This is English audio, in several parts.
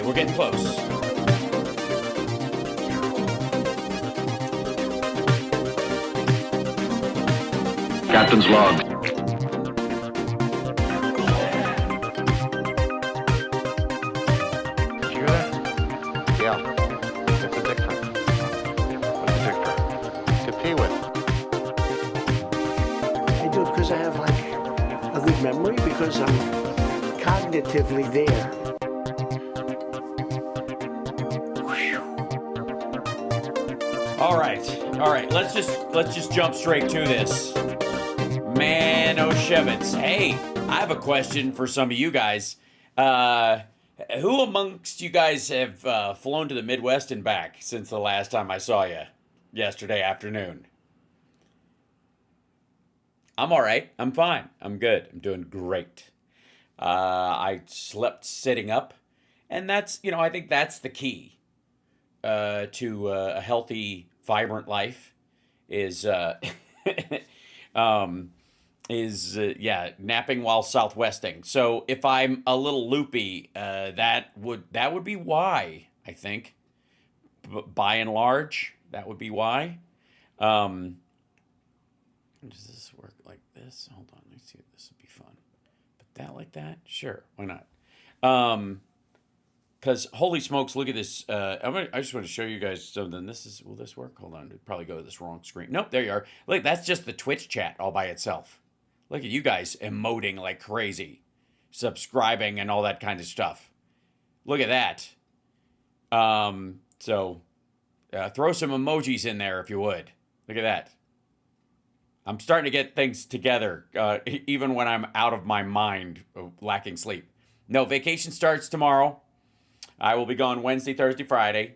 We're getting close. Captain's log. Did you hear that? Yeah. It's a dictor. What's a dictor? To pee with. I do it because I have like a good memory, because I'm cognitively there. All right. Let's just jump straight to this. Man, O'Shevitz. Hey, I have a question for some of you guys. Who amongst you guys have flown to the Midwest and back since the last time I saw you yesterday afternoon? I'm all right. I'm fine. I'm good. I'm doing great. I slept sitting up, and that's, I think that's the key to a healthy, vibrant life is napping while southwesting. So if I'm a little loopy, that would be why, I think. By and large, that would be why. Does this work like this? Hold on, let's see if this would be fun. Put that like that? Sure, why not? Because holy smokes, look at this. I just want to show you guys something. Will this work? Hold on, it'd probably go to this wrong screen. Nope, there you are. Look, that's just the Twitch chat all by itself. Look at you guys emoting like crazy, subscribing and all that kind of stuff. Look at that. So throw some emojis in there if you would. Look at that. I'm starting to get things together, even when I'm out of my mind, lacking sleep. No, vacation starts tomorrow. I will be gone Wednesday, Thursday, Friday.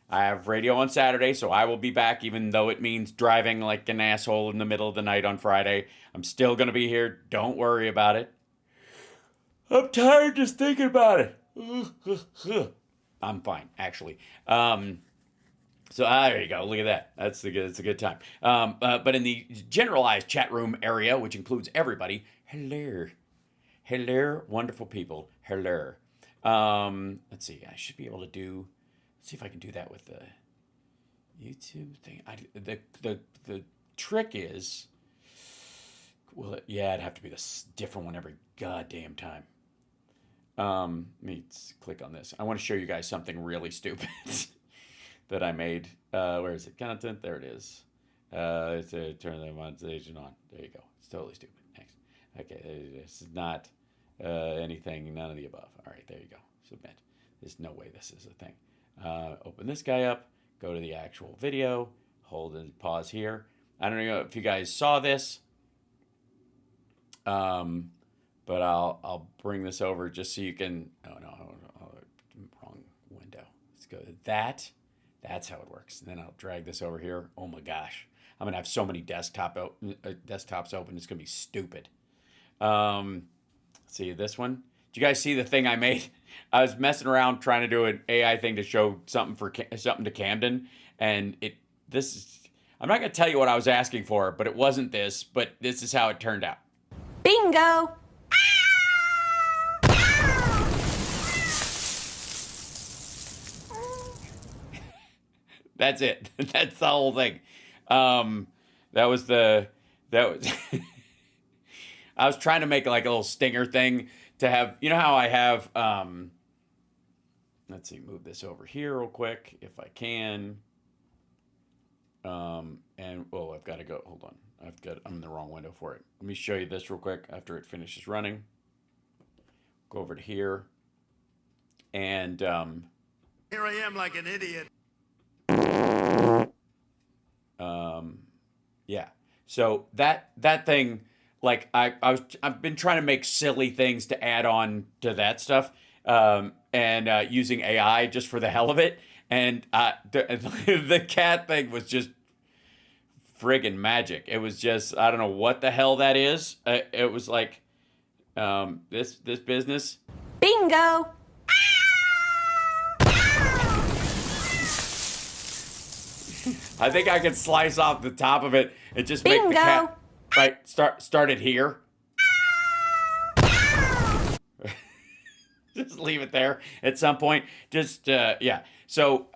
I have radio on Saturday, so I will be back, even though it means driving like an asshole in the middle of the night on Friday. I'm still going to be here. Don't worry about it. I'm tired just thinking about it. I'm fine, actually. So there you go. Look at that. That's a good time. But in the generalized chat room area, which includes everybody, hello, wonderful people, hello. Let's see. I should be able to let's see if I can do that with the YouTube thing. The trick is, it'd have to be this different one every goddamn time. Let me click on this. I want to show you guys something really stupid that I made. Where is it? Content. There it is. To turn the monetization on. There you go. It's totally stupid. Thanks. Okay. This is not anything. None of the above. All right. There you go. Submit. There's no way this is a thing. Open this guy up. Go to the actual video. Hold and pause here. I don't know if you guys saw this. But I'll bring this over just so you can. Oh no, wrong window. Let's go to that. That's how it works. And then I'll drag this over here. Oh my gosh, I'm gonna have so many desktops open. It's gonna be stupid. See this one. Did you guys see the thing I made? I was messing around trying to do an AI thing to show something to Camden, and I'm not gonna tell you what I was asking for, but it wasn't this. But this is how it turned out. Bingo! That's it. That's the whole thing. I was trying to make like a little stinger thing to have, how I have, let's see, move this over here real quick if I can. I've got to go, hold on. I'm in the wrong window for it. Let me show you this real quick after it finishes running. Go over to here. And, here I am like an idiot. Yeah. So that thing, like I've been trying to make silly things to add on to that stuff, and using AI just for the hell of it. And the cat thing was just friggin' magic. It was just, I don't know what the hell that is. It was like this business. Bingo! I think I could slice off the top of it and just make the cat start it here. just leave it there at some point. Just yeah. So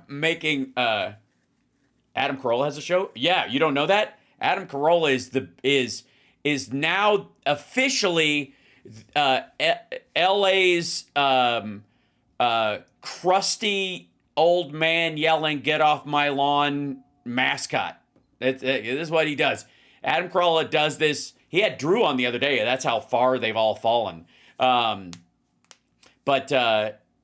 making Adam Carolla has a show. Yeah, you don't know that? Adam Carolla is now officially LA's crusty old man yelling "Get off my lawn" mascot. This is what he does. Adam Carolla does this. He had Drew on the other day. That's how far they've all fallen. But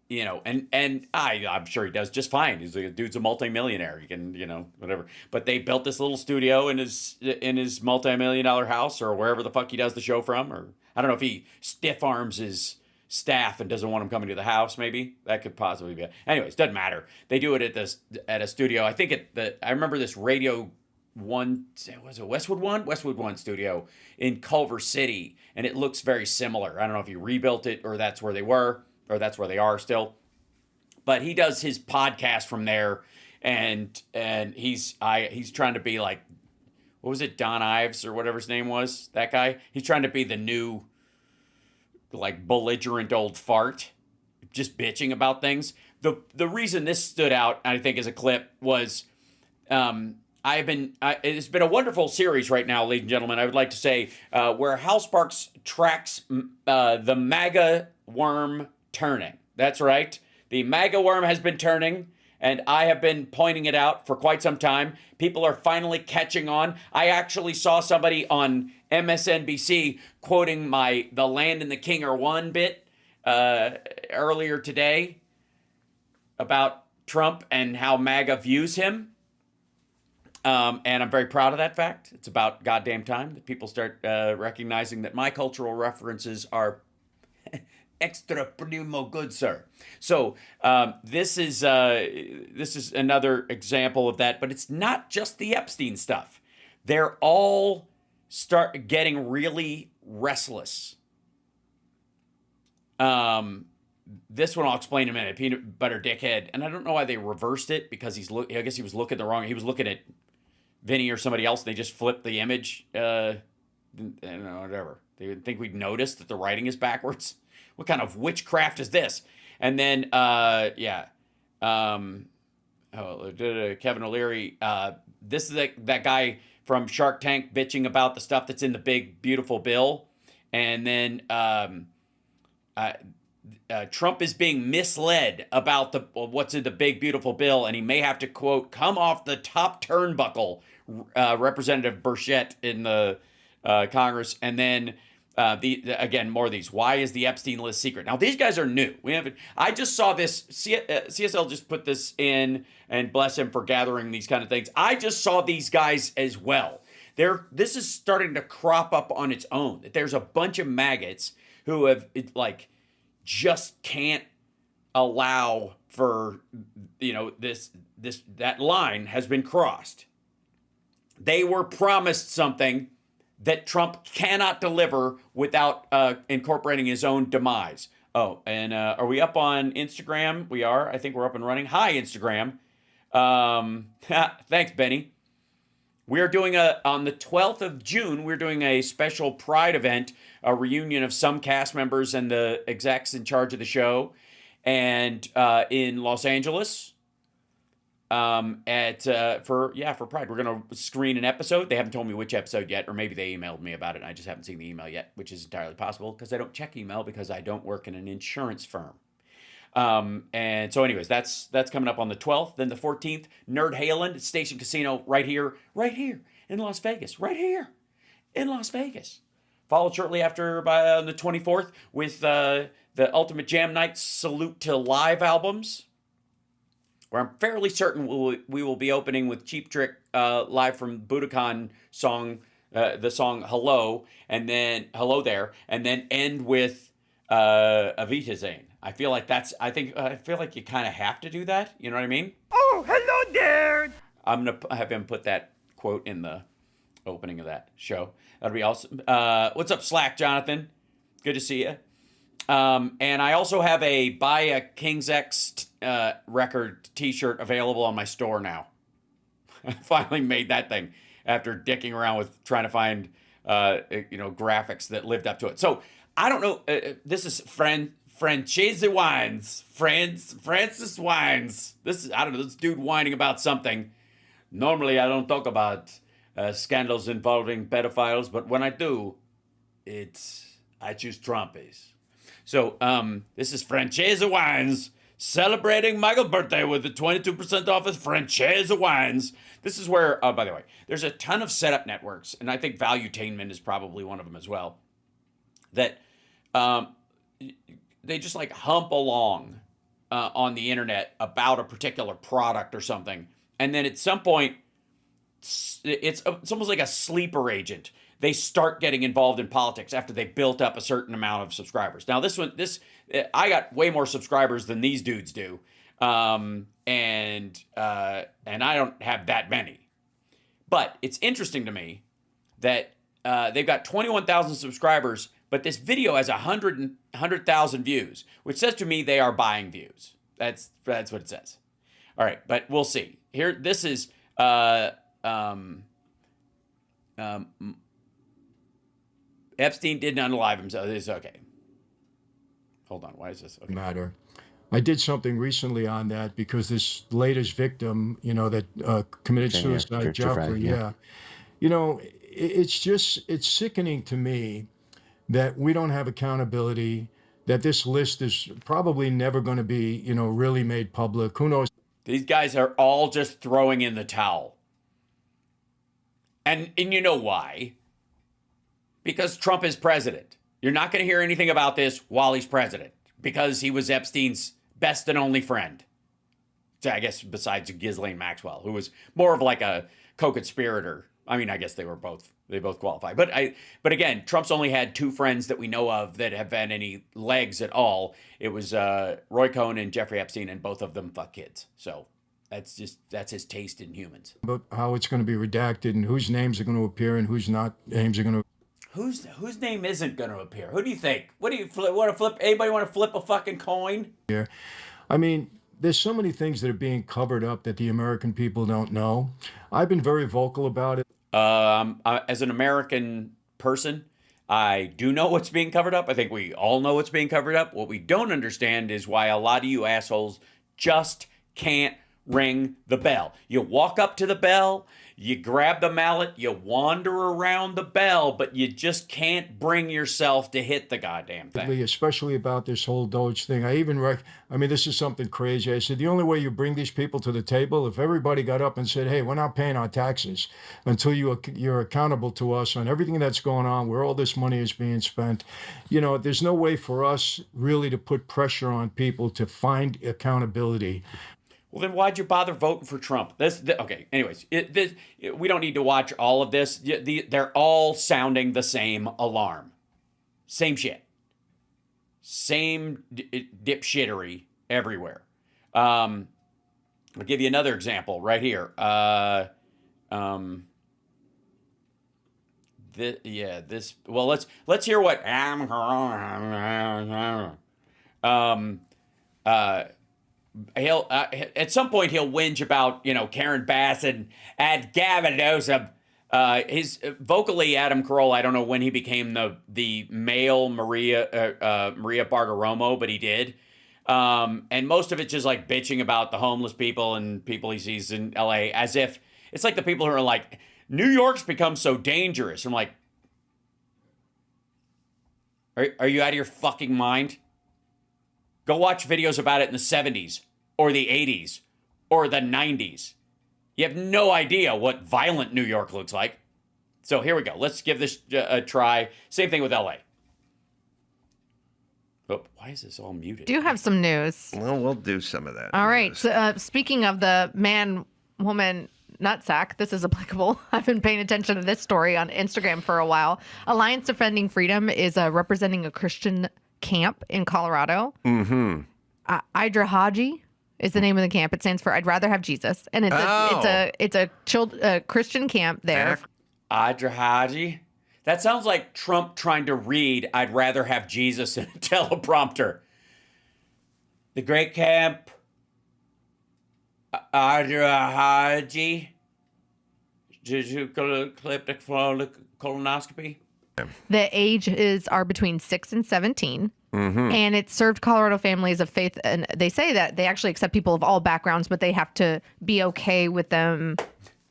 you know, and I'm sure he does just fine. He's like, dude's a multimillionaire. He can, you know, whatever. But they built this little studio in his multi-million-dollar house or wherever the fuck he does the show from. Or I don't know if he stiff arms his staff and doesn't want him coming to the house. Maybe that could possibly be it. Anyways, doesn't matter. They do it at a studio. I think I remember this Radio One, was it Westwood One studio in Culver City, and it looks very similar. I don't know if he rebuilt it or that's where they were or that's where they are still. But he does his podcast from there, and he's trying to be like, what was it, Don Ives or whatever his name was, that guy? He's trying to be the new, like, belligerent old fart, just bitching about things. The reason this stood out, I think, as a clip was, it's been a wonderful series right now, ladies and gentlemen. I would like to say where Hal Sparks tracks the MAGA worm turning. That's right. The MAGA worm has been turning, and I have been pointing it out for quite some time. People are finally catching on. I actually saw somebody on MSNBC quoting my "The Land and the King Are One" bit earlier today about Trump and how MAGA views him. And I'm very proud of that fact. It's about goddamn time that people start recognizing that my cultural references are extra primo good, sir. So this is another example of that, but it's not just the Epstein stuff. They're all start getting really restless. This one I'll explain in a minute. Peanut butter dickhead, and I don't know why they reversed it because I guess he was looking He was looking at Vinny or somebody else. They just flipped the image. Whatever. They would think we'd notice that the writing is backwards. What kind of witchcraft is this? And then, Kevin O'Leary. This is that guy from Shark Tank bitching about the stuff that's in the big, beautiful bill. And then Trump is being misled about what's in the big, beautiful bill. And he may have to, quote, come off the top turnbuckle, Representative Burchett in the Congress. And then again, more of these. Why is the Epstein list secret? Now, these guys are new. I just saw this. CSL just put this in, and bless him for gathering these kind of things. I just saw these guys as well. This is starting to crop up on its own. That there's a bunch of maggots who have just can't allow for, that line has been crossed. They were promised something that Trump cannot deliver without incorporating his own demise. Oh, and are we up on Instagram? We are. I think we're up and running. Hi, Instagram. Thanks, Benny. We're doing on the 12th of June, we're doing a special Pride event, a reunion of some cast members and the execs in charge of the show, and in Los Angeles. For Pride, we're gonna screen an episode. They haven't told me which episode yet, or maybe they emailed me about it and I just haven't seen the email yet, which is entirely possible because I don't check email because I don't work in an insurance firm. And so anyways, that's coming up on the 12th. Then the 14th, Nerd Halen, Station Casino, right here in Las Vegas, Followed shortly after on the 24th with the Ultimate Jam Night Salute to Live albums, where I'm fairly certain we will be opening with Cheap Trick live from Budokan song, the song Hello, and then Hello There, and then end with Avita Zane. I feel like you kind of have to do that. You know what I mean? Oh, hello there. I'm going to have him put that quote in the opening of that show. That'll be awesome. What's up, Slack, Jonathan? Good to see you. And I also have a Buy a King's X record t-shirt available on my store now. I finally made that thing after dicking around with trying to find graphics that lived up to it. So I don't know. This is friend Franchise Wines. Francis Wines. This is, I don't know, this dude whining about something. Normally, I don't talk about scandals involving pedophiles, but when I do, I choose Trumpies. So, this is Franchise Wines celebrating Michael's birthday with the 22% off of Franchise Wines. This is where, by the way, there's a ton of setup networks, and I think Valuetainment is probably one of them as well, that they just like hump along on the internet about a particular product or something. And then at some point, it's almost like a sleeper agent. They start getting involved in politics after they built up a certain amount of subscribers. Now, I got way more subscribers than these dudes do. And I don't have that many. But it's interesting to me that they've got 21,000 subscribers, but this video has 100,000 views, which says to me they are buying views. That's what it says. All right, but we'll see. Here, this is Epstein didn't unalive himself. It's okay. Hold on. Why is this? Okay. Matter. I did something recently on that because this latest victim, that committed suicide, Jeffrey. Yeah. It's sickening to me that we don't have accountability, that this list is probably never going to be, really made public. Who knows? These guys are all just throwing in the towel. And you know why? Because Trump is president. You're not going to hear anything about this while he's president because he was Epstein's best and only friend. So I guess besides Ghislaine Maxwell, who was more of like a co-conspirator. I mean, I guess they both qualify. But again, Trump's only had two friends that we know of that have had any legs at all. It was Roy Cohn and Jeffrey Epstein, and both of them fuck kids. So that's his taste in humans. But how it's going to be redacted and whose names are going to appear and whose names are going to. Whose name isn't going to appear? Who do you think? What do you want to flip? Anybody want to flip a fucking coin? Yeah, I mean, there's so many things that are being covered up that the American people don't know. I've been very vocal about it. As an American person, I do know what's being covered up. I think we all know what's being covered up. What we don't understand is why a lot of you assholes just can't ring the bell. You walk up to the bell, you grab the mallet, you wander around the bell, but you just can't bring yourself to hit the goddamn thing. Especially about this whole Doge thing. This is something crazy. I said, the only way you bring these people to the table, if everybody got up and said, hey, we're not paying our taxes until you're accountable to us on everything that's going on, where all this money is being spent. There's no way for us really to put pressure on people to find accountability. Well, then why'd you bother voting for Trump? Okay, anyways, we don't need to watch all of this. They're all sounding the same alarm. Same shit. Same dipshittery everywhere. I'll give you another example right here. Let's hear what he'll at some point he'll whinge about Karen Bass and Gavin Newsom. His vocally Adam Carolla. I don't know when he became the male Maria Bartiromo, but he did. And most of it's just like bitching about the homeless people and people he sees in LA, as if it's like the people who are like, New York's become so dangerous. I'm like, are you out of your fucking mind? Go watch videos about it in the 70s or the 80s or the 90s. You have no idea what violent New York looks like. So here we go. Let's give this a try. Same thing with LA. Oh, why is this all muted? Do have some news. Well, we'll do some of that. All right. So, speaking of the man-woman nutsack, this is applicable. I've been paying attention to this story on Instagram for a while. Alliance Defending Freedom is representing a Christian camp in Colorado. Mm-hmm. Idra Haji is the name of the camp. It stands for I'd Rather Have Jesus, and it's a Christian camp there. Idra Haji. That sounds like Trump trying to read I'd Rather Have Jesus in a teleprompter. The great camp. Idra Haji. Did you clip the colonoscopy? The ages are between 6 and 17. And it served Colorado families of faith. And they say that they actually accept people of all backgrounds, but they have to be okay with them,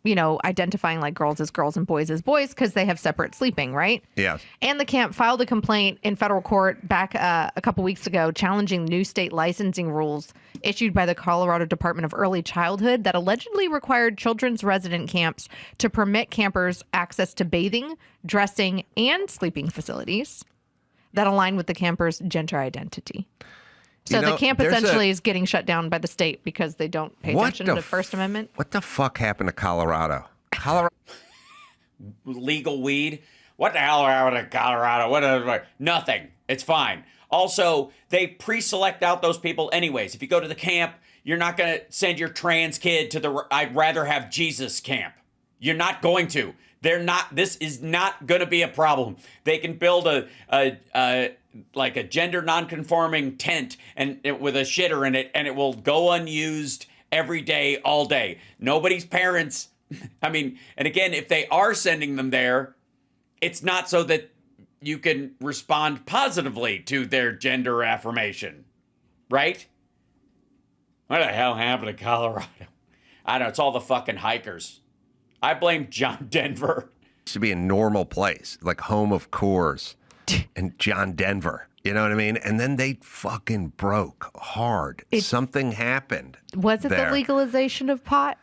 identifying like girls as girls and boys as boys because they have separate sleeping, right? Yes. And the camp filed a complaint in federal court back a couple weeks ago challenging new state licensing rules issued by the Colorado Department of Early Childhood that allegedly required children's resident camps to permit campers access to bathing, dressing, and sleeping facilities that align with the camper's gender identity. So the camp essentially is getting shut down by the state because they don't pay attention to the First Amendment. What the fuck happened to Colorado? Legal weed? What the hell happened to Colorado? Nothing. It's fine. Also, they pre-select out those people anyways. If you go to the camp, you're not going to send your trans kid to the I'd rather have Jesus camp. You're not going to. This is not going to be a problem. They can build a gender non-conforming tent with a shitter in it, and it will go unused every day, all day. Nobody's parents. And again, if they are sending them there, it's not so that you can respond positively to their gender affirmation, right? What the hell happened to Colorado? I don't know. It's all the fucking hikers. I blame John Denver. It should be a normal place, like home of Coors and John Denver. You know what I mean? And then they fucking broke hard. Something happened. Was it there. the legalization of pot?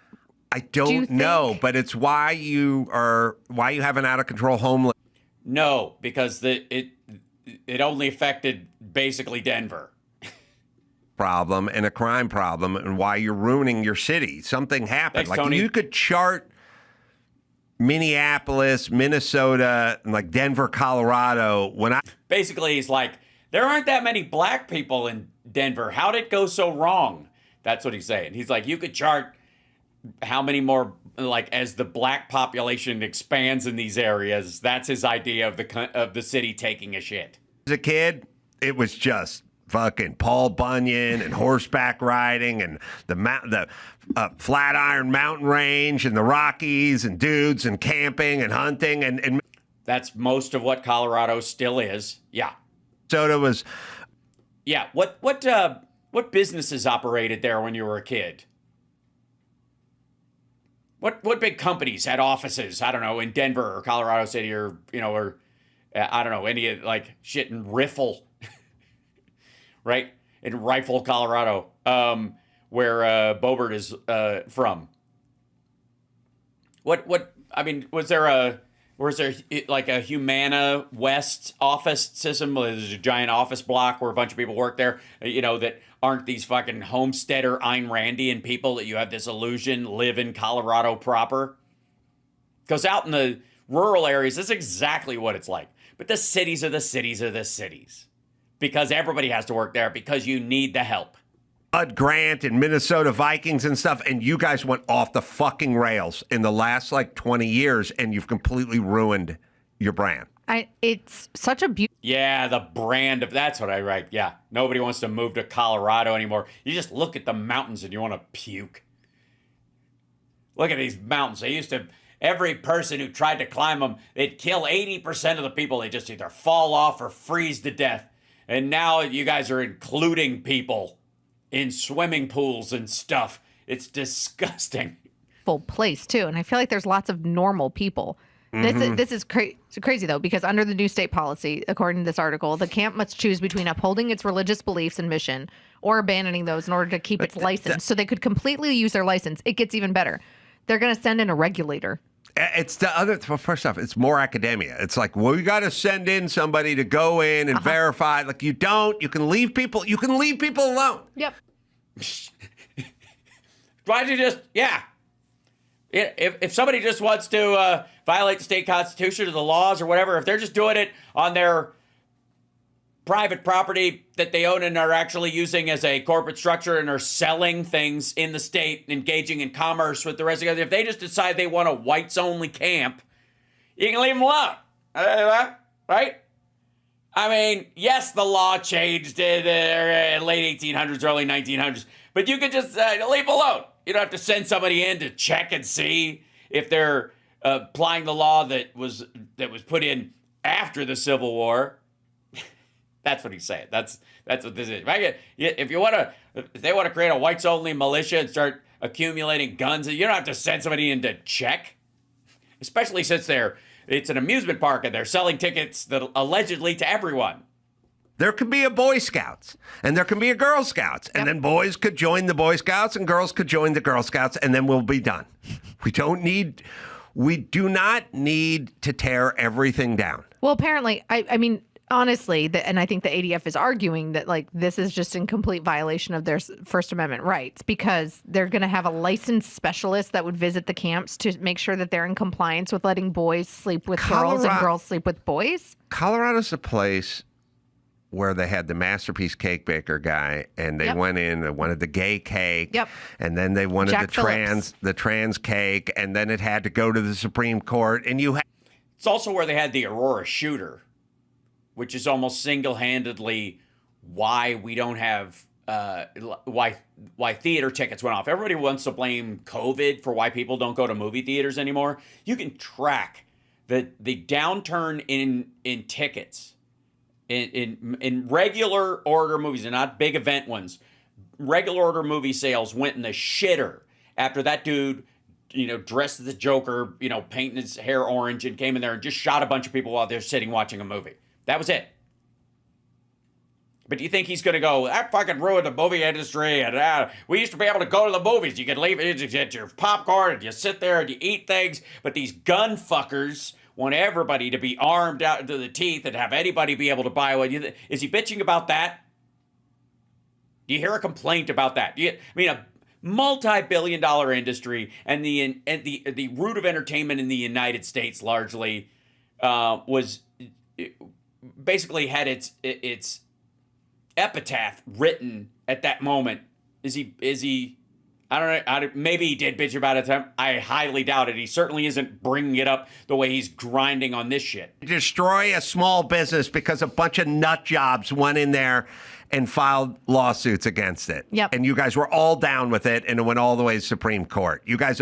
I don't know, but it's why you have an out of control homeless. No, because it only affected basically Denver. Problem and a crime problem, and why you're ruining your city. Something happened. Thanks, Tony. You could chart Minneapolis, Minnesota, and like Denver, Colorado. Basically, he's like, there aren't that many black people in Denver. How'd it go so wrong? That's what he's saying. He's like, you could chart how many more, like, as the black population expands in these areas. That's his idea of the city taking a shit. As a kid, it was just fucking Paul Bunyan and horseback riding and the Flatiron Mountain Range and the Rockies and dudes and camping and hunting and that's most of what Colorado still is. Yeah. Minnesota was. Yeah. What businesses operated there when you were a kid? What big companies had offices? I don't know, in Denver or Colorado City or I don't know, any like shit in Riffle. Right? In Rifle, Colorado, where Bobert is from. Was there like a Humana West office system? There's a giant office block where a bunch of people work there, that aren't these fucking homesteader Ayn Randian people that you have this illusion live in Colorado proper? Because out in the rural areas, that's exactly what it's like. But the cities are the cities are the cities. Because everybody has to work there because you need the help. Bud Grant and Minnesota Vikings and stuff, and you guys went off the fucking rails in the last 20 years, and you've completely ruined your brand. It's such a beautiful. Yeah, the brand of that's what I write. Yeah, nobody wants to move to Colorado anymore. You just look at the mountains and you want to puke. Look at these mountains. Every person who tried to climb them, they'd kill 80% of the people. They just either fall off or freeze to death. And now you guys are including people in swimming pools and stuff. It's disgusting. Full place too, and I feel like there's lots of normal people. This is crazy though, because under the new state policy, according to this article, the camp must choose between upholding its religious beliefs and mission or abandoning those in order to keep its license. So they could completely use their license. It gets even better. They're going to send in a regulator. It's the other. First off, it's more academia. It's like, well, you got to send in somebody to go in and verify. Like, you don't. You can leave people. You can leave people alone. Yep. Why'd you just? Yeah. If somebody just wants to violate the state constitution or the laws or whatever, if they're just doing it on their private property that they own and are actually using as a corporate structure and are selling things in the state, engaging in commerce with the rest of the, if they just decide they want a whites-only camp, you can leave them alone. Right? I mean, yes, the law changed in the late 1800s, early 1900s, but you could just leave them alone. You don't have to send somebody in to check and see if they're applying the law that was put in after the Civil War. That's what he's saying. That's what this is. If they want to create a whites only militia and start accumulating guns, you don't have to send somebody in to check. Especially since it's an amusement park and they're selling tickets that allegedly to everyone. There could be a Boy Scouts and there can be a Girl Scouts, and then boys could join the Boy Scouts and girls could join the Girl Scouts, and then we'll be done. We do not need to tear everything down. Well, apparently, I mean, honestly, and I think the ADF is arguing that like this is just in complete violation of their First Amendment rights, because they're going to have a licensed specialist that would visit the camps to make sure that they're in compliance with letting boys sleep with girls and girls sleep with boys. Colorado's a place where they had the Masterpiece cake baker guy, and they went in and wanted the gay cake, and then they wanted the trans cake, and then it had to go to the Supreme Court, and It's also where they had the Aurora shooter, which is almost single-handedly why we don't have why theater tickets went off. Everybody wants to blame COVID for why people don't go to movie theaters anymore. You can track the downturn in tickets in regular order movies, and not big event ones. Regular order movie sales went in the shitter after that dude, dressed as the Joker, painting his hair orange, and came in there and just shot a bunch of people while they're sitting watching a movie. That was it. But do you think he's going to go, that fucking ruined the movie industry, and we used to be able to go to the movies. You could leave it, you get your popcorn, and you sit there and you eat things, but these gun fuckers want everybody to be armed out to the teeth and have anybody be able to buy one. Is he bitching about that? Do you hear a complaint about that? A multi-billion-dollar industry, and the root of entertainment in the United States largely was basically had its epitaph written at that moment. Is he? I don't know. Maybe he did bitch about it. I highly doubt it. He certainly isn't bringing it up the way he's grinding on this shit. Destroy a small business because a bunch of nut jobs went in there and filed lawsuits against it. Yep. And you guys were all down with it, and it went all the way to Supreme Court. You guys,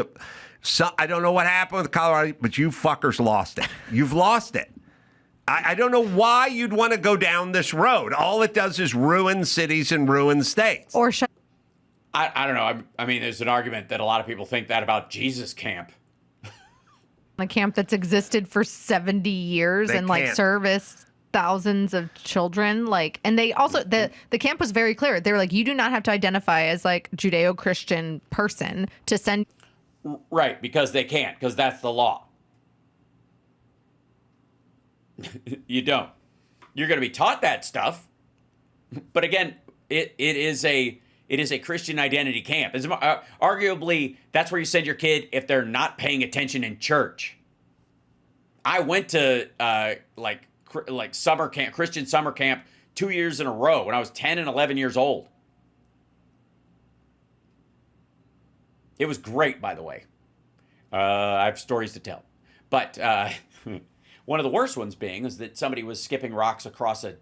I don't know what happened with Colorado, but you fuckers lost it. You've lost it. I don't know why you'd want to go down this road. All it does is ruin cities and ruin states. Or I don't know. I mean, there's an argument that a lot of people think that about Jesus Camp. A camp that's existed for 70 years and serviced thousands of children. And they also, the camp was very clear. They were like, you do not have to identify as Judeo-Christian person to send. Right, because they can't, because that's the law. You don't. You're going to be taught that stuff. But again, it is a Christian identity camp. Arguably, that's where you send your kid if they're not paying attention in church. I went to summer camp, Christian summer camp 2 years in a row when I was 10 and 11 years old. It was great, by the way. I have stories to tell. But one of the worst ones is that somebody was skipping rocks across a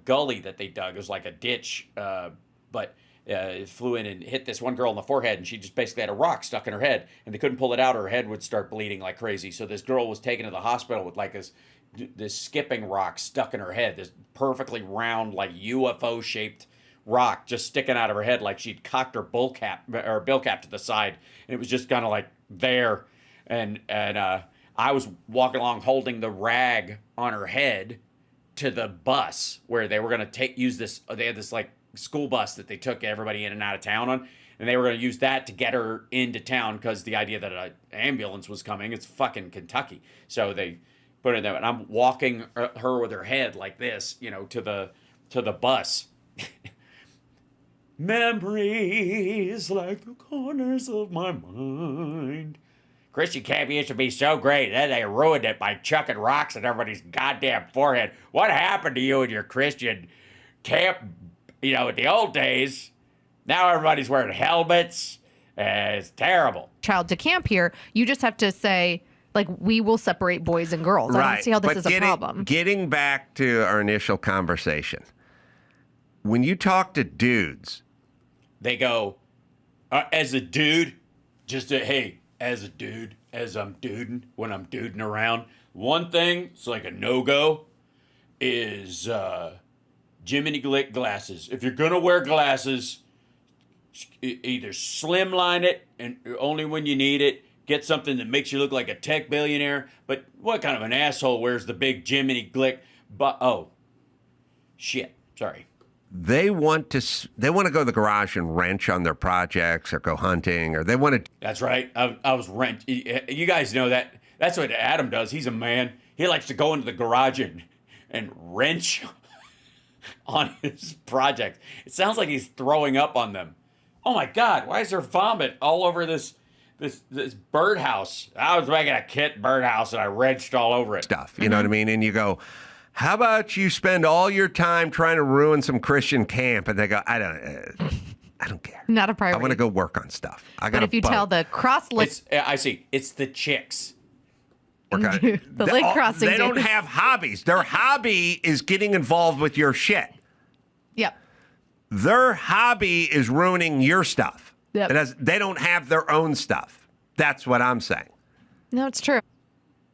gully that they dug. It was like a ditch, but it flew in and hit this one girl in the forehead, and she just basically had a rock stuck in her head, and they couldn't pull it out, or her head would start bleeding like crazy. So this girl was taken to the hospital with this skipping rock stuck in her head, this perfectly round, UFO shaped rock just sticking out of her head, like she'd cocked her bill cap to the side, and it was just kind of there. And I was walking along holding the rag on her head to the bus where they were going to use this. They had this school bus that they took everybody in and out of town on, and they were going to use that to get her into town because the idea that an ambulance was coming. It's fucking Kentucky, so they put her in there, and I'm walking her with her head like this, to the bus. Memories like the corners of my mind. Christian camp used to be so great. Then they ruined it by chucking rocks at everybody's goddamn forehead. What happened to you and your Christian camp, in the old days? Now everybody's wearing helmets. It's terrible. Child to camp here, you just have to say, we will separate boys and girls. Right. I don't see how this is a problem. Getting back to our initial conversation, when you talk to dudes, they go, as a dude, just hey, as a dude, as I'm duding, when I'm duding around, one thing, it's like a no-go, is Jiminy Glick glasses. If you're gonna wear glasses, either slimline it and only when you need it, get something that makes you look like a tech billionaire. But what kind of an asshole wears the big Jiminy Glick? But oh, shit. Sorry. They want to go to the garage and wrench on their projects or go hunting, or they want to. That's right. I was wrench. You guys know that. That's what Adam does. He's a man. He likes to go into the garage and wrench on his project. It sounds like he's throwing up on them. Oh my God! Why is there vomit all over this birdhouse? I was making a kit birdhouse and I wrenched all over it. Stuff. You know what I mean? And you go, how about you spend all your time trying to ruin some Christian camp? And they go, I don't care. Not a priority. I want to go work on stuff. But if you tell the cross-list, I see. It's the chicks. the leg crossing, they don't have hobbies. Their hobby is getting involved with your shit. Yep. Their hobby is ruining your stuff. Yep. They don't have their own stuff. That's what I'm saying. No, it's true.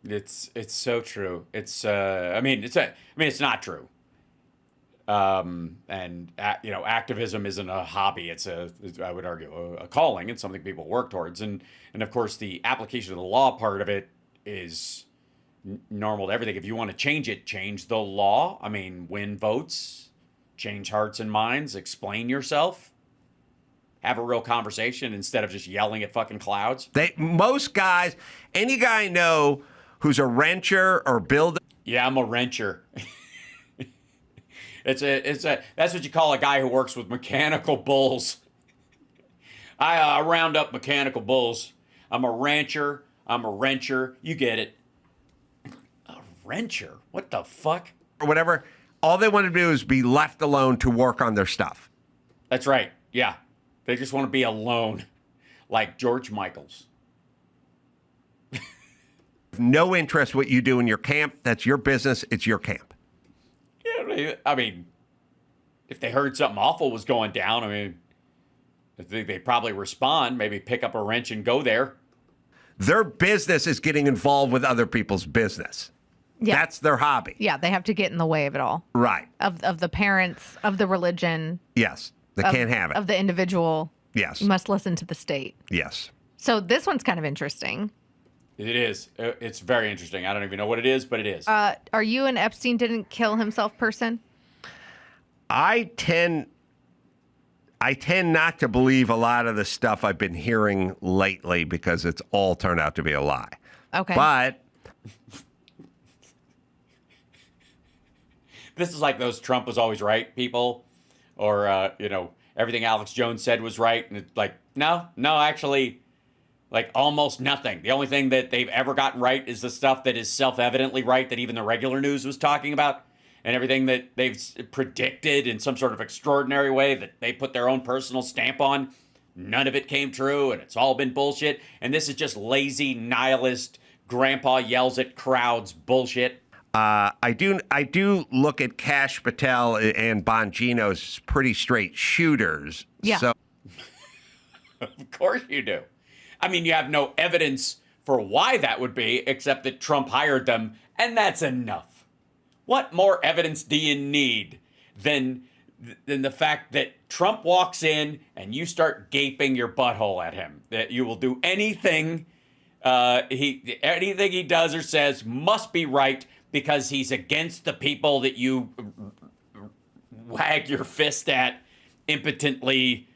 It's so true. It's it's not true. Activism isn't a hobby. I would argue a calling. It's something people work towards. And of course the application of the law part of it is normal to everything. If you want to change it, change the law. I mean, win votes, change hearts and minds, explain yourself, have a real conversation instead of just yelling at fucking clouds. Most guys, any guy I know who's a wrencher or builder. Yeah, I'm a wrencher. That's what you call a guy who works with mechanical bulls. I round up mechanical bulls. I'm a rancher. I'm a wrencher. You get it. A wrencher? What the fuck? Or whatever. All they want to do is be left alone to work on their stuff. That's right. Yeah. They just want to be alone. Like George Michaels. No interest what you do in your camp. That's your business. It's your camp. Yeah, I mean, if they heard something awful was going down, I think they'd probably respond, maybe pick up a wrench and go there. Their business is getting involved with other people's business. Yeah. That's their hobby. Yeah, they have to get in the way of it all. Right. Of the parents, of the religion. Yes. They can't have it. Of the individual. Yes. You must listen to the state. Yes. So this one's kind of interesting. It is. It's very interesting. I don't even know what it is, but it is. Are you an Epstein didn't kill himself person? I tend not to believe a lot of the stuff I've been hearing lately because it's all turned out to be a lie. Okay. But this is like those Trump was always right people, or everything Alex Jones said was right, and it's like no, actually, like almost nothing. The only thing that they've ever gotten right is the stuff that is self-evidently right that even the regular news was talking about. And everything that they've predicted in some sort of extraordinary way that they put their own personal stamp on, none of it came true, and it's all been bullshit. And this is just lazy, nihilist, grandpa yells at crowds bullshit. I do look at Kash Patel and Bongino as pretty straight shooters. Yeah. So. Of course you do. I mean, you have no evidence for why that would be, except that Trump hired them, and that's enough. What more evidence do you need than the fact that Trump walks in and you start gaping your butthole at him? That you will do anything he does or says must be right because he's against the people that you wag your fist at impotently,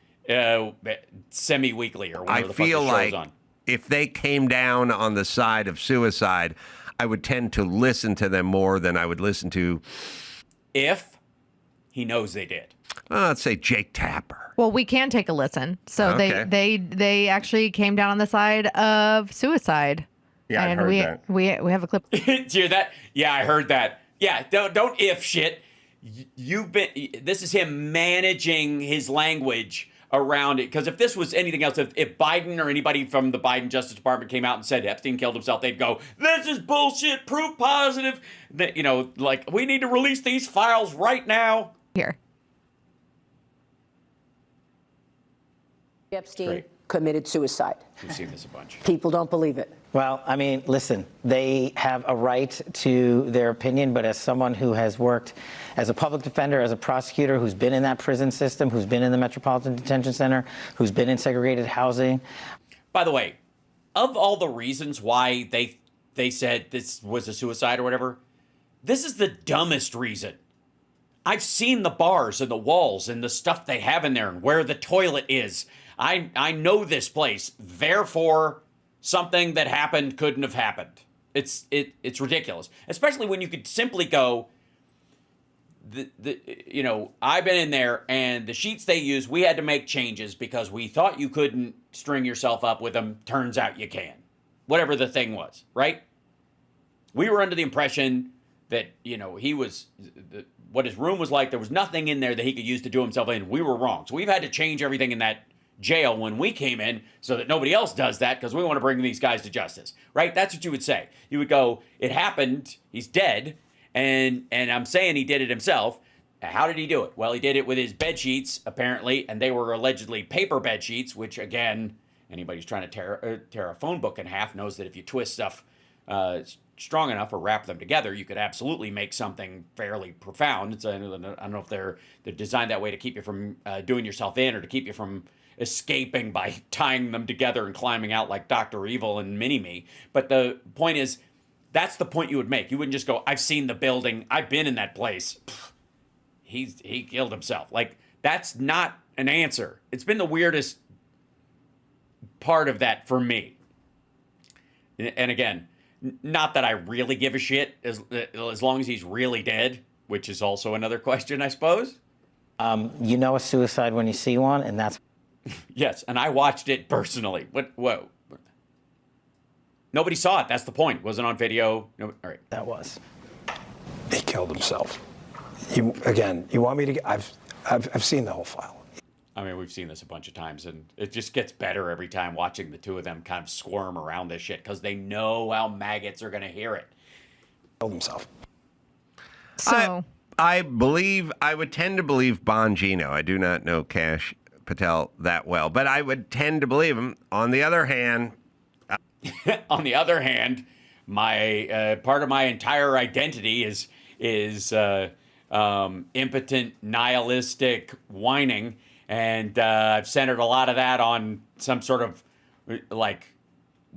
semi-weekly or whatever the fuck the show's on. If they came down on the side of suicide, I would tend to listen to them more than I would listen to. If he knows they did. Let's say Jake Tapper. Well, we can take a listen. So Okay. they actually came down on the side of suicide. Yeah, I and heard that. we have a clip. Did you hear that? Yeah, I heard that. Yeah, don't if shit. This is him managing his language around it. Because if this was anything else, if Biden or anybody from the Biden Justice Department came out and said Epstein killed himself, they'd go, this is bullshit, proof positive. That, like, we need to release these files right now. Here. Epstein Great. committed suicide. We've seen this a bunch. People don't believe it. Well, I mean, listen, they have a right to their opinion, but as someone who has worked as a public defender, as a prosecutor, who's been in that prison system, who's been in the Metropolitan Detention Center, who's been in segregated housing. By the way, of all the reasons why they said this was a suicide or whatever, this is the dumbest reason. I've seen the bars and the walls and the stuff they have in there and where the toilet is. I know this place. Therefore, something that happened couldn't have happened. It's ridiculous, especially when you could simply go. I've been in there, and the sheets they use, we had to make changes because we thought you couldn't string yourself up with them. Turns out you can. Whatever the thing was, right? We were under the impression that, he was, what his room was like, there was nothing in there that he could use to do himself in. We were wrong. So we've had to change everything in that jail when we came in so that nobody else does that because we want to bring these guys to justice, right? That's what you would say. You would go, it happened, he's dead, and I'm saying he did it himself. How did he do it? Well, he did it with his bed sheets, apparently, and they were allegedly paper bed sheets, which, again, anybody who's trying to tear a phone book in half knows that if you twist stuff strong enough or wrap them together, you could absolutely make something fairly profound. I don't know if they're designed that way to keep you from doing yourself in or to keep you from escaping by tying them together and climbing out like Dr. Evil and Mini-Me. But the point is, that's the point you would make. You wouldn't just go, I've seen the building, I've been in that place. He killed himself. Like, that's not an answer. It's been the weirdest part of that for me. And again, not that I really give a shit as long as he's really dead, which is also another question, I suppose. You know a suicide when you see one, and that's... Yes, and I watched it personally. Whoa. Nobody saw it. That's the point. It wasn't on video. No, all right. That was. He killed himself. You want me to... I've seen the whole file. I mean, we've seen this a bunch of times, and it just gets better every time watching the two of them kind of squirm around this shit because they know how maggots are going to hear it. Killed himself. So... I would tend to believe Bongino. I do not know Cash Patel that well, but I would tend to believe him. On the other hand, my part of my entire identity is impotent, nihilistic whining, and I've centered a lot of that on some sort of like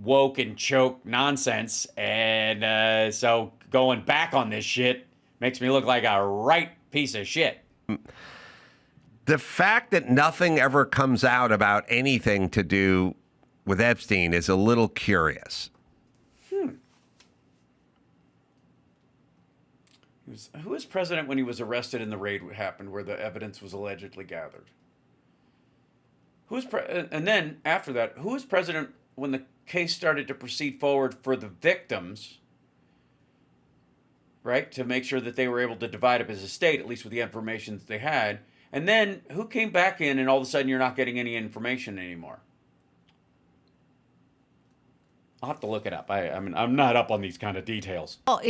woke and choke nonsense, and so going back on this shit makes me look like a right piece of shit. The fact that nothing ever comes out about anything to do with Epstein is a little curious. Who was president when he was arrested and the raid happened where the evidence was allegedly gathered? And then after that, who was president when the case started to proceed forward for the victims, right, to make sure that they were able to divide up his estate, at least with the information that they had? And then who came back in and all of a sudden you're not getting any information anymore? I'll have to look it up. I mean, I'm not up on these kind of details. Well,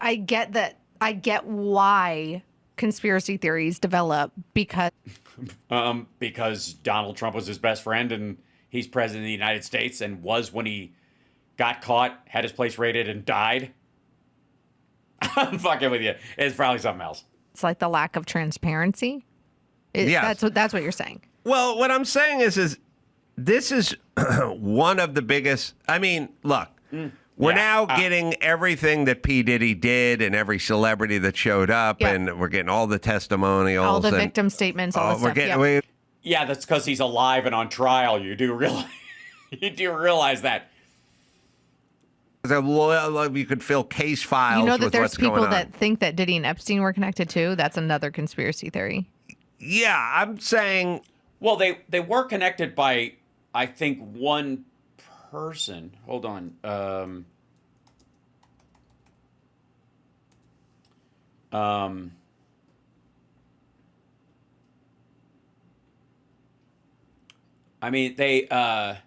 I get that. I get why conspiracy theories develop because Donald Trump was his best friend and he's president of the United States and was when he got caught, had his place raided, and died. I'm fucking with you. It's probably something else. It's like the lack of transparency. Yes. That's what you're saying. Well, what I'm saying is this is one of the biggest. I mean, look, we're now getting everything that P. Diddy did and every celebrity that showed up, and we're getting all the testimonials, all the victim statements, all the stuff. Yeah, that's because he's alive and on trial. You do realize that. You could fill case files. You know that with there's what's going people on. that think that Diddy and Epstein were connected too. That's another conspiracy theory. Yeah, I'm saying. Well, they were connected by, I think, one person. Hold on. I mean, there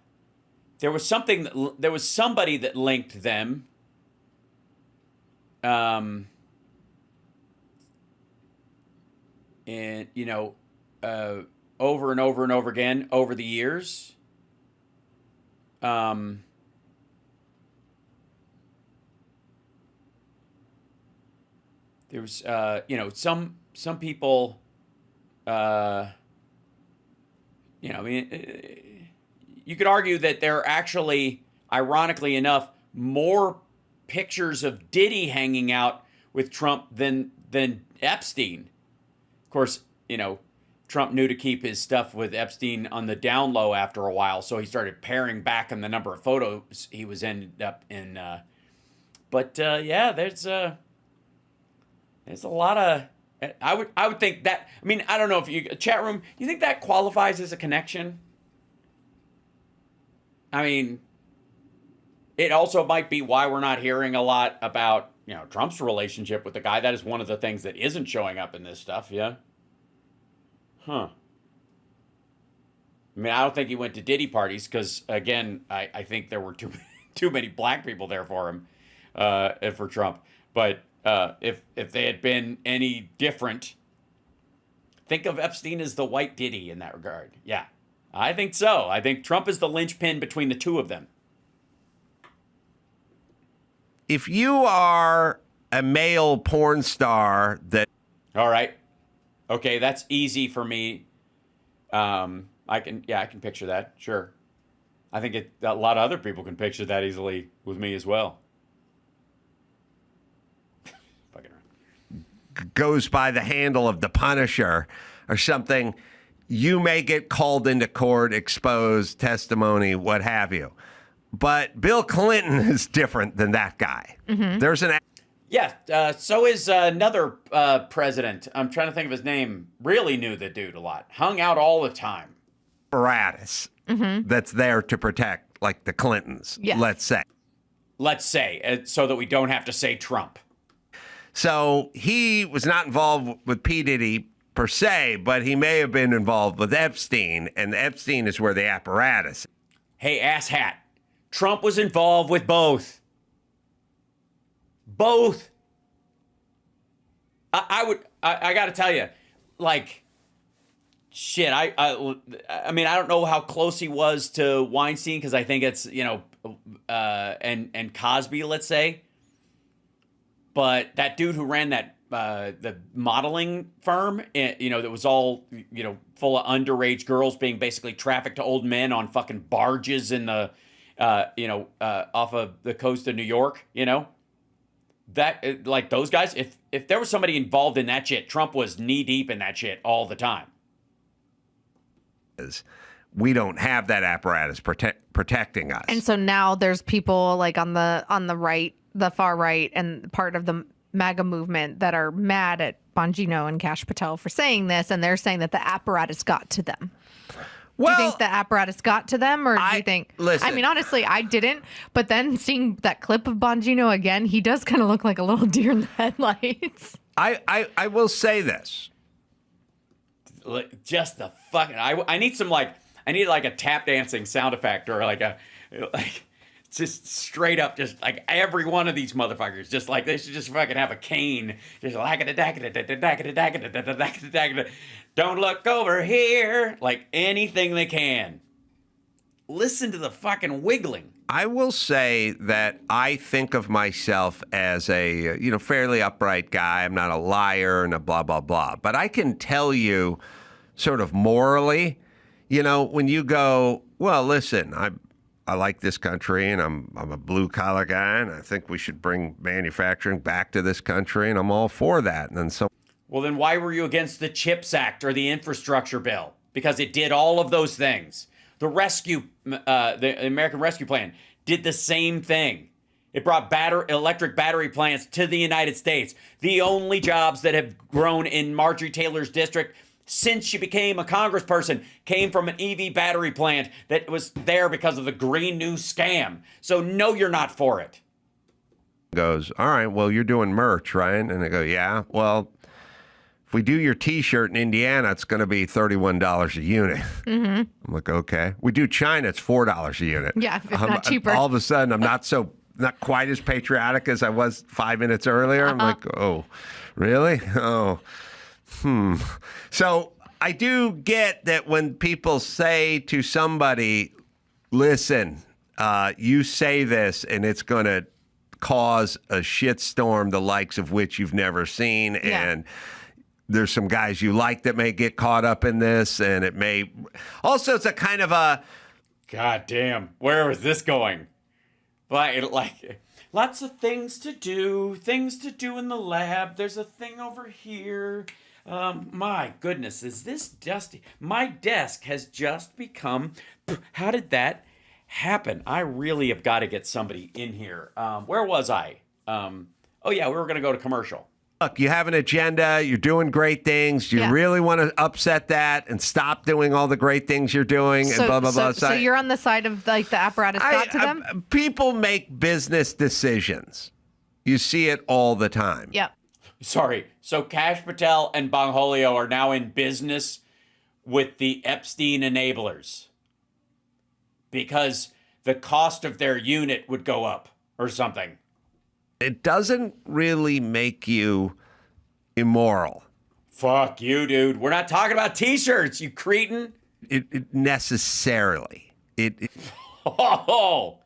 was somebody that linked them. And over and over and over again over the years. there was, some people, I mean, you could argue that there are actually, ironically enough, more pictures of Diddy hanging out with Trump than Epstein. Of course, Trump knew to keep his stuff with Epstein on the down low after a while, so he started paring back on the number of photos he was ended up in. Yeah, there's a lot of. I would think that. I mean, I don't know if you chat room. You think that qualifies as a connection? I mean, it also might be why we're not hearing a lot about Trump's relationship with the guy. That is one of the things that isn't showing up in this stuff. Yeah. Huh. I mean, I don't think he went to Diddy parties because, again, I think there were too many black people there for him, for Trump. But if they had been any different, think of Epstein as the white Diddy in that regard. Yeah, I think so. I think Trump is the linchpin between the two of them. If you are a male porn star that... All right. Okay, that's easy for me. I can picture that. Sure. I think a lot of other people can picture that easily with me as well. Fucking right. Goes by the handle of the Punisher or something, you may get called into court, exposed, testimony, what have you. But Bill Clinton is different than that guy. Mm-hmm. There's an... Yeah, so is another president. I'm trying to think of his name. Really knew the dude a lot. Hung out all the time. Apparatus that's there to protect, like the Clintons, let's say. Let's say, so that we don't have to say Trump. So he was not involved with P. Diddy per se, but he may have been involved with Epstein, and Epstein is where the apparatus. Hey, asshat. Trump was involved with both. Both. I got to tell you, like, shit. I mean, I don't know how close he was to Weinstein because I think it's and Cosby, let's say. But that dude who ran that the modeling firm, that was all full of underage girls being basically trafficked to old men on fucking barges in the off of the coast of New York, that like those guys, if there was somebody involved in that shit, Trump was knee deep in that shit all the time. We don't have that apparatus protecting us. And so now there's people like on the right, the far right, and part of the MAGA movement that are mad at Bongino and Kash Patel for saying this, and they're saying that the apparatus got to them. Well, do you think the apparatus got to them, or do you think... Listen. I mean, honestly, I didn't. But then seeing that clip of Bongino again, he does kind of look like a little deer in the headlights. I will say this. Just the fucking... I need some, like... I need, like, a tap dancing sound effect or, like, just straight up, just, like, every one of these motherfuckers, just, like, they should just fucking have a cane. Just like don't look over here. Like, anything they can. Listen to the fucking wiggling. I will say that I think of myself as a, fairly upright guy. I'm not a liar and a blah, blah, blah. But I can tell you sort of morally, when you go, well, listen, I like this country and I'm a blue collar guy and I think we should bring manufacturing back to this country and I'm all for that. And then so. Well, then why were you against the CHIPS Act or the infrastructure bill? Because it did all of those things. The American Rescue Plan did the same thing. It brought electric battery plants to the United States. The only jobs that have grown in Marjorie Taylor's district since she became a congressperson came from an EV battery plant that was there because of the Green New scam. So no, you're not for it. Goes, all right, well, you're doing merch, right? And I go, yeah, well, if we do your T-shirt in Indiana, it's going to be $31 a unit. Mm-hmm. I'm like, okay. We do China, it's $4 a unit. Yeah, if not cheaper. All of a sudden, I'm not quite as patriotic as I was 5 minutes earlier. I'm like, oh, really? Oh, So I do get that when people say to somebody, listen, you say this and it's going to cause a shitstorm the likes of which you've never seen. Yeah. And there's some guys you like that may get caught up in this, and it may also, it's a kind of a God damn, where was this going? Like lots of things to do in the lab. There's a thing over here. My goodness, is this dusty? My desk has just become. How did that happen? I really have got to get somebody in here. Where was I? Oh yeah, we were gonna go to commercial. look, you have an agenda, you're doing great things, you really want to upset that and stop doing all the great things you're doing and blah, blah, blah. So you're on the side of like the apparatus got to them? People make business decisions. You see it all the time. Yep. Sorry. So Kash Patel and Bongholio are now in business with the Epstein enablers because the cost of their unit would go up or something. It doesn't really make you immoral. Fuck you, dude. We're not talking about T-shirts, you cretin. It necessarily. Oh.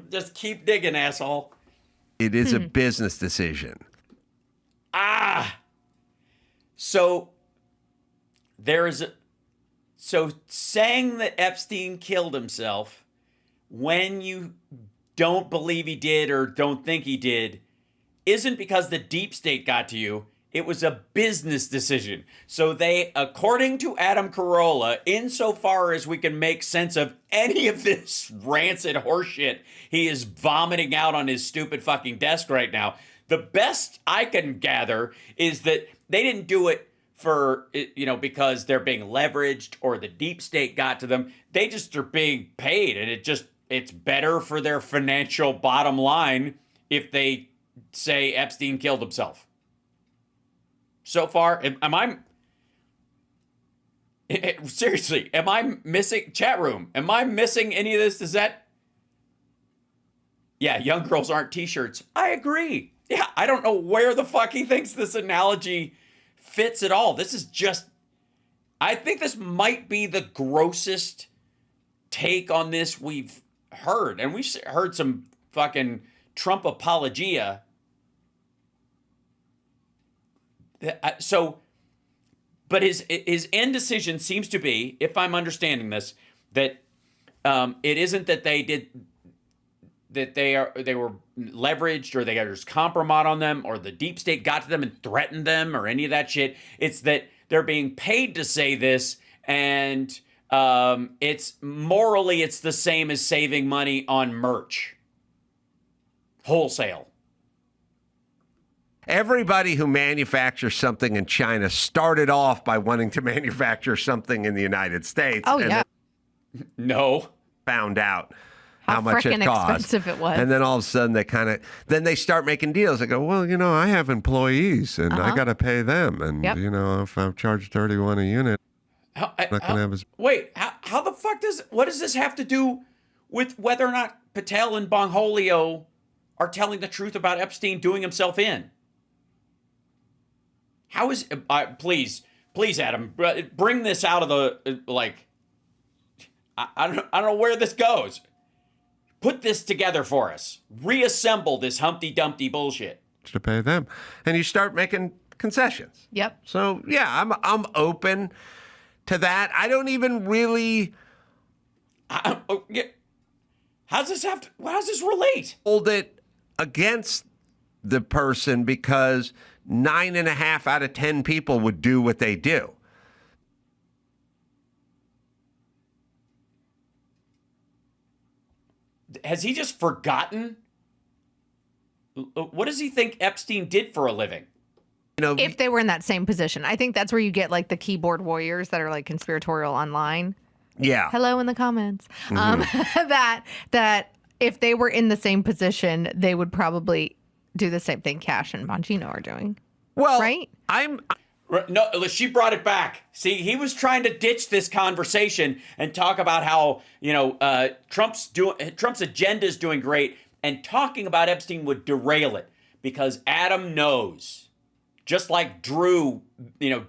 Just keep digging, asshole. It is a business decision. So so saying that Epstein killed himself when you don't believe he did or don't think he did isn't because the deep state got to you. It was a business decision. So they, according to Adam Carolla, insofar as we can make sense of any of this rancid horseshit he is vomiting out on his stupid fucking desk right now, the best I can gather is that they didn't do it for, because they're being leveraged or the deep state got to them. They just are being paid, and it's better for their financial bottom line if they say Epstein killed himself. So far, seriously, am I missing, chat room, am I missing any of this? Yeah, young girls aren't T-shirts. I agree. Yeah, I don't know where the fuck he thinks this analogy fits at all. I think this might be the grossest take on this we've heard. And we've heard some fucking Trump apologia. But his end decision seems to be, if I'm understanding this, that it isn't that they were leveraged or they got just compromise on them or the deep state got to them and threatened them or any of that shit. It's that they're being paid to say this, and it's the same as saving money on merch wholesale. Everybody who manufactures something in China started off by wanting to manufacture something in the United States. Oh, yeah. No. Found out how much it cost. Expensive it was. And then all of a sudden they start making deals. They go, well, I have employees and I got to pay them. And, if I've charged $31 a unit, I'm not going to have as... Wait, how the fuck what does this have to do with whether or not Patel and Bongholio are telling the truth about Epstein doing himself in? How is, please, Adam, bring this out of the, I don't know where this goes. Put this together for us. Reassemble this Humpty Dumpty bullshit. To pay them. And you start making concessions. Yep. So, yeah, I'm open to that. I don't even really... How does this relate? Hold it against the person because 9.5 out of 10 people would do what they do. Has he just forgotten? What does he think Epstein did for a living? If they were in that same position. I think that's where you get like the keyboard warriors that are like conspiratorial online. Yeah. Hello in the comments. That if they were in the same position, they would probably do the same thing Kash and Bongino are doing. Well, right? No, she brought it back. See, he was trying to ditch this conversation and talk about how, Trump's agenda is doing great, and talking about Epstein would derail it because Adam knows, just like Drew,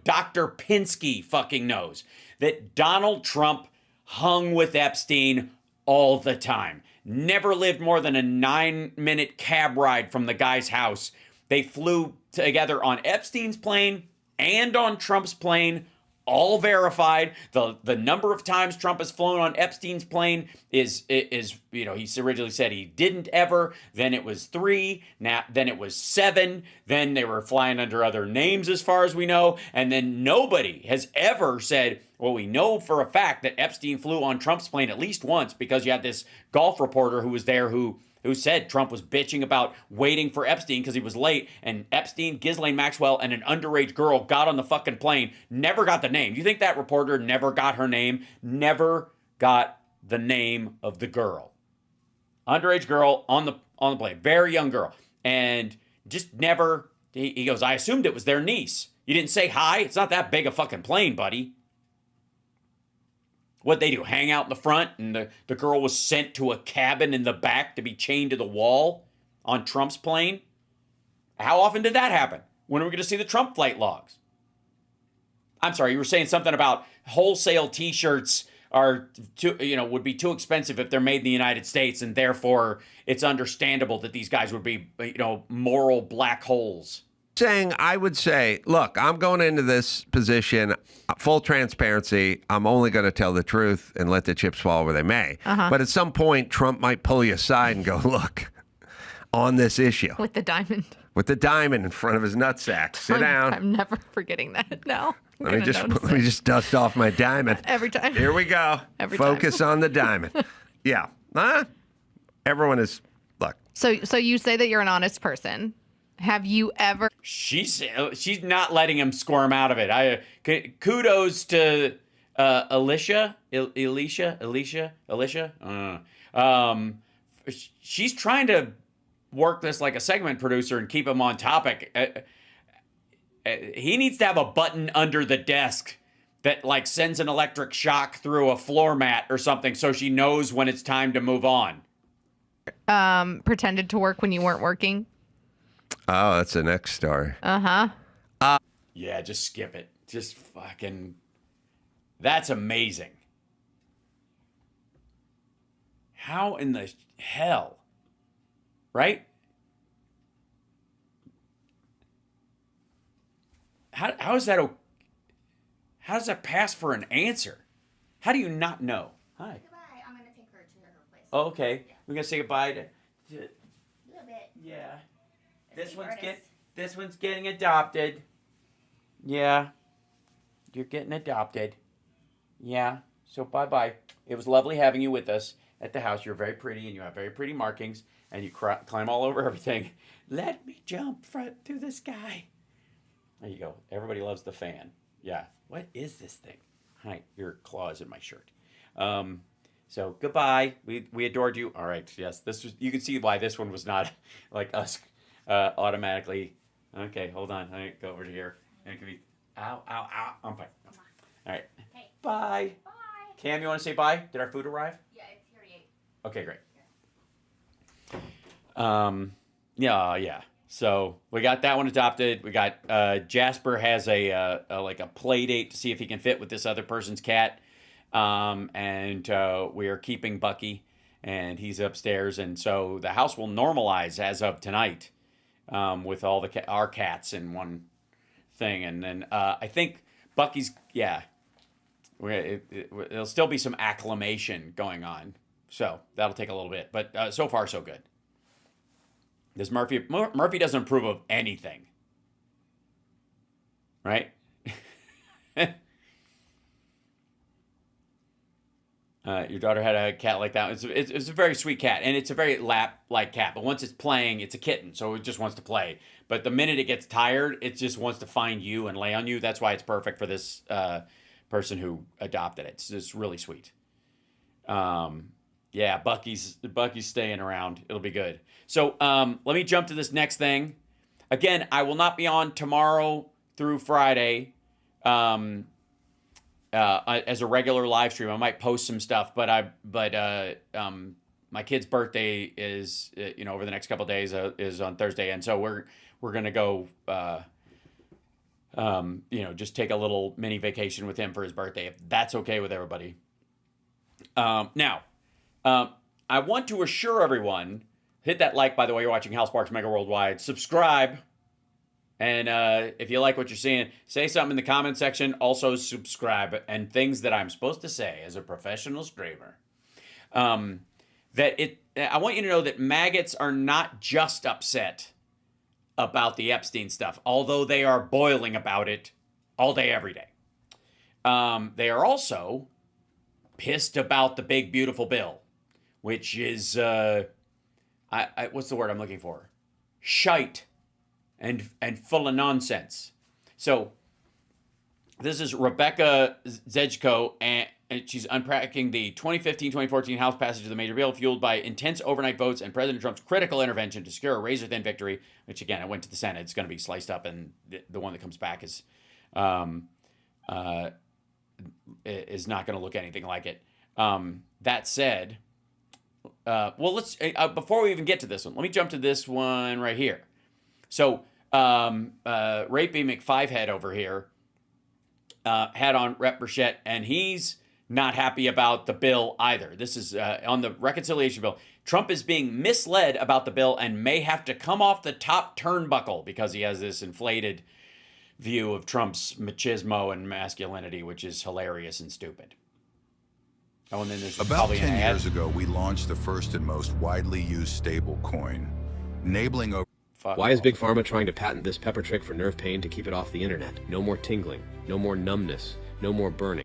Dr. Pinsky fucking knows, that Donald Trump hung with Epstein all the time. Never lived more than a 9-minute cab ride from the guy's house. They flew together on Epstein's plane and on Trump's plane, all verified. The number of times Trump has flown on Epstein's plane is he originally said he didn't ever. Then it was 3. Then it was 7. Then they were flying under other names as far as we know. And then nobody has ever said, well, we know for a fact that Epstein flew on Trump's plane at least once, because you had this golf reporter who was there who said Trump was bitching about waiting for Epstein because he was late, and Epstein, Ghislaine Maxwell, and an underage girl got on the fucking plane, never got the name. Do you think that reporter never got her name? Never got the name of the girl. Underage girl on the plane, very young girl, and just never, he goes, I assumed it was their niece. You didn't say hi? It's not that big a fucking plane, buddy. What'd they do? Hang out in the front, and the girl was sent to a cabin in the back to be chained to the wall on Trump's plane? How often did that happen? When are we going to see the Trump flight logs? I'm sorry, you were saying something about wholesale T-shirts would be too expensive if they're made in the United States, and therefore it's understandable that these guys would be, moral black holes. I would say, look, I'm going into this position, full transparency. I'm only going to tell the truth and let the chips fall where they may. But at some point, Trump might pull you aside and go, look, on this issue. With the diamond. With the diamond in front of his nutsack. Sit down. I'm never forgetting that. No. Let me just dust off my diamond. Every time. Here we go. Focus on the diamond. Yeah. Everyone is, look. So you say that you're an honest person. Have you ever? She's not letting him squirm out of it. Kudos to Alicia. She's trying to work this like a segment producer and keep him on topic. He needs to have a button under the desk that like sends an electric shock through a floor mat or something, so she knows when it's time to move on. Pretended to work when you weren't working. Oh, that's the next story. Yeah, just skip it. Just fucking. That's amazing. How in the hell? Right? How is that? How does that pass for an answer? How do you not know? Hi. Goodbye. I'm gonna take her to her place. Oh, okay. We're gonna say goodbye to. A little bit. Yeah. This one's getting adopted. Yeah. You're getting adopted. Yeah. So bye-bye. It was lovely having you with us at the house. You're very pretty, and you have very pretty markings, and you climb all over everything. Let me jump through the sky. There you go. Everybody loves the fan. Yeah. What is this thing? Hi. Your claw's in my shirt. So goodbye. We adored you. All right. Yes. You can see why this one was not like us. Automatically. Okay, hold on. I go over to here. It could be. Ow. I'm fine. All right. Okay. Bye. Bye. Cam, you want to say bye? Did our food arrive? Yeah, it's here at 8. Okay, great. Yeah. So we got that one adopted. We got Jasper has a play date to see if he can fit with this other person's cat. And we are keeping Bucky, and he's upstairs, and so the house will normalize as of tonight. With all our cats in one thing, and then I think Bucky's there'll still be some acclimation going on, so that'll take a little bit, but so far so good. This Murphy doesn't approve of anything, right? Your daughter had a cat like that. It's a very sweet cat, and it's a very lap-like cat. But once it's playing, it's a kitten, so it just wants to play. But the minute it gets tired, it just wants to find you and lay on you. That's why it's perfect for this person who adopted it. It's just really sweet. Yeah, Bucky's staying around. It'll be good. So let me jump to this next thing. Again, I will not be on tomorrow through Friday. As a regular live stream, I might post some stuff, but my kid's birthday is over the next couple of days is on Thursday, and so we're gonna go just take a little mini vacation with him for his birthday, if that's okay with everybody. Now, I want to assure everyone, hit that like, by the way, you're watching Hal Sparks Mega Worldwide. Subscribe. And if you like what you're seeing, say something in the comment section. Also subscribe. And things that I'm supposed to say as a professional streamer. I want you to know that maggots are not just upset about the Epstein stuff, although they are boiling about it all day, every day. They are also pissed about the big, beautiful bill, which is, what's the word I'm looking for? Shite and full of nonsense. So this is Rebecca Zejko, and she's unpacking the 2015-2014 House passage of the major bill, fueled by intense overnight votes and President Trump's critical intervention to secure a razor-thin victory, which, again, it went to the Senate. It's going to be sliced up, and the one that comes back is not going to look anything like it. That said, let's before we even get to this one, let me jump to this one right here. So, Rapey McFivehead over here had on Rep. Burchett, and he's not happy about the bill either. This is on the reconciliation bill. Trump is being misled about the bill and may have to come off the top turnbuckle because he has this inflated view of Trump's machismo and masculinity, which is hilarious and stupid. Oh, and then there's about probably 10 years ago, we launched the first and most widely used stable coin, enabling over... Why is Big Pharma trying to patent this pepper trick for nerve pain to keep it off the internet? No more tingling, no more numbness, no more burning.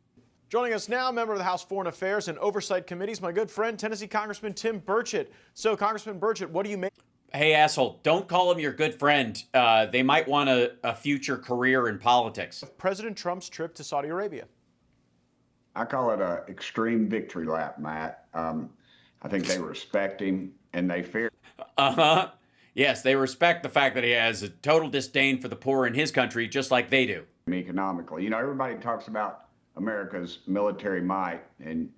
Joining us now, member of the House Foreign Affairs and Oversight Committees, my good friend, Tennessee Congressman Tim Burchett. So, Congressman Burchett, what do you make? Hey, asshole, don't call him your good friend. They might want a future career in politics. President Trump's trip to Saudi Arabia. I call it an extreme victory lap, Matt. I think they respect him and they fear. Uh-huh. Yes, they respect the fact that he has a total disdain for the poor in his country, just like they do. Economically. You know, everybody talks about America's military might, and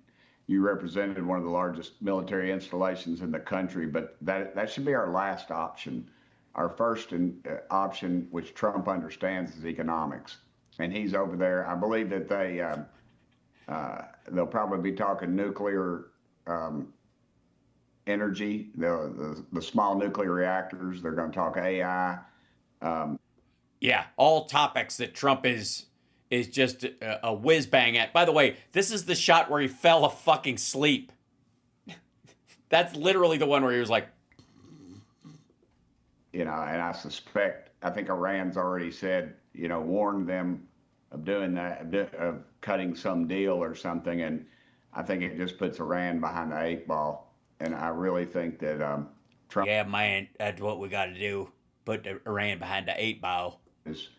you represented one of the largest military installations in the country, but that should be our last option. Our first option, which Trump understands, is economics. And he's over there. I believe that they'll probably be talking nuclear energy, the small nuclear reactors. They're going to talk AI. Yeah, all topics that Trump is just a whiz bang at. By the way, this is the shot where he fell a fucking sleep. That's literally the one where he was like, and I think Iran's already said, warned them of doing that, of cutting some deal or something. And I think it just puts Iran behind the 8 ball. And I really think that Trump... Yeah, man, that's what we got to do. Put Iran behind the 8 ball. Is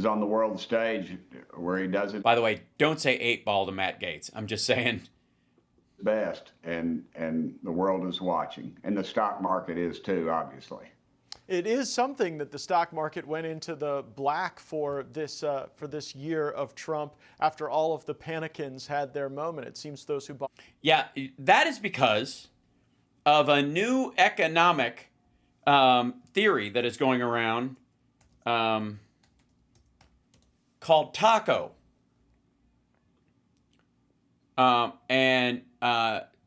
on the world stage where he does it. By the way, don't say 8 ball to Matt Gaetz. I'm just saying. Best, and the world is watching. And the stock market is too, obviously. It is something that the stock market went into the black for this year of Trump after all of the panicans had their moment. It seems those who bought... Yeah, that is because of a new economic theory that is going around called taco.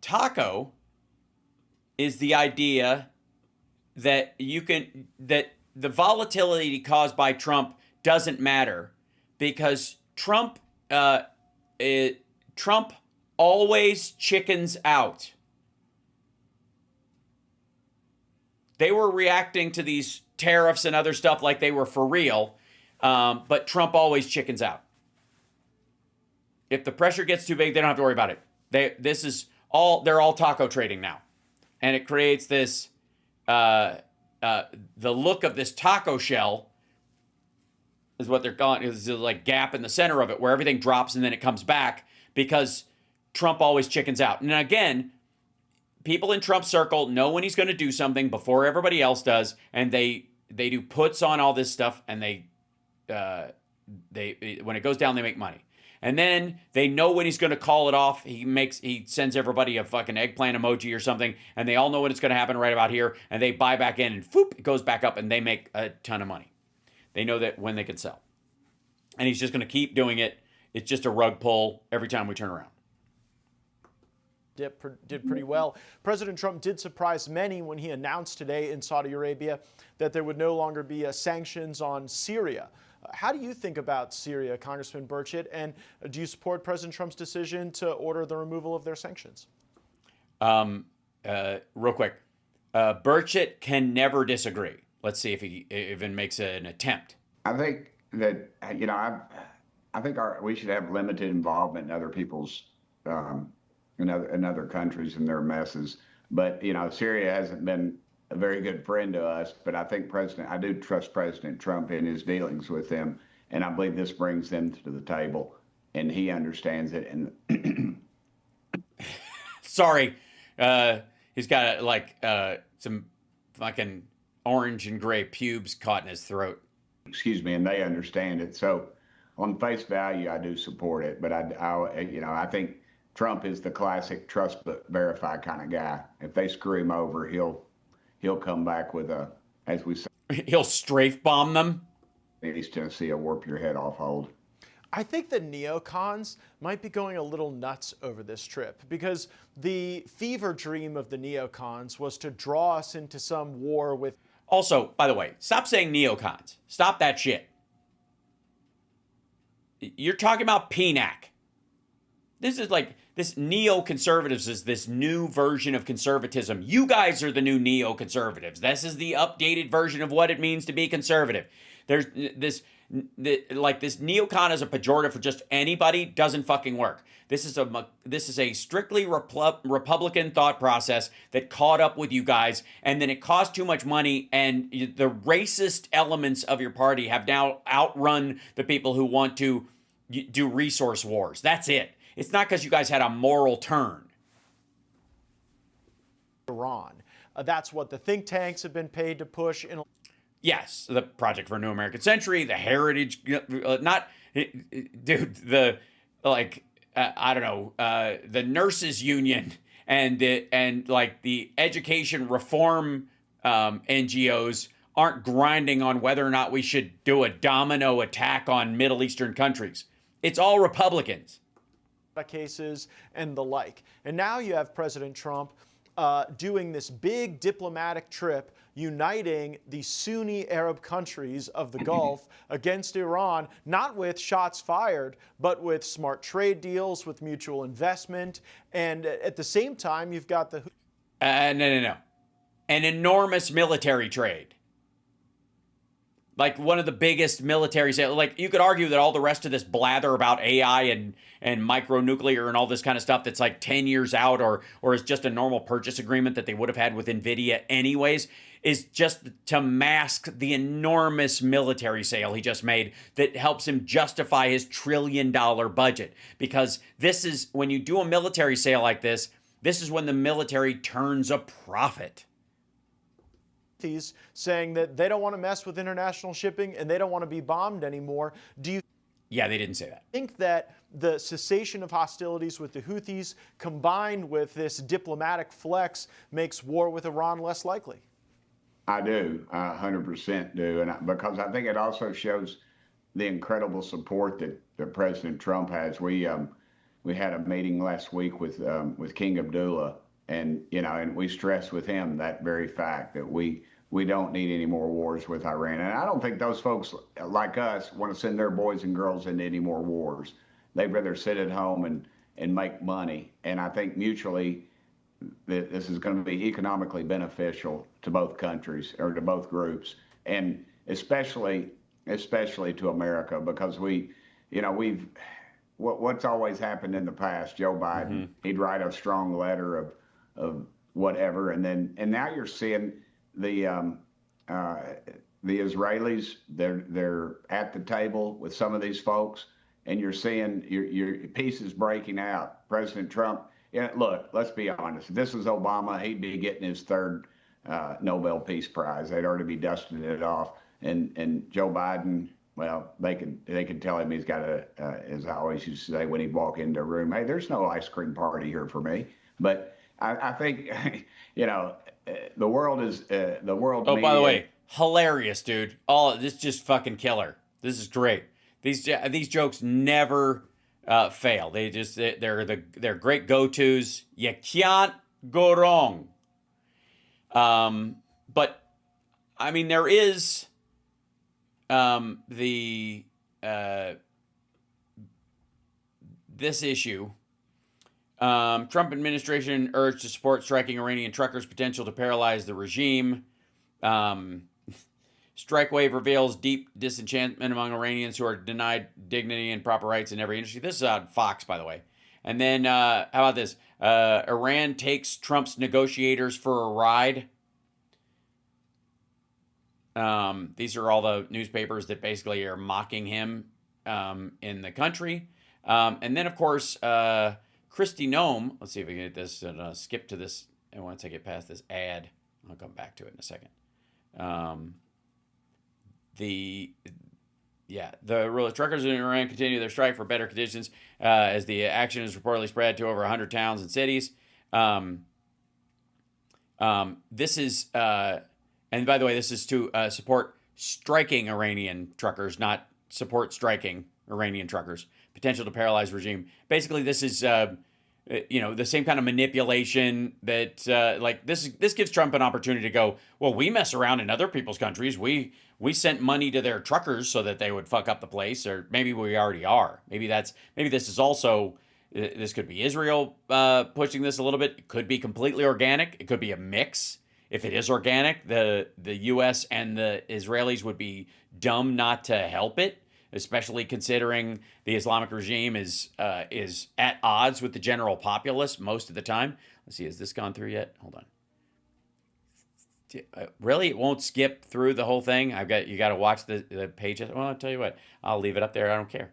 Taco is the idea that that the volatility caused by Trump doesn't matter because Trump always chickens out. They were reacting to these tariffs and other stuff like they were for real, but Trump always chickens out. If the pressure gets too big, they don't have to worry about it. They're all taco trading now. And it creates this, the look of this taco shell is what they're calling it. Is like gap in the center of it where everything drops and then it comes back because Trump always chickens out. And again, people in Trump's circle know when he's going to do something before everybody else does, and they do puts on all this stuff, and they when it goes down, they make money. And then they know when he's going to call it off. He sends everybody a fucking eggplant emoji or something, and they all know when it's going to happen right about here, and they buy back in, and whoop, it goes back up, and they make a ton of money. They know that when they can sell. and he's just going to keep doing it. It's just a rug pull every time we turn around. Did pretty well. President Trump did surprise many when he announced today in Saudi Arabia that there would no longer be sanctions on Syria. How do you think about Syria, Congressman Burchett, and do you support President Trump's decision to order the removal of their sanctions? Real quick, Burchett can never disagree. Let's see if he even makes an attempt. I think that, you know, I think we should have limited involvement in other people's in other countries and their messes. But, you know, Syria hasn't been a very good friend to us, but I think I do trust President Trump in his dealings with them. And I believe this brings them to the table and he understands it. And sorry, he's got like some fucking orange and gray pubes caught in his throat. Excuse me, and they understand it. So on face value, I do support it. But I think Trump is the classic trust but verify kind of guy. If they screw him over, he'll come back with as we say, he'll strafe bomb them. East Tennessee, a warp your head off hold. I think the neocons might be going a little nuts over this trip because the fever dream of the neocons was to draw us into some war with. Also, by the way, stop saying neocons. Stop that shit. You're talking about PNAC. This is like, this neoconservatives is this new version of conservatism. You guys are the new neoconservatives. This is the updated version of what it means to be conservative. There's this neocon as a pejorative for just anybody doesn't fucking work. This is a strictly Republican thought process that caught up with you guys, and then it cost too much money, and the racist elements of your party have now outrun the people who want to do resource wars. That's it. It's not because you guys had a moral turn. Iran. That's what the think tanks have been paid to push. Yes, the Project for a New American Century, the Heritage, the nurses union and like the education reform NGOs aren't grinding on whether or not we should do a domino attack on Middle Eastern countries. It's all Republicans. Cases and the like. And now you have President Trump doing this big diplomatic trip uniting the Sunni Arab countries of the Gulf against Iran, not with shots fired, but with smart trade deals, with mutual investment. And at the same time, you've got the... No. An enormous military trade. Like one of the biggest military sales. Like you could argue that all the rest of this blather about AI and micronuclear and all this kind of stuff that's like 10 years out or is just a normal purchase agreement that they would have had with NVIDIA anyways is just to mask the enormous military sale he just made that helps him justify his $1 trillion budget. Because this is, when you do a military sale like this is when the military turns a profit. He's saying that they don't want to mess with international shipping and they don't want to be bombed anymore. Do you Yeah, they didn't say that. think that the cessation of hostilities with the Houthis combined with this diplomatic flex makes war with Iran less likely? I do, 100% do, and because I think it also shows the incredible support that President Trump has. We had a meeting last week with King Abdullah, and we stressed with him that very fact that we don't need any more wars with Iran. And I don't think those folks like us want to send their boys and girls into any more wars. They'd rather sit at home and make money. And I think mutually this is going to be economically beneficial to both countries or to both groups, and especially to America, because what's always happened in the past. Joe Biden, he'd write a strong letter of whatever, and now you're seeing the Israelis. They're at the table with some of these folks, and you're seeing your pieces breaking out. President Trump. Yeah, look, let's be honest. If this was Obama, he'd be getting his third Nobel Peace Prize. They'd already be dusting it off. And Joe Biden, well, they can tell him he's got as I always used to say when he'd walk into a room, hey, there's no ice cream party here for me. But I think, the world is Oh, by the way, hilarious, dude. This is just fucking killer. This is great. These jokes never fail. They're great go-tos. You can't go wrong. But I mean, there is this issue. Trump administration urged to support striking Iranian truckers' potential to paralyze the regime. Strike wave reveals deep disenchantment among Iranians who are denied dignity and proper rights in every industry. This is on Fox, by the way. And then, how about this? Iran takes Trump's negotiators for a ride. These are all the newspapers that basically are mocking him in the country. And then, of course, Kristi Noem. Let's see if we can get this and skip to this. And once I get past this ad, I'll come back to it in a second. The truckers in Iran continue their strike for better conditions as the action is reportedly spread to over 100 towns and cities. This is, and by the way, this is to support striking Iranian truckers, not support striking Iranian truckers. Potential to paralyze regime. Basically, this is, the same kind of manipulation that, this gives Trump an opportunity to go, well, we mess around in other people's countries. We sent money to their truckers so that they would fuck up the place, or maybe we already are. Maybe this is also, this could be Israel pushing this a little bit. It could be completely organic. It could be a mix. If it is organic, the U.S. and the Israelis would be dumb not to help it, especially considering the Islamic regime is at odds with the general populace most of the time. Let's see, has this gone through yet? Hold on. Really, it won't skip through the whole thing. You got to watch the pages. Well, I'll tell you what, I'll leave it up there. I don't care.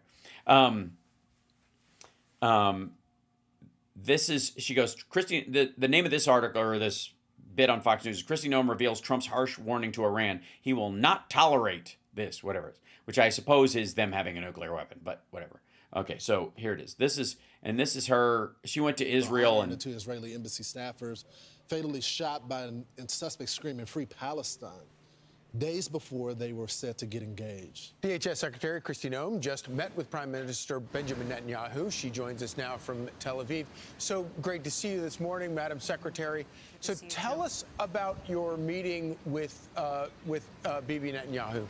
This is, she goes, Kristi. The name of this article or this bit on Fox News is Kristi Noem reveals Trump's harsh warning to Iran. He will not tolerate this, whatever it is, which I suppose is them having a nuclear weapon, but whatever. Okay, so here it is. This is her. She went to Israel and two Israeli embassy staffers fatally shot by a suspect screaming "Free Palestine" days before they were set to get engaged. DHS Secretary Kristi Noem just met with Prime Minister Benjamin Netanyahu. She joins us now from Tel Aviv. So great to see you this morning, Madam Secretary. So tell us about your meeting with Bibi Netanyahu.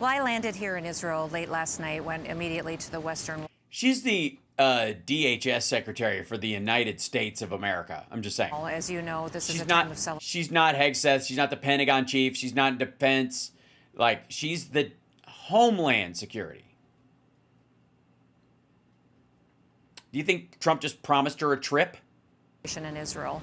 Well, I landed here in Israel late last night, went immediately to the Western. She's the DHS Secretary for the United States of America. I'm just saying. As you know, this is a time of celebration. She's not Hegseth. She's not the Pentagon chief. She's not in defense. She's the Homeland Security. Do you think Trump just promised her a trip? In Israel.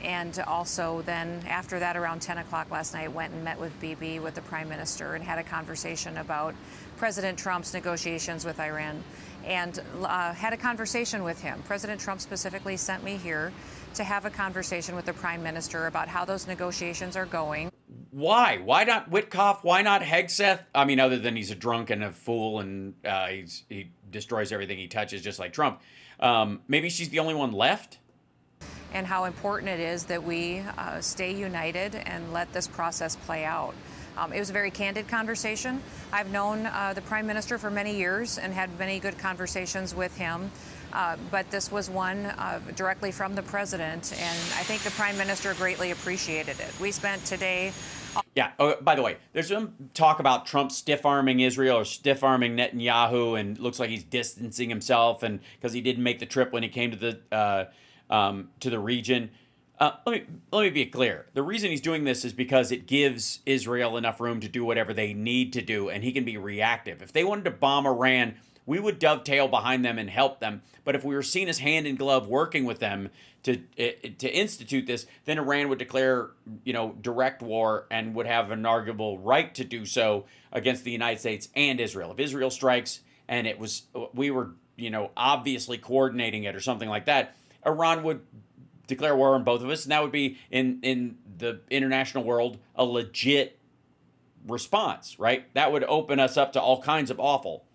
And also then after that, around 10 o'clock last night, went and met with Bibi, with the Prime Minister, and had a conversation about President Trump's negotiations with Iran, and had a conversation with him. President Trump specifically sent me here to have a conversation with the Prime Minister about how those negotiations are going. Why? Why not Witkoff? Why not Hegseth? I mean, other than he's a drunk and a fool and he destroys everything he touches, just like Trump. Maybe she's the only one left? And how important it is that we stay united and let this process play out. It was a very candid conversation. I've known the Prime Minister for many years and had many good conversations with him. But this was one directly from the President, and I think the Prime Minister greatly appreciated it. We spent today... Yeah, oh, by the way, there's some talk about Trump stiff-arming Israel or stiff-arming Netanyahu, and looks like he's distancing himself and because he didn't make the trip when he came to the region. Let me be clear. The reason he's doing this is because it gives Israel enough room to do whatever they need to do, and he can be reactive. If they wanted to bomb Iran, we would dovetail behind them and help them. But if we were seen as hand in glove working with them to institute this, then Iran would declare, direct war and would have an arguable right to do so against the United States and Israel. If Israel strikes and we were, obviously coordinating it or something like that, Iran would declare war on both of us, and that would be in the international world a legit response, right? That would open us up to all kinds of awful.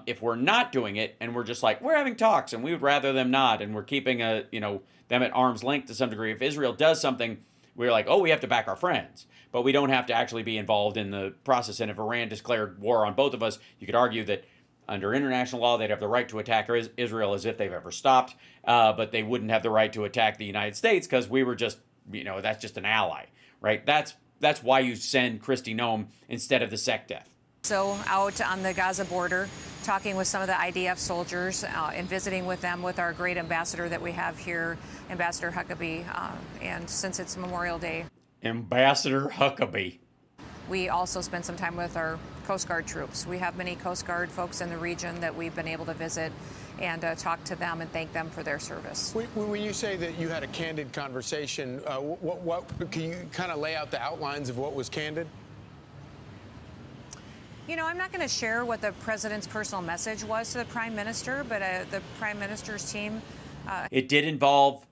If we're not doing it and we're just like, we're having talks and we would rather them not, and we're keeping them at arm's length to some degree. If Israel does something, we're like, oh, we have to back our friends, but we don't have to actually be involved in the process. And if Iran declared war on both of us, you could argue that under international law, they'd have the right to attack Israel as if they've ever stopped, but they wouldn't have the right to attack the United States because we were just, that's just an ally, right? That's why you send Kristi Noem instead of the SecDef. So out on the Gaza border, talking with some of the IDF soldiers and visiting with them with our great ambassador that we have here, Ambassador Huckabee. And since it's Memorial Day, Ambassador Huckabee. We also spend some time with our Coast Guard troops. We have many Coast Guard folks in the region that we've been able to visit and talk to them and thank them for their service. When you say that you had a candid conversation, what can you kind of lay out the outlines of what was candid? I'm not going to share what the president's personal message was to the prime minister, but the prime minister's team. It did involve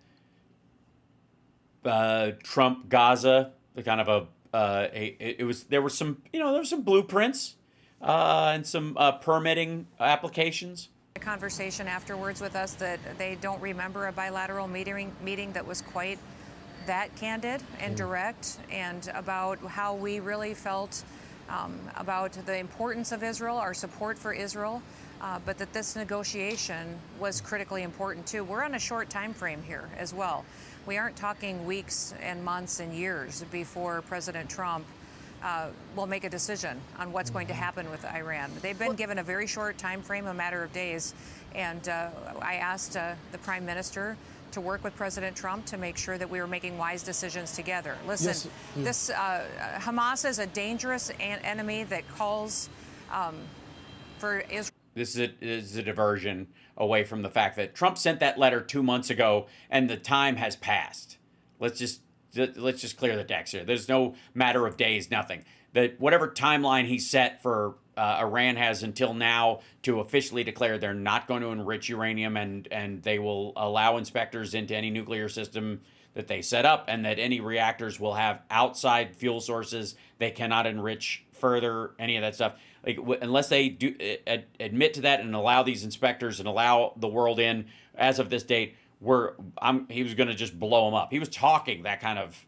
Trump Gaza, the kind of there were some blueprints and some permitting applications. A conversation afterwards with us that they don't remember a bilateral meeting that was quite that candid and direct, and about how we really felt about the importance of Israel, our support for Israel, but that this negotiation was critically important too. We're on a short time frame here as well. We aren't talking weeks and months and years before President Trump will make a decision on what's going to happen with Iran. They've been given a very short time frame, a matter of days, and I asked the Prime Minister to work with President Trump to make sure that we were making wise decisions together. Listen, this Hamas is a dangerous enemy that calls for Israel. This is a diversion away from the fact that Trump sent that letter 2 months ago and the time has passed. Let's just clear the decks here. There's no matter of days, nothing. That whatever timeline he set for Iran has until now to officially declare they're not going to enrich uranium and they will allow inspectors into any nuclear system that they set up, and that any reactors will have outside fuel sources. They cannot enrich further, any of that stuff. Like, unless they do admit to that and allow these inspectors and allow the world in as of this date, he was going to just blow them up. He was talking that kind of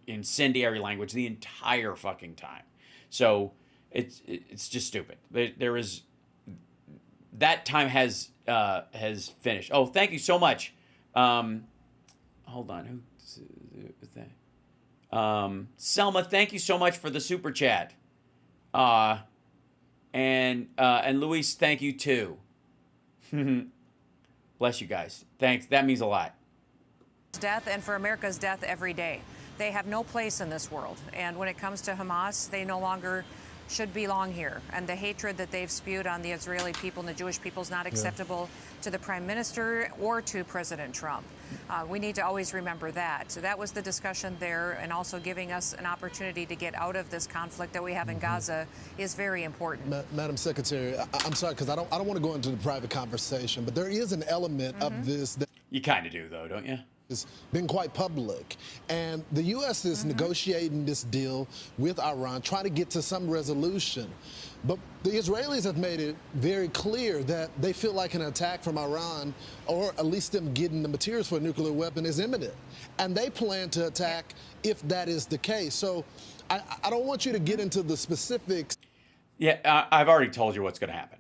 incendiary language the entire fucking time. So it's just stupid. There is that time has finished. Oh, thank you so much. Hold on, who is that? Selma, thank you so much for the super chat. And Luis, thank you too. Bless you guys. Thanks. That means a lot. Death, and for America's death every day. They have no place in this world. And when it comes to Hamas, they no longer should belong here. And the hatred that they've spewed on the Israeli people and the Jewish people is not acceptable to the Prime Minister or to President Trump. We need to always remember that. So that was the discussion there, and also giving us an opportunity to get out of this conflict that we have in Gaza is very important. Madam Secretary, I'm sorry, because I don't want to go into the private conversation, but there is an element of this that you kind of do, though, don't you? It's been quite public, and the U.S. is negotiating this deal with Iran, trying to get to some resolution. But the Israelis have made it very clear that they feel like an attack from Iran, or at least them getting the materials for a nuclear weapon, is imminent. And they plan to attack if that is the case. So I don't want you to get into the specifics. Yeah, I've already told you what's going to happen.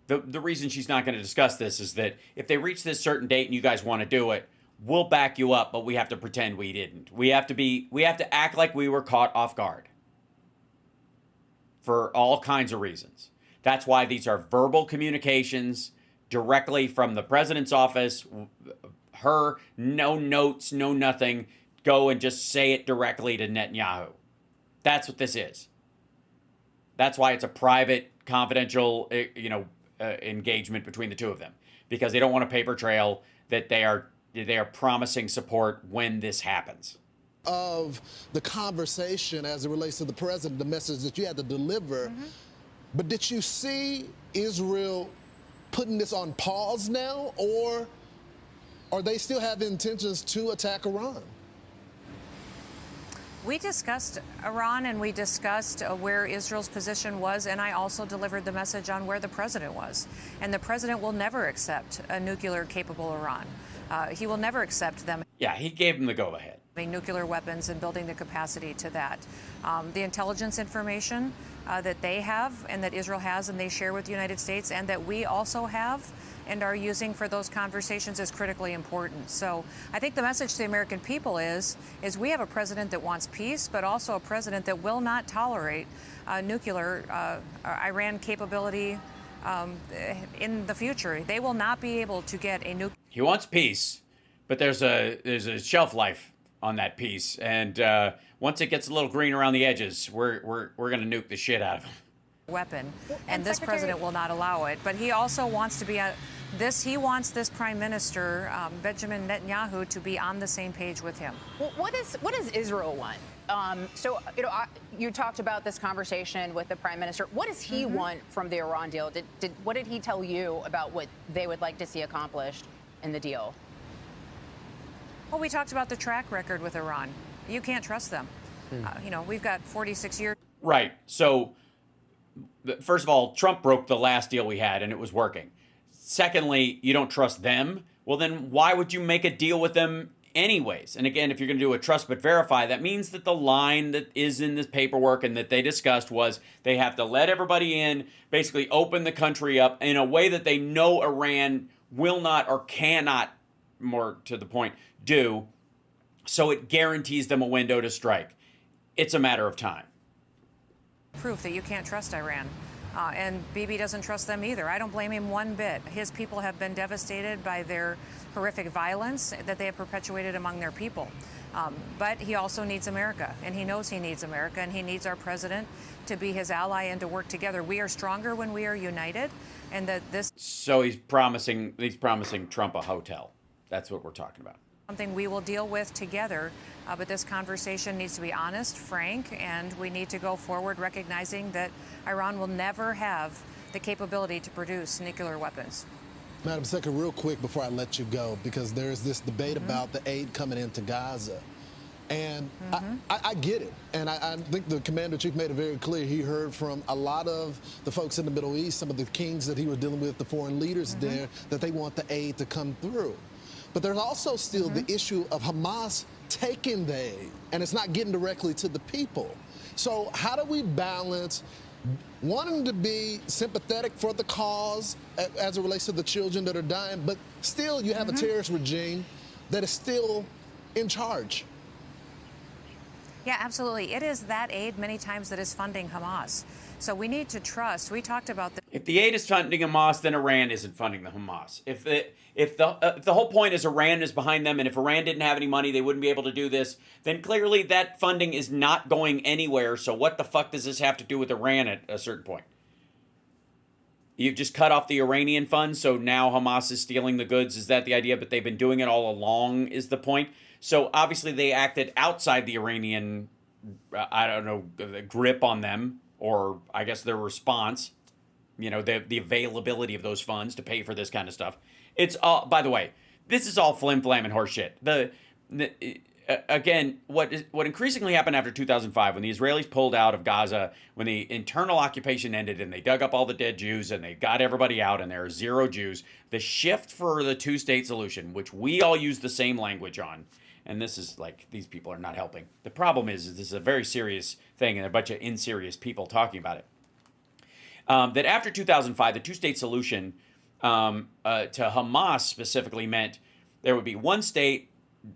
The reason she's not going to discuss this is that if they reach this certain date and you guys want to do it, we'll back you up, but we have to pretend we didn't. We have to act like we were caught off guard for all kinds of reasons. That's why these are verbal communications directly from the president's office. Her, no notes, no nothing. Go and just say it directly to Netanyahu. That's what this is. That's why it's a private, confidential, engagement between the two of them, because they don't want a paper trail that they are promising support when this happens. Of the conversation as it relates to the president, the message that you had to deliver. But did you see Israel putting this on pause now, or are they still have intentions to attack Iran? We discussed Iran, and we discussed where Israel's position was, and I also delivered the message on where the president was. And the president will never accept a nuclear-capable Iran. He will never accept them. Yeah, he gave him the go-ahead. Nuclear weapons and building the capacity to that. The intelligence information that they have and that Israel has and they share with the United States and that we also have and are using for those conversations is critically important. So I think the message to the American people is we have a president that wants peace, but also a president that will not tolerate nuclear Iran capability in the future. They will not be able to get a nuclear. He wants peace, but there's a shelf life on that peace, and once it gets a little green around the edges, we're gonna nuke the shit out of him. Weapon, and this president will not allow it. But he also wants to be he wants this prime minister Benjamin Netanyahu to be on the same page with him. Well, what does Israel want? You talked about this conversation with the prime minister. What does he want from the Iran deal? What did he tell you about what they would like to see accomplished in the deal? Well, we talked about the track record with Iran. You can't trust them. We've got 46 years. Right. So, first of all, Trump broke the last deal we had, and it was working. Secondly, you don't trust them. Well, then why would you make a deal with them anyways? And again, if you're going to do a trust but verify, that means that the line that is in this paperwork and that they discussed was they have to let everybody in, basically open the country up in a way that they know Iran will not or cannot, more to the point, do. So it guarantees them a window to strike. It's a matter of time. Proof that you can't trust Iran. And Bibi doesn't trust them either. I don't blame him one bit. His people have been devastated by their horrific violence that they have perpetuated among their people. But he also needs America, and he knows he needs America, and he needs our president to be his ally and to work together. We are stronger when we are united, and that this. So he's promising Trump a hotel. That's what we're talking about. Something we will deal with together, but this conversation needs to be honest, frank, and we need to go forward recognizing that Iran will never have the capability to produce nuclear weapons. Madam Secretary, real quick before I let you go, because there's this debate about the aid coming into Gaza. And I get it. And I think the Commander-in-Chief made it very clear. He heard from a lot of the folks in the Middle East, some of the kings that he was dealing with, the foreign leaders there, that they want the aid to come through. But there's also still the issue of Hamas taking the aid, and it's not getting directly to the people. So how do we balance wanting to be sympathetic for the cause as it relates to the children that are dying, but still you have a terrorist regime that is still in charge? Yeah, absolutely. It is that aid many times that is funding Hamas. So we need to trust. We talked about this. If the aid is funding Hamas, then Iran isn't funding the Hamas. If the whole point is Iran is behind them, and if Iran didn't have any money, they wouldn't be able to do this, then clearly that funding is not going anywhere. So what the fuck does this have to do with Iran at a certain point? You just cut off the Iranian funds, so now Hamas is stealing the goods. Is that the idea? But they've been doing it all along, is the point. So obviously they acted outside the Iranian, grip on them, or I guess their response, the availability of those funds to pay for this kind of stuff. It's all, by the way, this is all flim-flam and horseshit. Again, what increasingly happened after 2005, when the Israelis pulled out of Gaza, when the internal occupation ended and they dug up all the dead Jews and they got everybody out and there are zero Jews, the shift for the two-state solution, which we all use the same language on, and this is like, these people are not helping. The problem is this is a very serious thing and a bunch of inserious people talking about it. That after 2005, the two-state solution to Hamas specifically meant there would be one state,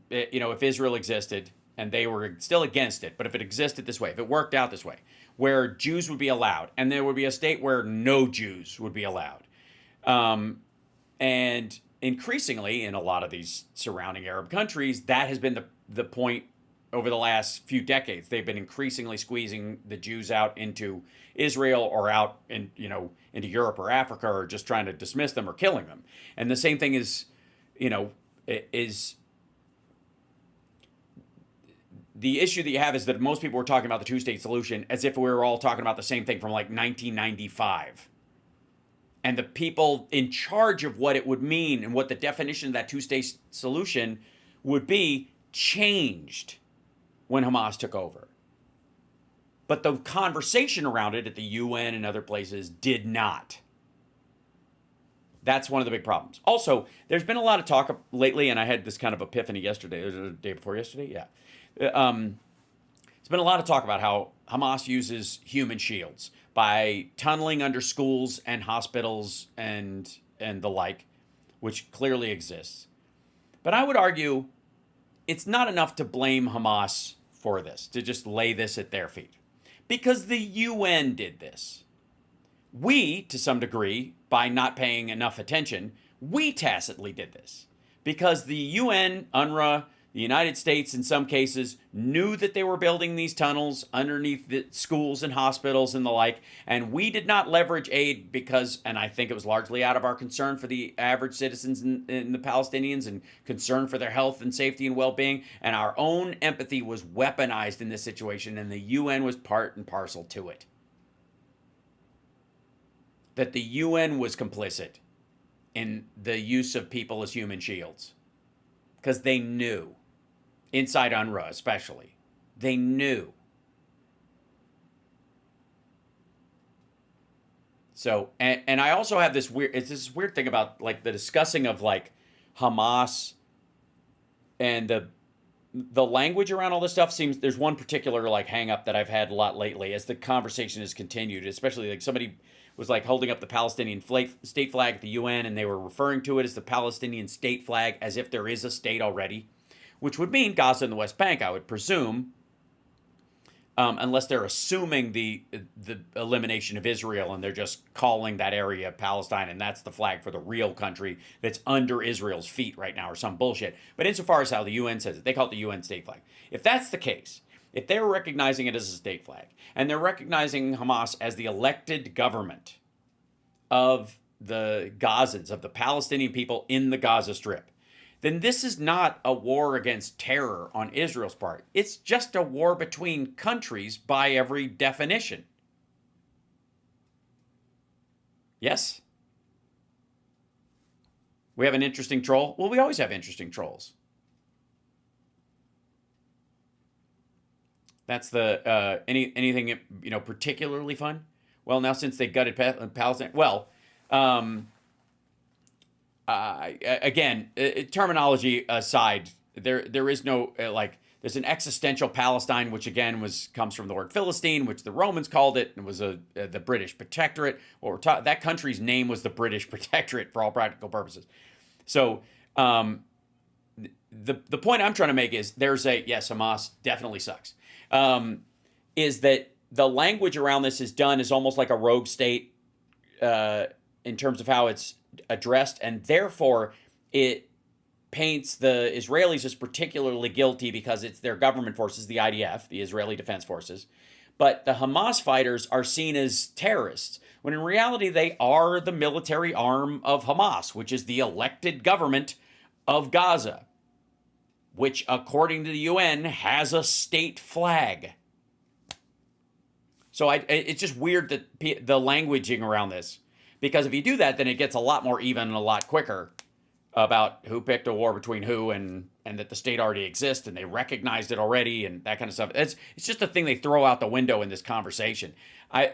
if Israel existed, and they were still against it, but if it existed this way, if it worked out this way, where Jews would be allowed, and there would be a state where no Jews would be allowed. And increasingly, in a lot of these surrounding Arab countries, that has been the point over the last few decades. They've been increasingly squeezing the Jews out into Israel or out into Europe or Africa, or just trying to dismiss them or killing them. And the same thing is the issue that you have is that most people were talking about the two-state solution as if we were all talking about the same thing from like 1995. And the people in charge of what it would mean and what the definition of that two-state solution would be changed when Hamas took over. But the conversation around it at the UN and other places did not. That's one of the big problems. Also, there's been a lot of talk lately, and I had this kind of epiphany yesterday, or the day before yesterday, yeah. There's been a lot of talk about how Hamas uses human shields by tunneling under schools and hospitals and the like, which clearly exists. But I would argue it's not enough to blame Hamas for this, to just lay this at their feet. Because the UN did this. We, to some degree, by not paying enough attention, we tacitly did this. Because the UN, UNRWA, the United States, in some cases, knew that they were building these tunnels underneath the schools and hospitals and the like, and we did not leverage aid because, and I think it was largely out of our concern for the average citizens and the Palestinians and concern for their health and safety and well-being, and our own empathy was weaponized in this situation, and the UN was part and parcel to it. That the UN was complicit in the use of people as human shields. Because they knew. Inside UNRWA, especially. They knew. So, and I also have this weird thing about like the discussing of like Hamas and the language around all this stuff seems, there's one particular like hang up that I've had a lot lately as the conversation has continued, especially like somebody was like holding up the Palestinian state flag at the UN and they were referring to it as the Palestinian state flag as if there is a state already, which would mean Gaza and the West Bank, I would presume, unless they're assuming the elimination of Israel and they're just calling that area Palestine and that's the flag for the real country that's under Israel's feet right now or some bullshit. But insofar as how the UN says it, they call it the UN state flag. If that's the case, if they're recognizing it as a state flag and they're recognizing Hamas as the elected government of the Gazans, of the Palestinian people in the Gaza Strip, then this is not a war against terror on Israel's part. It's just a war between countries by every definition. Yes? We have an interesting troll? Well, we always have interesting trolls. That's the, anything, particularly fun? Well, now since they gutted Palestine, well, again, terminology aside, there is no there's an existential Palestine, which again comes from the word Philistine, which the Romans called it, and was the British Protectorate. That country's name was the British Protectorate for all practical purposes. So the point I'm trying to make is yes, Hamas definitely sucks. Is that the language around this is done as almost like a rogue state in terms of how it's addressed, and therefore it paints the Israelis as particularly guilty because it's their government forces, the IDF, the Israeli Defense Forces, but the Hamas fighters are seen as terrorists, when in reality they are the military arm of Hamas, which is the elected government of Gaza, which according to the UN has a state flag. So it's just weird that the languaging around this, because if you do that, then it gets a lot more even and a lot quicker about who picked a war between who and that the state already exists and they recognized it already and that kind of stuff. It's just a thing they throw out the window in this conversation.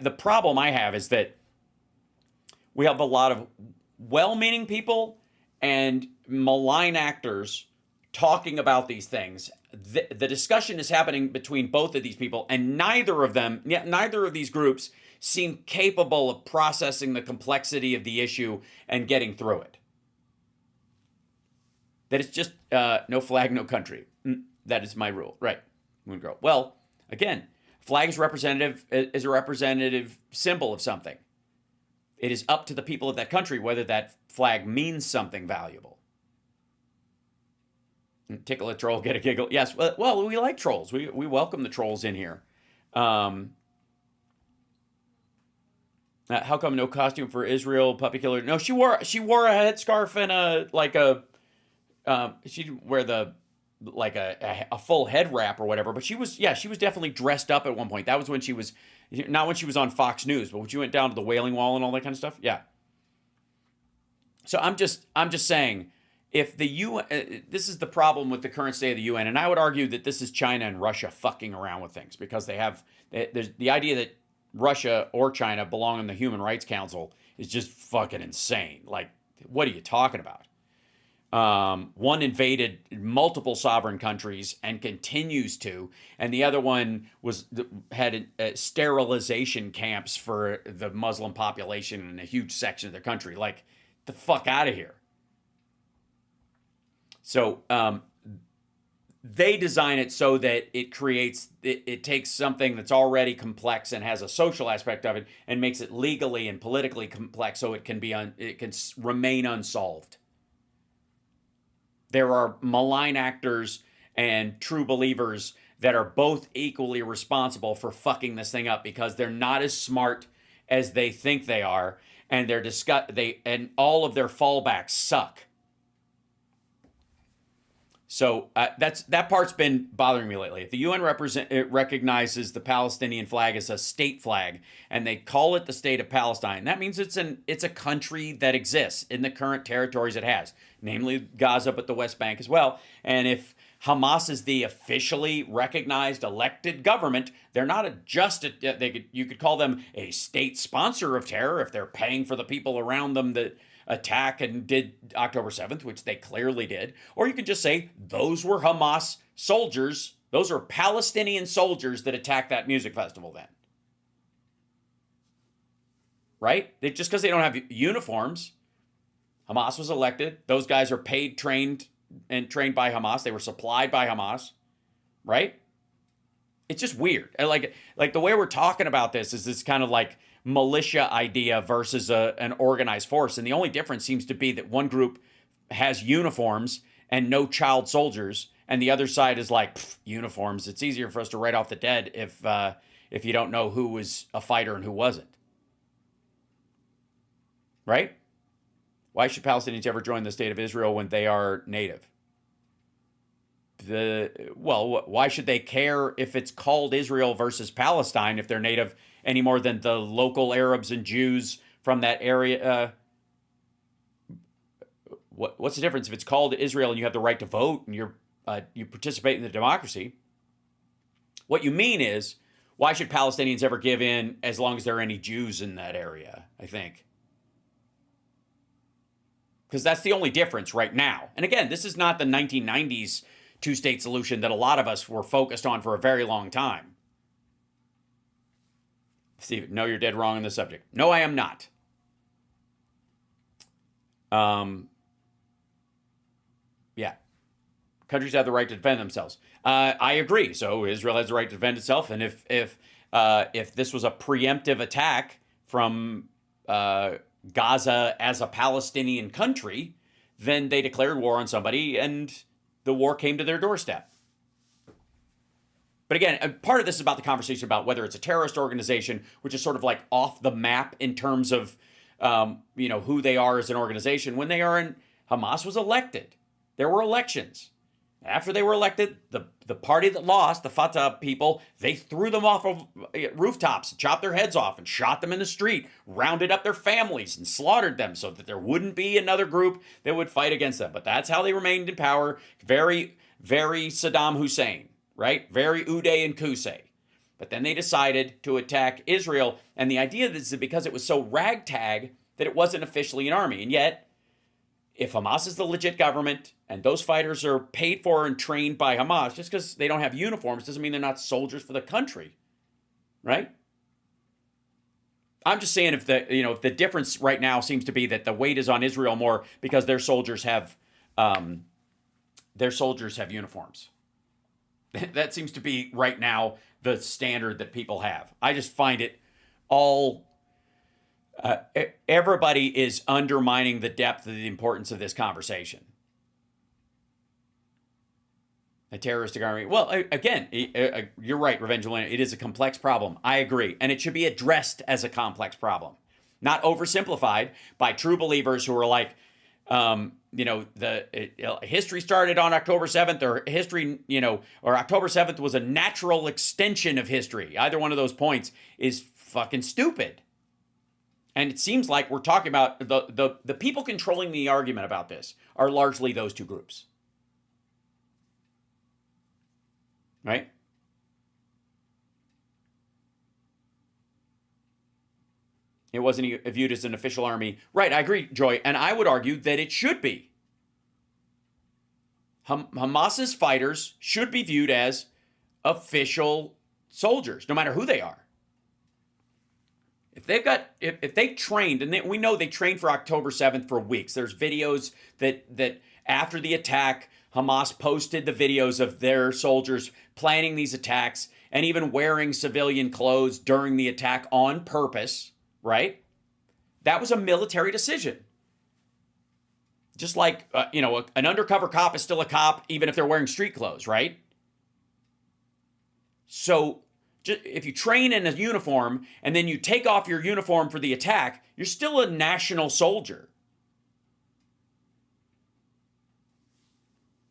The problem I have is that we have a lot of well-meaning people and malign actors talking about these things. The discussion is happening between both of these people, and neither of these groups seem capable of processing the complexity of the issue and getting through it. That it's just no flag, no country. That is my rule. Right, Moon Girl. Well, again, flag is a representative symbol of something. It is up to the people of that country whether that flag means something valuable. Tickle a troll, get a giggle. Yes, well, we like trolls. We welcome the trolls in here. How come no costume for Israel puppy killer? No, she wore a headscarf and she'd wear a full head wrap or whatever. But she was definitely dressed up at one point. That was when she was, not when she was on Fox News, but when she went down to the Wailing Wall and all that kind of stuff. Yeah. So I'm just saying, if the UN, this is the problem with the current state of the UN, and I would argue that this is China and Russia fucking around with things, because there's the idea that Russia or China belong in the Human Rights Council is just fucking insane. Like, What are you talking about? One invaded multiple sovereign countries and continues to, and the other one had sterilization camps for the Muslim population in a huge section of the country. Like, the fuck out of here. So they design it so that it takes something that's already complex and has a social aspect of it and makes it legally and politically complex so it can remain unsolved. There are malign actors and true believers that are both equally responsible for fucking this thing up because they're not as smart as they think they are, and and all of their fallbacks suck. So that part's been bothering me lately. If the UN recognizes the Palestinian flag as a state flag, and they call it the state of Palestine, that means it's a country that exists in the current territories it has, namely Gaza, but the West Bank as well. And if Hamas is the officially recognized elected government, they're not you could call them a state sponsor of terror if they're paying for the people around them that attack and did October 7th, which they clearly did. Or you could just say those were Hamas soldiers. Those are Palestinian soldiers that attacked that music festival then. Right? Just because they don't have uniforms. Hamas was elected. Those guys are paid, trained by Hamas. They were supplied by Hamas. Right? It's just weird. Like the way we're talking about this is this kind of like militia idea versus an organized force. And the only difference seems to be that one group has uniforms and no child soldiers, and the other side is like, uniforms. It's easier for us to write off the dead if you don't know who was a fighter and who wasn't. Right? Why should Palestinians ever join the state of Israel when they are native? Why should they care if it's called Israel versus Palestine if they're native any more than the local Arabs and Jews from that area? What's the difference if it's called Israel and you have the right to vote and you participate in the democracy? What you mean is, why should Palestinians ever give in as long as there are any Jews in that area, I think. Because that's the only difference right now. And again, this is not the 1990s two-state solution that a lot of us were focused on for a very long time. Steve, no, you're dead wrong on this subject. No, I am not. Yeah. Countries have the right to defend themselves. I agree. So Israel has the right to defend itself. And if this was a preemptive attack from Gaza as a Palestinian country, then they declared war on somebody and the war came to their doorstep. But again, part of this is about the conversation about whether it's a terrorist organization, which is sort of like off the map in terms of, who they are as an organization. When they are in, Hamas was elected. There were elections. After they were elected, the party that lost, the Fatah people, they threw them off of rooftops, chopped their heads off and shot them in the street, rounded up their families and slaughtered them so that there wouldn't be another group that would fight against them. But that's how they remained in power. Very, very Saddam Hussein, right? Very Uday and Qusay. But then they decided to attack Israel. And the idea is that because it was so ragtag that it wasn't officially an army. And yet, if Hamas is the legit government and those fighters are paid for and trained by Hamas, just because they don't have uniforms doesn't mean they're not soldiers for the country, right? I'm just saying if the difference right now seems to be that the weight is on Israel more because their soldiers have uniforms. That seems to be right now the standard that people have. I just find it all. Everybody is undermining the depth of the importance of this conversation. A terroristic army. Well, again, you're right, Revenge Elena. It is a complex problem. I agree. And it should be addressed as a complex problem, not oversimplified by true believers who are like, history started on October 7th or or October 7th was a natural extension of history. Either one of those points is fucking stupid. And it seems like we're talking about the people controlling the argument about this are largely those two groups. Right? It wasn't viewed as an official army. Right, I agree, Joy. And I would argue that it should be. Hamas's fighters should be viewed as official soldiers, no matter who they are. If they trained, and we know they trained for October 7th for weeks. There's videos that after the attack, Hamas posted the videos of their soldiers planning these attacks and even wearing civilian clothes during the attack on purpose, right? That was a military decision. Just like, an undercover cop is still a cop, even if they're wearing street clothes, right? So if you train in a uniform and then you take off your uniform for the attack, you're still a national soldier.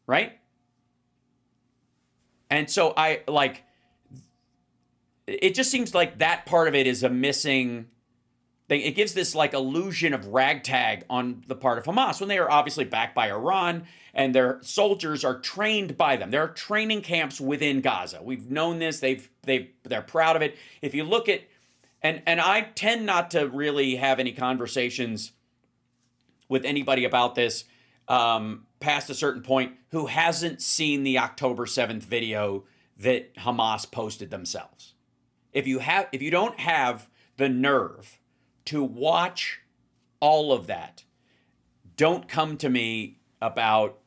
Right? And so it just seems like that part of it is a missing thing. It gives this illusion of ragtag on the part of Hamas when they are obviously backed by Iran and their soldiers are trained by them. There are training camps within Gaza. We've known this. They're proud of it. If you look at, and I tend not to really have any conversations with anybody about this past a certain point who hasn't seen the October 7th video that Hamas posted themselves. If you don't have the nerve to watch all of that, don't come to me about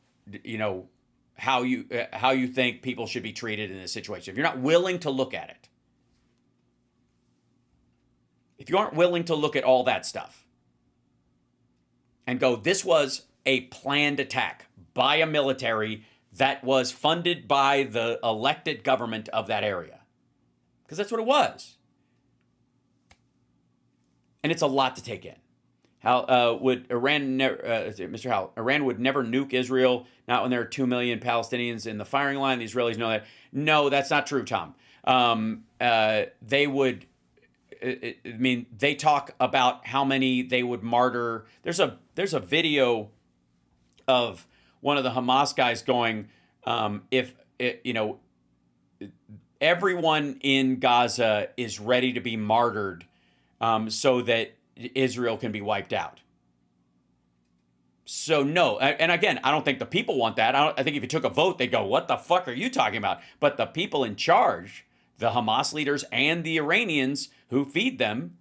how you think people should be treated in this situation. If you're not willing to look at it, if you aren't willing to look at all that stuff and go, this was a planned attack by a military that was funded by the elected government of that area, because that's what it was. And it's a lot to take in. How would Iran never, Mr. Howell, Iran would never nuke Israel, not when there are 2 million Palestinians in the firing line. The Israelis know that. No, that's not true, Tom. They would, they talk about how many they would martyr. There's a video of one of the Hamas guys going, everyone in Gaza is ready to be martyred so that Israel can be wiped out. So no, and again, I don't think the people want that. I think if you took a vote, they'd go, what the fuck are you talking about? But the people in charge, the Hamas leaders and the Iranians who feed them,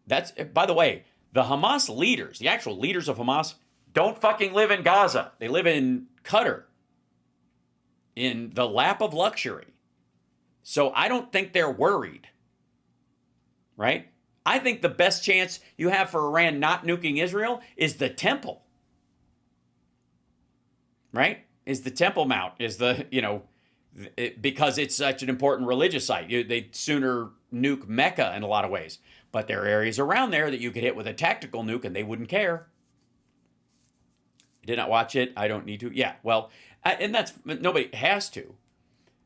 by the way, the Hamas leaders, the actual leaders of Hamas, don't fucking live in Gaza. They live in Qatar, in the lap of luxury. So I don't think they're worried, right? I think the best chance you have for Iran not nuking Israel is the Temple, right? Is the Temple Mount, because it's such an important religious site. They'd sooner nuke Mecca in a lot of ways. But there are areas around there that you could hit with a tactical nuke and they wouldn't care. I did not watch it. I don't need to. Yeah, well, and that's, nobody has to.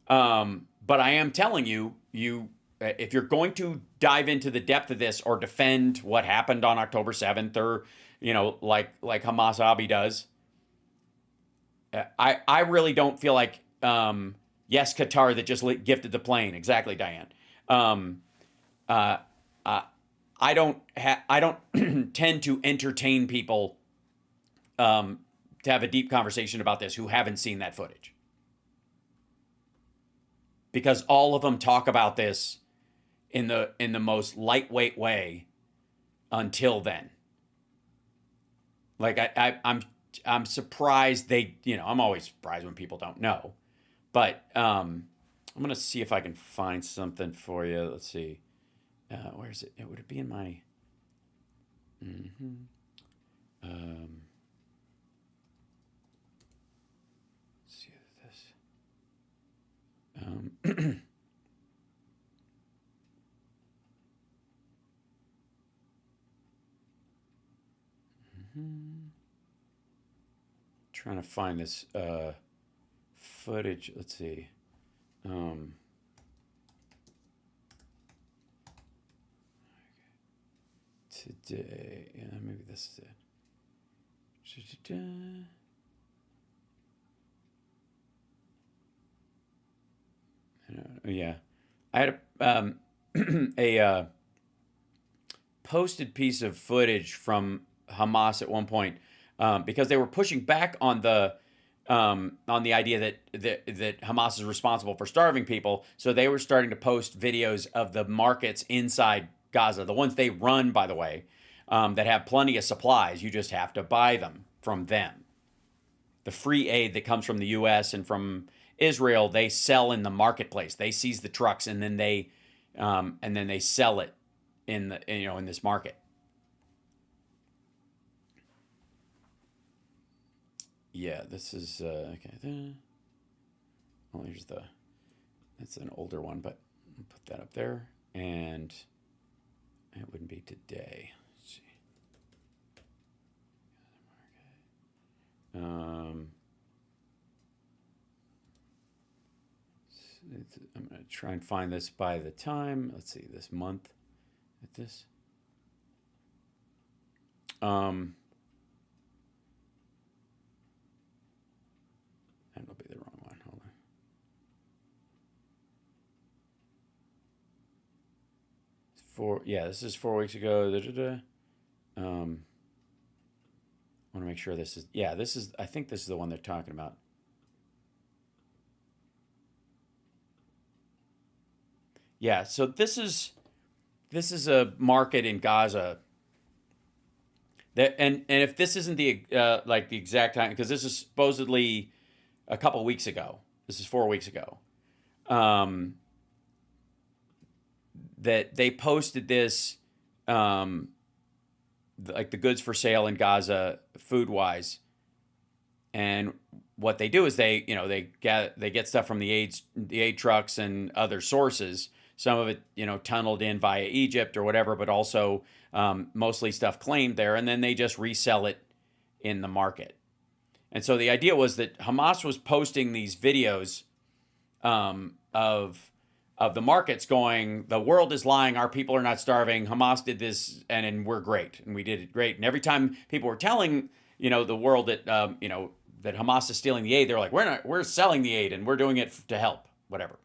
But I am telling you, if you're going to dive into the depth of this or defend what happened on October 7th or, like Hamas Abi does, I really don't feel like, yes, Qatar that just gifted the plane. Exactly, Diane. I don't tend to entertain people to have a deep conversation about this who haven't seen that footage. Because all of them talk about this in the most lightweight way until then. Like I'm surprised I'm always surprised when people don't know. But I'm gonna see if I can find something for you. Let's see. Where is it? Would it be in my let's see this. Trying to find this footage. Let's see. Today, yeah, maybe this is it. Yeah, I had a posted piece of footage from Hamas at one point because they were pushing back on the idea that Hamas is responsible for starving people. So they were starting to post videos of the markets inside Gaza, the ones they run, by the way, that have plenty of supplies. You just have to buy them from them. The free aid that comes from the U.S. and from Israel, they sell in the marketplace. They seize the trucks and then they sell it in this market. Yeah, this is okay. Well, that's an older one, but I'll put that up there, and it wouldn't be today. Let's see. I'm going to try and find this by the time. Let's see, this month at this. That'll be the wrong one. Hold on. This is 4 weeks ago. I want to make sure this is. Yeah, this is. I think this is the one they're talking about. Yeah, so this is a market in Gaza. And if this isn't the the exact time, because this is supposedly a couple weeks ago. This is 4 weeks ago. That they posted this, the goods for sale in Gaza, food wise, and what they do is they get stuff from the aid trucks and other sources. Some of it, tunneled in via Egypt or whatever, but also mostly stuff claimed there, and then they just resell it in the market. And so the idea was that Hamas was posting these videos of the markets going, the world is lying, our people are not starving, Hamas did this, and we're great, and we did it great. And every time people were telling, the world that, that Hamas is stealing the aid, they're like, we're selling the aid, and we're doing it to help, whatever.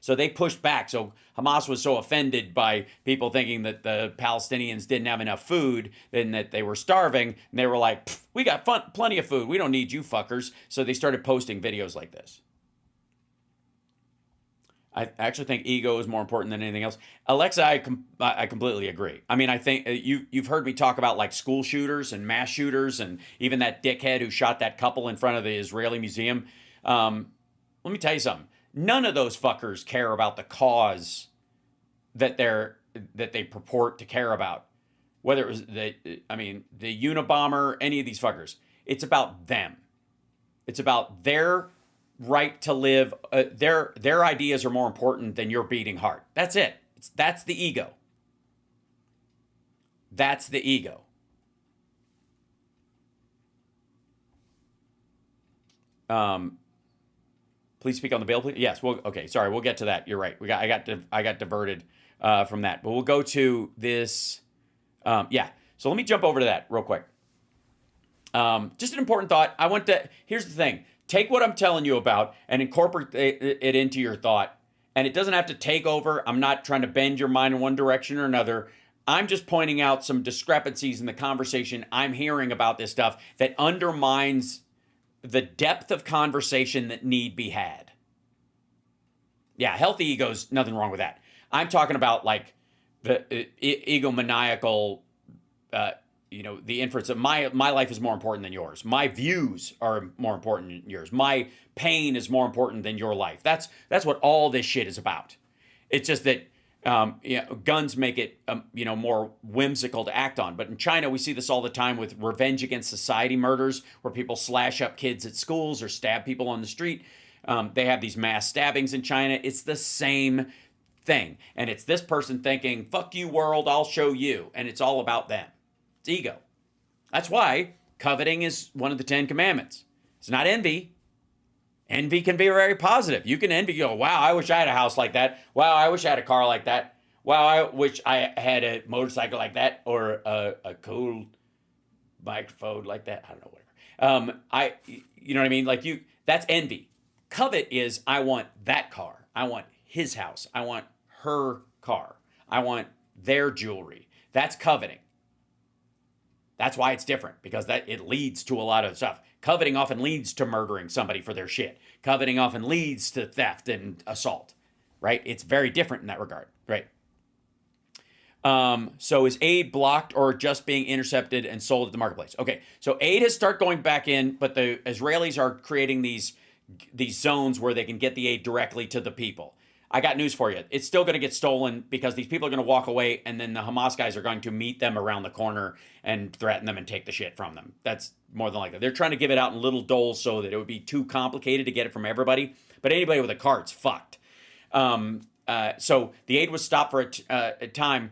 So they pushed back. So Hamas was so offended by people thinking that the Palestinians didn't have enough food and that they were starving. And they were like, we got plenty of food. We don't need you fuckers. So they started posting videos like this. I actually think ego is more important than anything else. Alexa, I completely agree. I mean, I think you've heard me talk about like school shooters and mass shooters and even that dickhead who shot that couple in front of the Israeli museum. Let me tell you something. None of those fuckers care about the cause that they purport to care about. Whether it was the Unabomber, any of these fuckers. It's about them. It's about their right to live. Their ideas are more important than your beating heart. That's it. That's the ego. That's the ego. Please speak on the bill, please. Yes. Well, okay. Sorry, we'll get to that. You're right. I got diverted from that, but we'll go to this. So let me jump over to that real quick. Just an important thought. Here's the thing. Take what I'm telling you about and incorporate it into your thought. And it doesn't have to take over. I'm not trying to bend your mind in one direction or another. I'm just pointing out some discrepancies in the conversation I'm hearing about this stuff that undermines the depth of conversation that need be had. Yeah, healthy egos, nothing wrong with that. I'm talking about like the egomaniacal, the inference of my life is more important than yours. My views are more important than yours. My pain is more important than your life. That's what all this shit is about. It's just that guns make it more whimsical to act on. But in China, we see this all the time with revenge against society murders, where people slash up kids at schools or stab people on the street. They have these mass stabbings in China. It's the same thing. And it's this person thinking, fuck you world, I'll show you. And it's all about them. It's ego. That's why coveting is one of the 10 commandments. It's not envy. Envy can be very positive. You can envy, wow, I wish I had a house like that. Wow, I wish I had a car like that. Wow, I wish I had a motorcycle like that or a cool microphone like that. I don't know, whatever. You know what I mean? That's envy. Covet is, I want that car. I want his house. I want her car. I want their jewelry. That's coveting. That's why it's different, because that it leads to a lot of stuff. Coveting often leads to murdering somebody for their shit. Coveting often leads to theft and assault, right? It's very different in that regard, right? So is aid blocked or just being intercepted and sold at the marketplace? Okay, so aid has started going back in, but the Israelis are creating these zones where they can get the aid directly to the people. I got news for you. It's still going to get stolen because these people are going to walk away, and then the Hamas guys are going to meet them around the corner and threaten them and take the shit from them. That's more than likely. They're trying to give it out in little doles so that it would be too complicated to get it from everybody. But anybody with a card's fucked. So the aid was stopped for a time.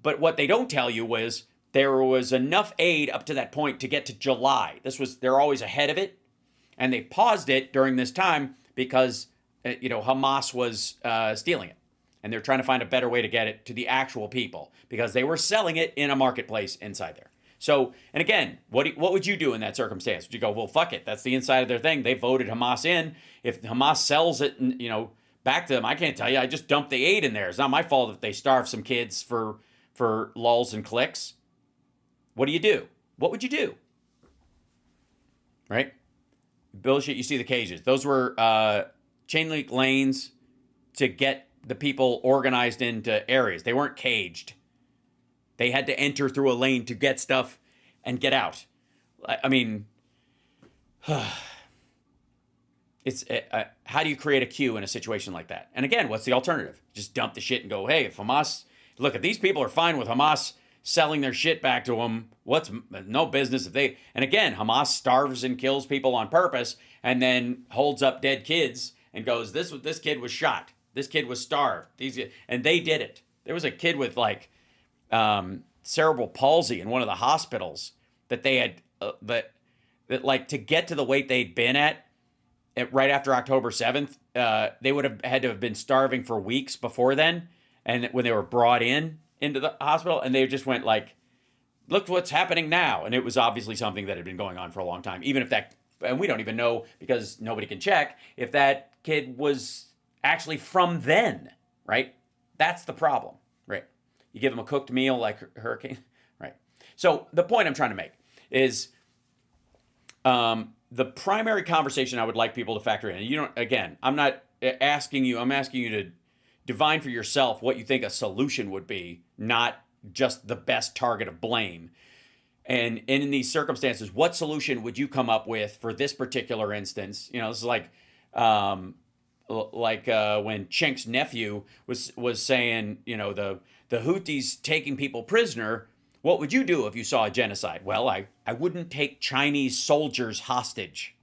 But what they don't tell you was there was enough aid up to that point to get to July. They're always ahead of it. And they paused it during this time because, Hamas was stealing it. And they're trying to find a better way to get it to the actual people because they were selling it in a marketplace inside there. So, and again, what would you do in that circumstance? Would you go, well, fuck it. That's the inside of their thing. They voted Hamas in. If Hamas sells it, back to them, I can't tell you. I just dumped the aid in there. It's not my fault if they starve some kids for lulz and clicks. What do you do? What would you do? Right? Bullshit, you see the cages. Those were chain link lanes to get the people organized into areas. They weren't caged. They had to enter through a lane to get stuff and get out. I mean, it's how do you create a queue in a situation like that? And again, what's the alternative? Just dump the shit and go, hey, if Hamas... Look, if these people are fine with Hamas selling their shit back to them, what's no business if they... And again, Hamas starves and kills people on purpose and then holds up dead kids and goes, this kid was shot. This kid was starved. And they did it. There was a kid with cerebral palsy in one of the hospitals that they had... that to get to the weight they'd been at right after October 7th, they would have had to have been starving for weeks before then. And when they were brought into the hospital, and they just went look what's happening now. And it was obviously something that had been going on for a long time. Even if and we don't even know because nobody can check if that kid was actually from then, right? That's the problem, right? You give them a cooked meal like Hurricane, right? So the point I'm trying to make is the primary conversation I would like people to factor in. And I'm asking you to divine for yourself what you think a solution would be, not just the best target of blame. And in these circumstances, what solution would you come up with for this particular instance? This is like when Chink's nephew was saying, the Houthis taking people prisoner. What would you do if you saw a genocide? Well, I wouldn't take Chinese soldiers hostage.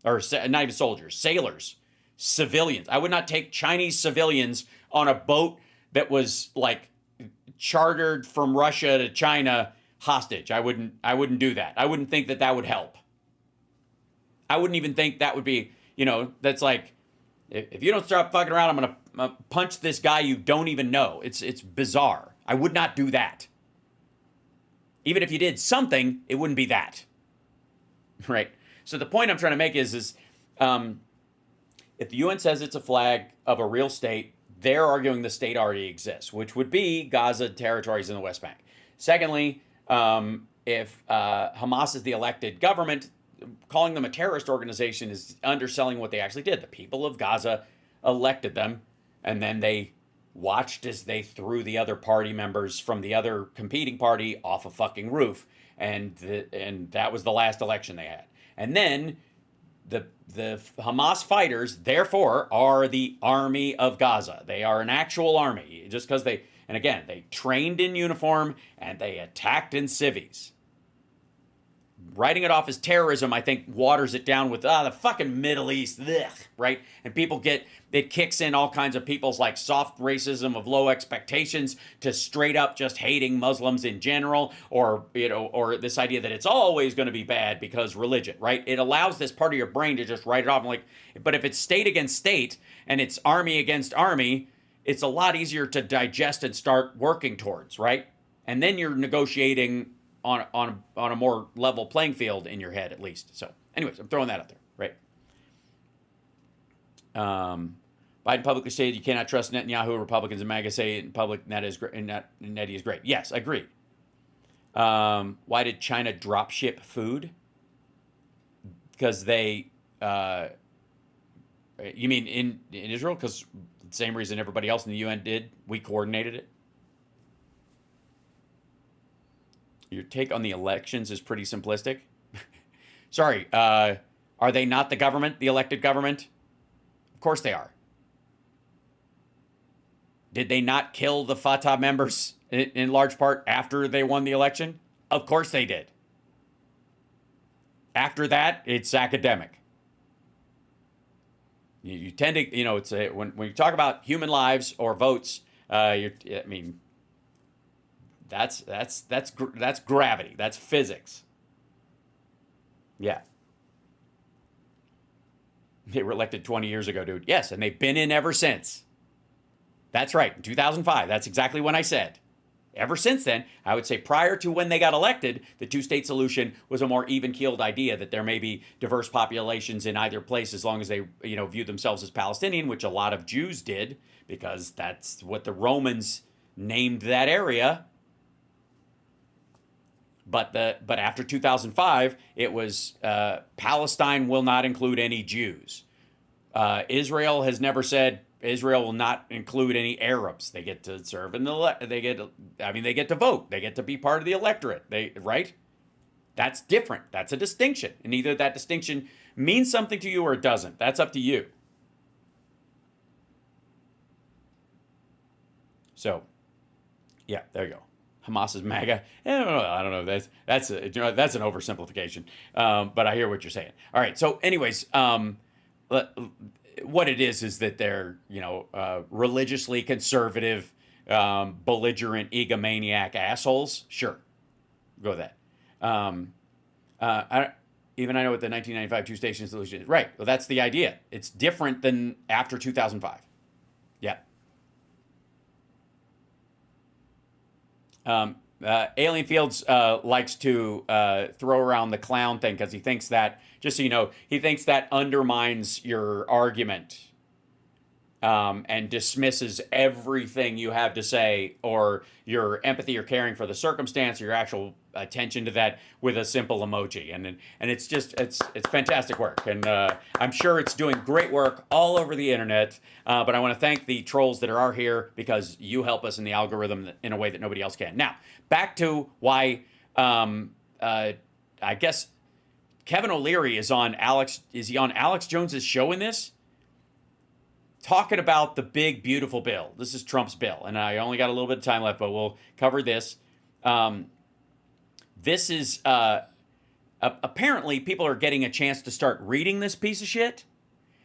Or not even soldiers, sailors. Civilians. I would not take Chinese civilians on a boat that was chartered from Russia to China hostage. I wouldn't do that. I wouldn't think that would help. I wouldn't even think that would be, that's if you don't stop fucking around, I'm going to punch this guy you don't even know. It's bizarre. I would not do that. Even if you did something, it wouldn't be that. Right? So the point I'm trying to make is if the UN says it's a flag of a real state, they're arguing the state already exists, which would be Gaza territories in the West Bank. Secondly, if Hamas is the elected government, calling them a terrorist organization is underselling what they actually did. The people of Gaza elected them, and then they watched as they threw the other party members from the other competing party off a fucking roof, and that was the last election they had. And then the Hamas fighters, therefore, are the army of Gaza. They are an actual army, just because they trained in uniform and they attacked in civies. Writing it off as terrorism, I think, waters it down with, the fucking Middle East, right? And it kicks in all kinds of people's soft racism of low expectations to straight up just hating Muslims in general, or this idea that it's always going to be bad because religion, right? It allows this part of your brain to just write it off. But if it's state against state and it's army against army, it's a lot easier to digest and start working towards, right? And then you're negotiating on a more level playing field in your head, at least. So anyways, I'm throwing that out there, right? Biden publicly stated you cannot trust Netanyahu. Republicans and MAGA say in public Nettie is great. Yes, I agree. Why did China drop ship food? Because they, you mean in Israel? Because the same reason everybody else in the UN did. We coordinated it. Your take on the elections is pretty simplistic. Sorry, are they not the government, the elected government? Of course they are. Did they not kill the Fatah members in large part after they won the election? Of course they did. After that, it's academic. You tend to, it's when you talk about human lives or votes, that's gravity. That's physics. Yeah. They were elected 20 years ago, dude. Yes, and they've been in ever since. That's right, in 2005. That's exactly when I said. Ever since then, I would say prior to when they got elected, the two-state solution was a more even-keeled idea that there may be diverse populations in either place as long as they, view themselves as Palestinian, which a lot of Jews did, because that's what the Romans named that area. But after 2005, it was Palestine will not include any Jews. Israel has never said Israel will not include any Arabs. They get to serve in they get to vote. They get to be part of the electorate. Right? That's different. That's a distinction. And either that distinction means something to you or it doesn't. That's up to you. So, yeah, there you go. Hamas is MAGA. I don't know. That's an oversimplification. But I hear what you're saying. All right. So, anyways, what it is that they're religiously conservative, belligerent, egomaniac assholes. Sure, go with that. I know what the 1995 two-station solution is. Right. Well, that's the idea. It's different than after 2005. Yeah. Alien Fields likes to throw around the clown thing because he thinks that, just so you know, he thinks that undermines your argument and dismisses everything you have to say or your empathy or caring for the circumstance or your actual attention to that with a simple emoji. And it's just, it's fantastic work. And I'm sure it's doing great work all over the internet. But I want to thank the trolls that are here because you help us in the algorithm in a way that nobody else can. Now, back to why I guess Kevin O'Leary is on Alex Jones's show in this? Talking about the big, beautiful bill. This is Trump's bill. And I only got a little bit of time left, but we'll cover this. This is apparently people are getting a chance to start reading this piece of shit,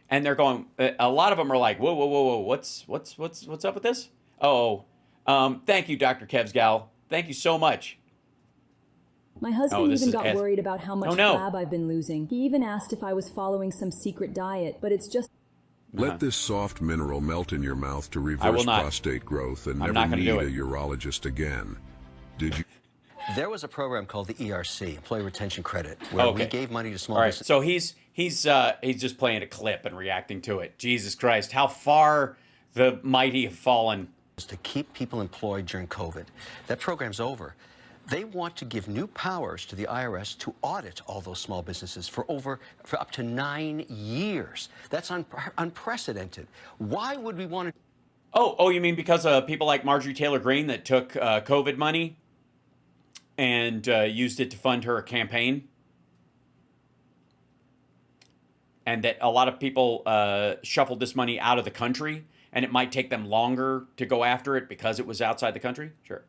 and they're going. A lot of them are like, "Whoa! What's up with this?" Thank you, Dr. Kev's gal. Thank you so much. My husband even got worried about how much flab I've been losing. He even asked if I was following some secret diet, but it's just. Let this soft mineral melt in your mouth to reverse prostate growth and never need a urologist again. Did you? There was a program called the ERC, Employee Retention Credit, where we gave money to small businesses. So he's just playing a clip and reacting to it. Jesus Christ, how far the mighty have fallen. To keep people employed during COVID. That program's over. They want to give new powers to the IRS to audit all those small businesses for up to 9 years. That's unprecedented. Why would we want to? Oh, you mean because people like Marjorie Taylor Greene that took COVID money and used it to fund her campaign? And that a lot of people shuffled this money out of the country, and it might take them longer to go after it because it was outside the country? Sure.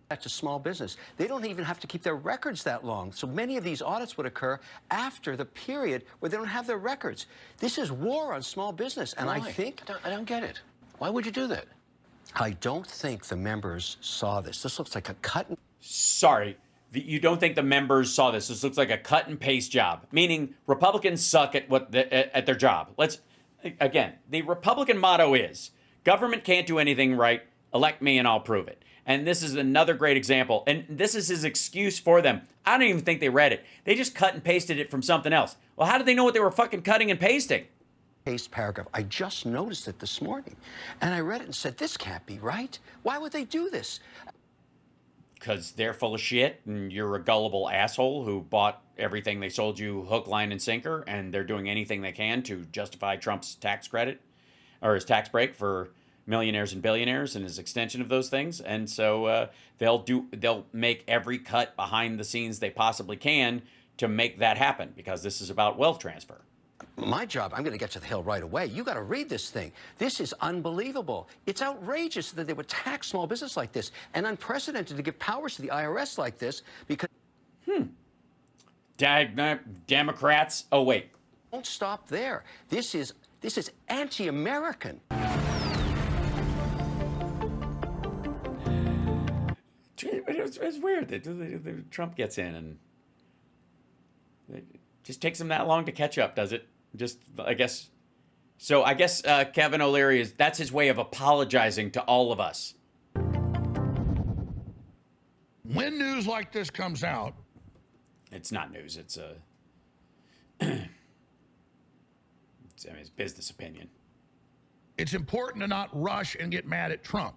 That's a small business. They don't even have to keep their records that long. So many of these audits would occur after the period where they don't have their records. This is war on small business. And Why? I think... I don't get it. Why would you do that? I don't think the members saw this. This looks like a cut and... Sorry. You don't think the members saw this? This looks like a cut and paste job, meaning Republicans suck at at their job. Again, the Republican motto is, government can't do anything right, elect me and I'll prove it. And this is another great example. And this is his excuse for them. I don't even think they read it. They just cut and pasted it from something else. Well, how did they know what they were fucking cutting and pasting? Paste paragraph. I just noticed it this morning. And I read it and said, this can't be right. Why would they do this? Because they're full of shit and you're a gullible asshole who bought everything they sold you hook, line, and sinker, and they're doing anything they can to justify Trump's tax credit or his tax break for millionaires and billionaires and his extension of those things. And so they'll make every cut behind the scenes they possibly can to make that happen, because this is about wealth transfer. My job, I'm going to get to the Hill right away. You got to read this thing. This is unbelievable. It's outrageous that they would tax small business like this, and unprecedented to give powers to the IRS like this, because... Democrats. Oh, wait. Don't stop there. This is anti-American. It's weird that Trump gets in and it just takes him that long to catch up, does it? Just, I guess. So I guess Kevin O'Leary that's his way of apologizing to all of us. When news like this comes out, it's not news. It's it's business opinion. It's important to not rush and get mad at Trump.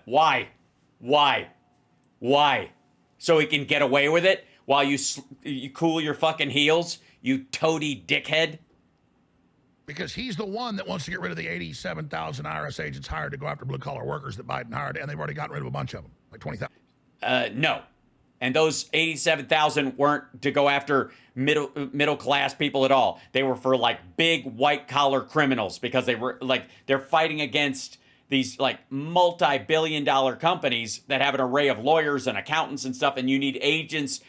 Why? So he can get away with it while you cool your fucking heels, you toady dickhead? Because he's the one that wants to get rid of the 87,000 IRS agents hired to go after blue-collar workers that Biden hired, and they've already gotten rid of a bunch of them, like 20,000. No. And those 87,000 weren't to go after middle class people at all. They were for like big white collar criminals, because they were like, they're fighting against these like multi-billion-dollar companies that have an array of lawyers and accountants and stuff, and you need agents,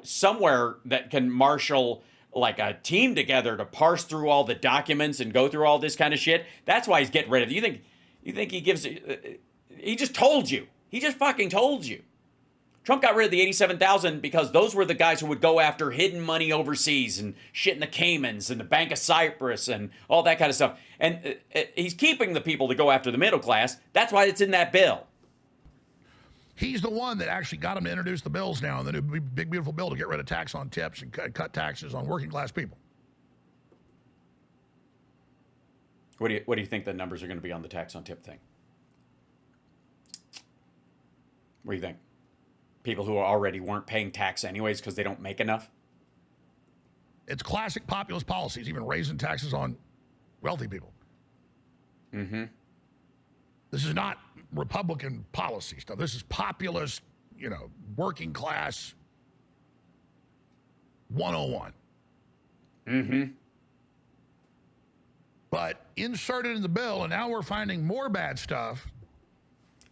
somewhere that can marshal like a team together to parse through all the documents and go through all this kind of shit. That's why he's getting rid of it. You think he gives he just told you. He just fucking told you. Trump got rid of the 87,000 because those were the guys who would go after hidden money overseas and shit in the Caymans and the Bank of Cyprus and all that kind of stuff. And he's keeping the people to go after the middle class. That's why it's in that bill. He's the one that actually got him to introduce the bills now, the new big, beautiful bill to get rid of tax on tips and cut taxes on working class people. What do you think the numbers are going to be on the tax on tip thing? What do you think? People who already weren't paying tax anyways because they don't make enough? It's classic populist policies, even raising taxes on wealthy people. Mm-hmm. This is not Republican policy stuff. This is populist, working class 101. Mm-hmm. But inserted in the bill, and now we're finding more bad stuff.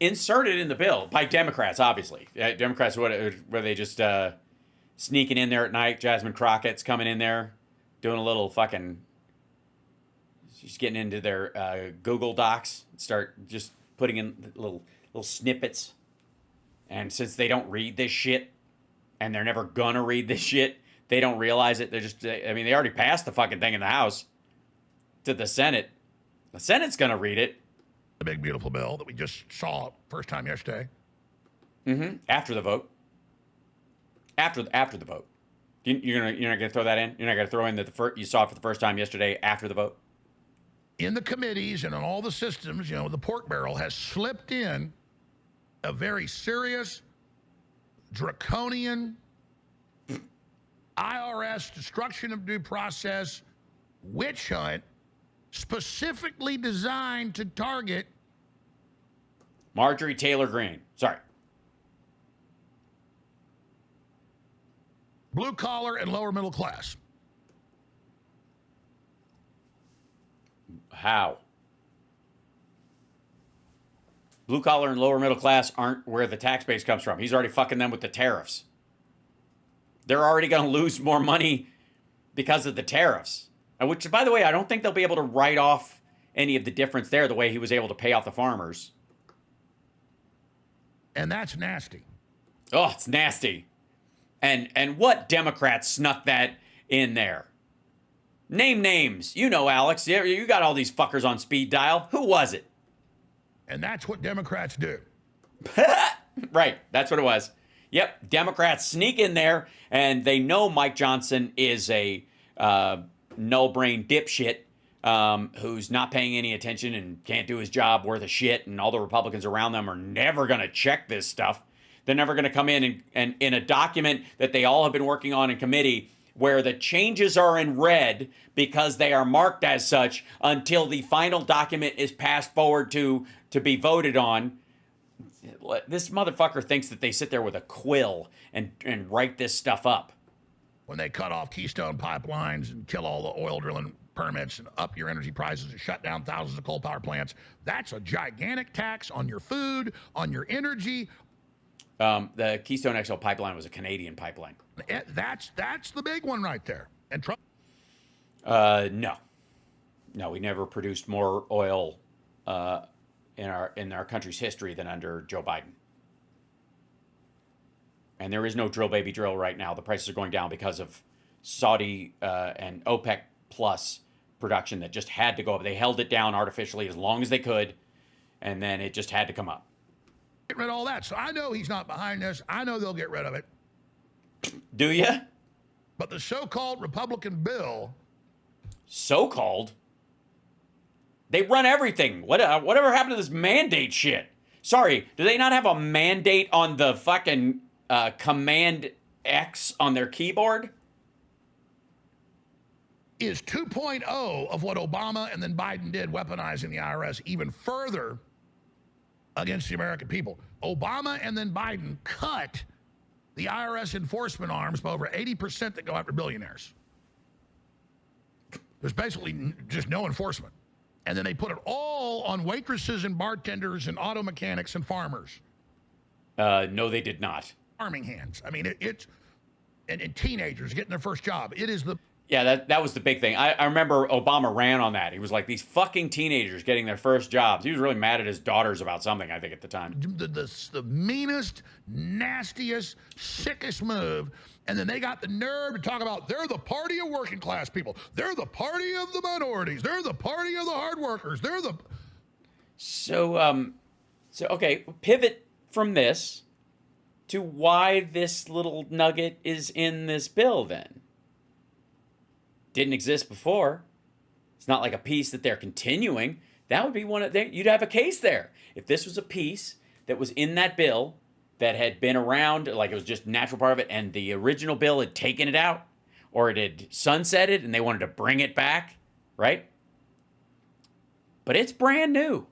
Inserted in the bill by Democrats, obviously. Democrats, were they just sneaking in there at night? Jasmine Crockett's coming in there, doing a little fucking... She's getting into their Google Docs, start just putting in little snippets. And since they don't read this shit, and they're never gonna read this shit, they don't realize it. They already passed the fucking thing in the House to the Senate. The Senate's gonna read it. The big, beautiful bill that we just saw first time yesterday. Mm-hmm. After the vote. After the vote. You're not gonna throw that in? You're not gonna throw in that you saw it for the first time yesterday after the vote? In the committees and on all the systems, the pork barrel has slipped in a very serious, draconian, IRS destruction of due process witch hunt specifically designed to target Marjorie Taylor Greene. Sorry. Blue collar and lower middle class. How? Blue collar and lower middle class aren't where the tax base comes from. He's already fucking them with the tariffs. They're already going to lose more money because of the tariffs. Which, by the way, I don't think they'll be able to write off any of the difference there the way he was able to pay off the farmers. And that's nasty. Oh, it's nasty. And what Democrats snuck that in there? Name names. Alex. You got all these fuckers on speed dial. Who was it? And that's what Democrats do. Right. That's what it was. Yep. Democrats sneak in there, and they know Mike Johnson is a null-brain dipshit, who's not paying any attention and can't do his job worth of shit, and all the Republicans around them are never going to check this stuff. They're never going to come in and in a document that they all have been working on in committee where the changes are in red because they are marked as such until the final document is passed forward to be voted on. This motherfucker thinks that they sit there with a quill and write this stuff up. When they cut off Keystone pipelines and kill all the oil drilling permits and up your energy prices and shut down thousands of coal power plants, that's a gigantic tax on your food, on your energy. The Keystone XL pipeline was a Canadian pipeline. That's the big one right there. And Trump? No, we never produced more oil in our country's history than under Joe Biden. And there is no drill baby drill right now. The prices are going down because of Saudi and OPEC plus production that just had to go up. They held it down artificially as long as they could, and then it just had to come up. Get rid of all that. So I know he's not behind this. I know they'll get rid of it. Do you? But the so-called Republican bill. So-called? They run everything. Whatever happened to this mandate shit? Sorry, do they not have a mandate on the fucking Command X on their keyboard? Is 2.0 of what Obama and then Biden did, weaponizing the IRS even further against the American people. Obama and then Biden cut the IRS enforcement arms by over 80% that go after billionaires. There's basically just no enforcement. And then they put it all on waitresses and bartenders and auto mechanics and farmers. No, they did not. Farming hands. I mean, it's and teenagers getting their first job. It is the... Yeah, that was the big thing. I remember Obama ran on that. He was like, these fucking teenagers getting their first jobs. He was really mad at his daughters about something, I think, at the time. The meanest, nastiest, sickest move. And then they got the nerve to talk about they're the party of working class people. They're the party of the minorities. They're the party of the hard workers. They're the... So okay, pivot from this to why this little nugget is in this bill then. Didn't exist before. It's not like a piece that they're continuing. That would be one of you'd have a case there. If this was a piece that was in that bill that had been around, like it was just a natural part of it, and the original bill had taken it out, or it had sunsetted and they wanted to bring it back, right? But it's brand new.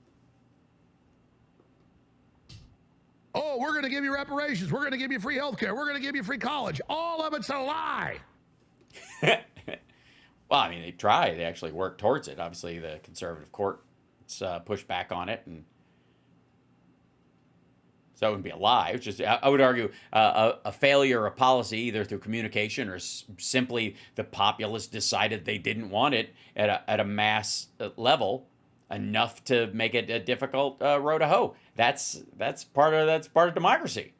Oh, we're going to give you reparations. We're going to give you free health care. We're going to give you free college. All of it's a lie. Well, I mean, they try. They actually work towards it. Obviously, the conservative court pushed back on it, and so it wouldn't be a lie. It's just, I would argue, a failure of policy, either through communication or simply the populace decided they didn't want it at a mass level enough to make it a difficult road to hoe. That's part of democracy.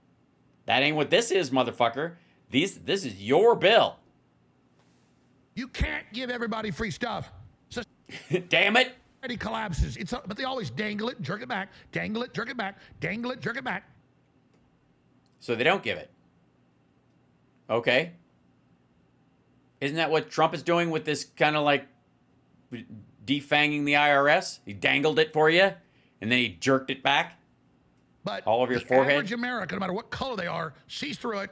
That ain't what this is, motherfucker. This is your bill. You can't give everybody free stuff. So damn it. It collapses. But they always dangle it, jerk it back, dangle it, jerk it back, dangle it, jerk it back. So they don't give it. Okay. Isn't that what Trump is doing with this kind of like defanging the IRS? He dangled it for you, and then he jerked it back. But all over your the forehead. Average American, no matter what color they are, sees through it.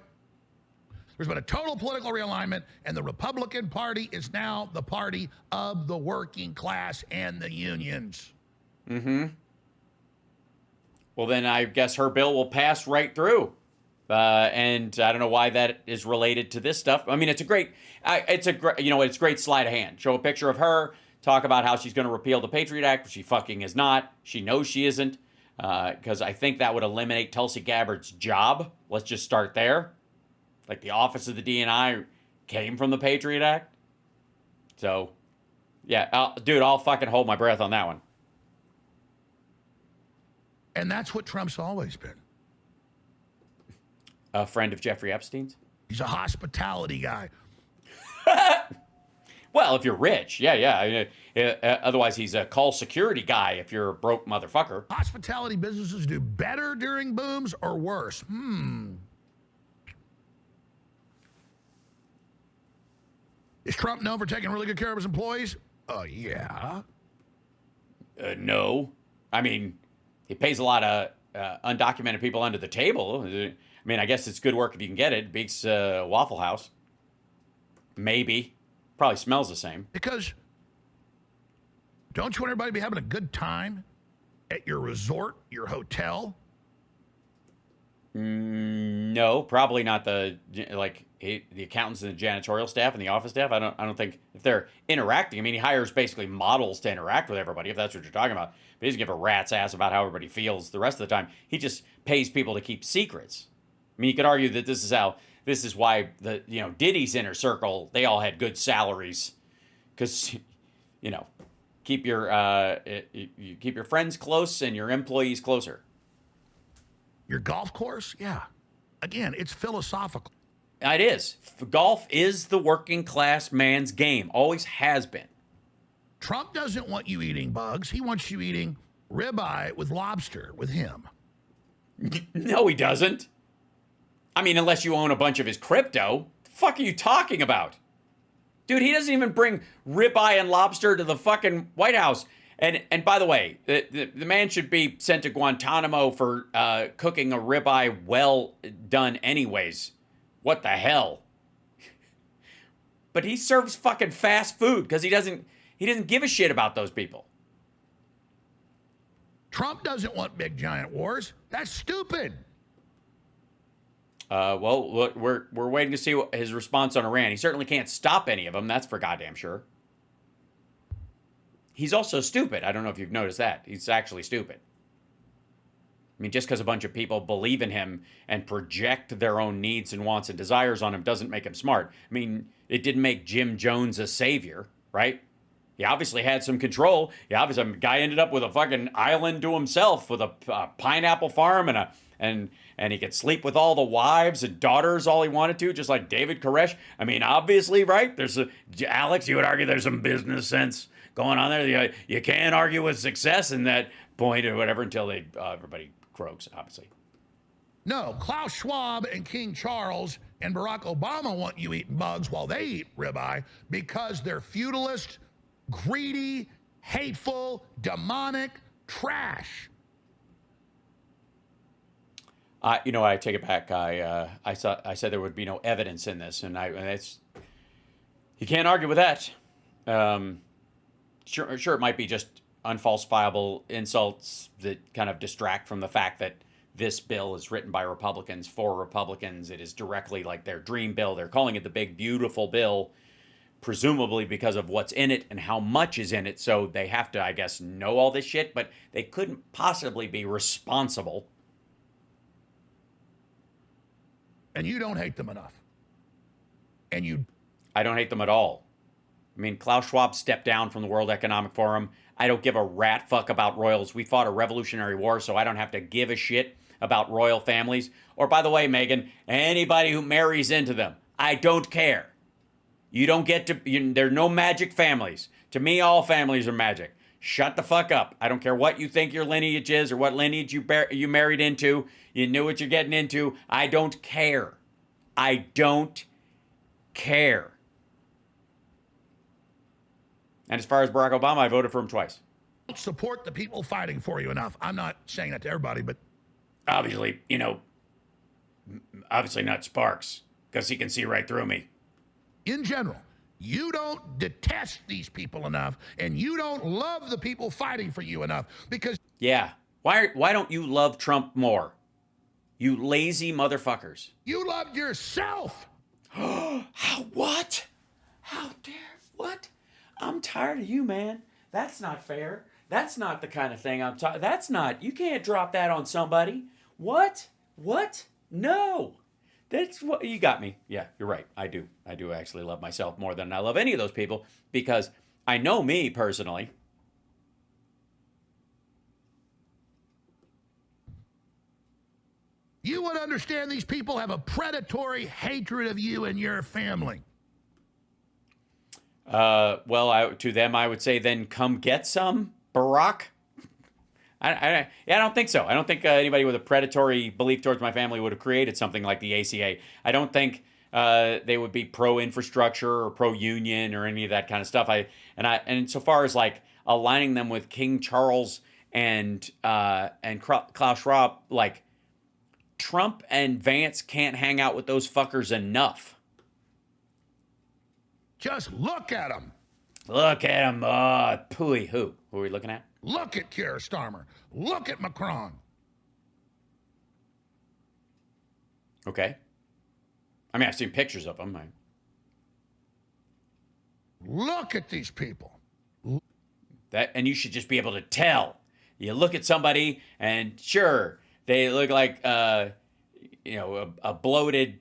There's been a total political realignment, and the Republican Party is now the party of the working class and the unions. Mm-hmm. Well, then I guess her bill will pass right through. And I don't know why that is related to this stuff. I mean, it's a great sleight of hand. Show a picture of her, talk about how she's going to repeal the Patriot Act, which she fucking is not. She knows she isn't, because I think that would eliminate Tulsi Gabbard's job. Let's just start there. Like the office of the DNI came from the Patriot Act. So, yeah, I'll fucking hold my breath on that one. And that's what Trump's always been. A friend of Jeffrey Epstein's? He's a hospitality guy. Well, if you're rich, yeah. Otherwise, he's a call security guy if you're a broke motherfucker. Hospitality businesses do better during booms or worse? Is Trump known for taking really good care of his employees? Yeah. No. I mean, he pays a lot of undocumented people under the table. I mean, I guess it's good work if you can get it. Beats Waffle House. Maybe. Probably smells the same. Because don't you want everybody to be having a good time at your resort, your hotel? No, probably not the accountants and the janitorial staff and the office staff. I don't think if they're interacting. I mean, he hires basically models to interact with everybody, if that's what you're talking about. But he doesn't give a rat's ass about how everybody feels the rest of the time. He just pays people to keep secrets. I mean, you could argue that this is why the Diddy's inner circle, they all had good salaries, because keep your friends close and your employees closer. Your golf course? Yeah. Again, it's philosophical. It is. Golf is the working class man's game. Always has been. Trump doesn't want you eating bugs. He wants you eating ribeye with lobster with him. No, he doesn't. I mean, unless you own a bunch of his crypto. The fuck are you talking about? Dude, he doesn't even bring ribeye and lobster to the fucking White House. And by the way, the man should be sent to Guantanamo for cooking a ribeye well done anyways. What the hell? But he serves fucking fast food because he doesn't give a shit about those people. Trump doesn't want big giant wars. That's stupid. Well, look, we're waiting to see his response on Iran. He certainly can't stop any of them. That's for goddamn sure. He's also stupid. I don't know if you've noticed that. He's actually stupid. I mean, just because a bunch of people believe in him and project their own needs and wants and desires on him doesn't make him smart. I mean, it didn't make Jim Jones a savior, right? He obviously had some control. The guy ended up with a fucking island to himself with a pineapple farm and he could sleep with all the wives and daughters all he wanted to, just like David Koresh. I mean, obviously, right? Alex, you would argue there's some business sense going on there. You can't argue with success in that point or whatever until everybody croaks, obviously. No, Klaus Schwab and King Charles and Barack Obama want you eating bugs while they eat ribeye because they're feudalist, greedy, hateful, demonic trash. I take it back. I said there would be no evidence in this, and you can't argue with that. Sure, it might be just unfalsifiable insults that kind of distract from the fact that this bill is written by Republicans for Republicans. It is directly like their dream bill. They're calling it the big, beautiful bill, presumably because of what's in it and how much is in it. So they have to, I guess, know all this shit, but they couldn't possibly be responsible. And you don't hate them enough. I don't hate them at all. I mean, Klaus Schwab stepped down from the World Economic Forum. I don't give a rat fuck about royals. We fought a Revolutionary War, so I don't have to give a shit about royal families. Or, by the way, Megan, anybody who marries into them, I don't care. You don't get to, there are no magic families. To me, all families are magic. Shut the fuck up. I don't care what you think your lineage is or what lineage you married into. You knew what you're getting into. I don't care. I don't care. And as far as Barack Obama, I voted for him twice. Support the people fighting for you enough. I'm not saying that to everybody, but obviously, obviously not Sparks, because he can see right through me. In general, you don't detest these people enough, and you don't love the people fighting for you enough, because yeah, why don't you love Trump more? You lazy motherfuckers. You loved yourself. What? How dare what? I'm tired of you, man. That's not fair. That's not the kind of thing I'm talking. That's not. You can't drop that on somebody. What? No. That's what you got me. Yeah, you're right. I do actually love myself more than I love any of those people because I know me personally. You would understand these people have a predatory hatred of you and your family. Well, to them, I would say, then come get some, Barack. I don't think so. I don't think anybody with a predatory belief towards my family would have created something like the ACA. I don't think they would be pro-infrastructure or pro-union or any of that kind of stuff. And so far as like aligning them with King Charles and Klaus Schwab, like Trump and Vance can't hang out with those fuckers enough. Just look at them. Look at him. Pooey. Who are we looking at? Look at Keir Starmer. Look at Macron. Okay. I mean, I've seen pictures of them. Look at these people. And you should just be able to tell. You look at somebody, and sure, they look like a bloated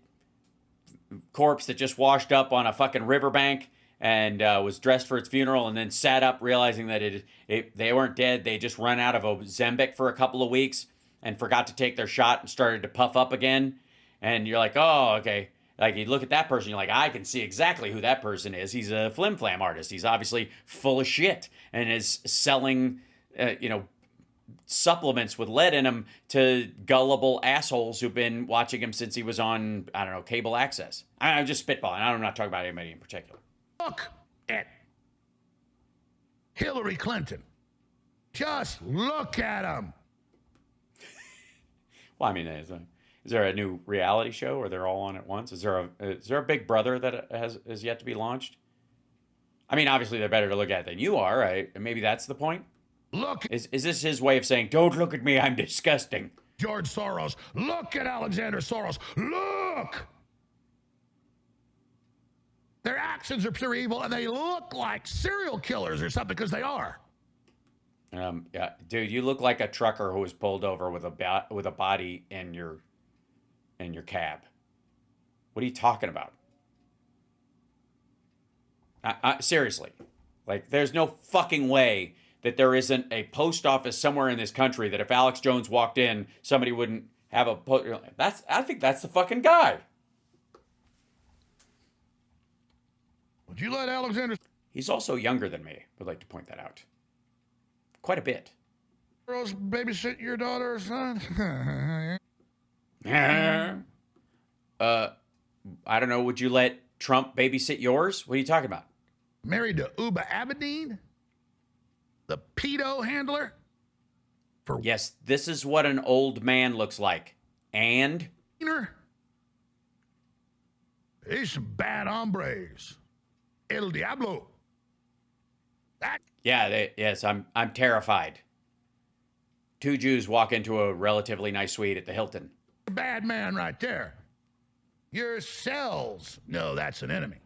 corpse that just washed up on a fucking riverbank and was dressed for its funeral, and then sat up realizing that they weren't dead. They just run out of Ozempic for a couple of weeks and forgot to take their shot and started to puff up again. And you're like, oh, okay. Like, you look at that person, you're like, I can see exactly who that person is. He's a flim-flam artist. He's obviously full of shit and is selling, supplements with lead in them to gullible assholes who've been watching him since he was on, I don't know, cable access. I'm just spitballing. I'm not talking about anybody in particular. Look at Hillary Clinton. Just look at him. Well, I mean, is there a new reality show or they're all on at once? Is there a Big Brother that has yet to be launched? I mean, obviously they're better to look at than you are, right? Maybe that's the point. Look. Is this his way of saying, don't look at me, I'm disgusting? George Soros. Look at Alexander Soros. Look. Their actions are pure evil, and they look like serial killers or something, because they are. Yeah, dude, you look like a trucker who was pulled over with a body in your cab. What are you talking about? Seriously, like, there's no fucking way that there isn't a post office somewhere in this country that if Alex Jones walked in, somebody wouldn't have a. I think that's the fucking guy. Would you let Alexander? He's also younger than me. Would like to point that out. Quite a bit. Girls babysit your daughter or son? I don't know. Would you let Trump babysit yours? What are you talking about? Married to Uba Abedin, the pedo handler. Yes, this is what an old man looks like. And he's some bad hombres. El Diablo. Yes, I'm terrified. Two Jews walk into a relatively nice suite at the Hilton. Bad man right there. Your cells. No, that's an enemy.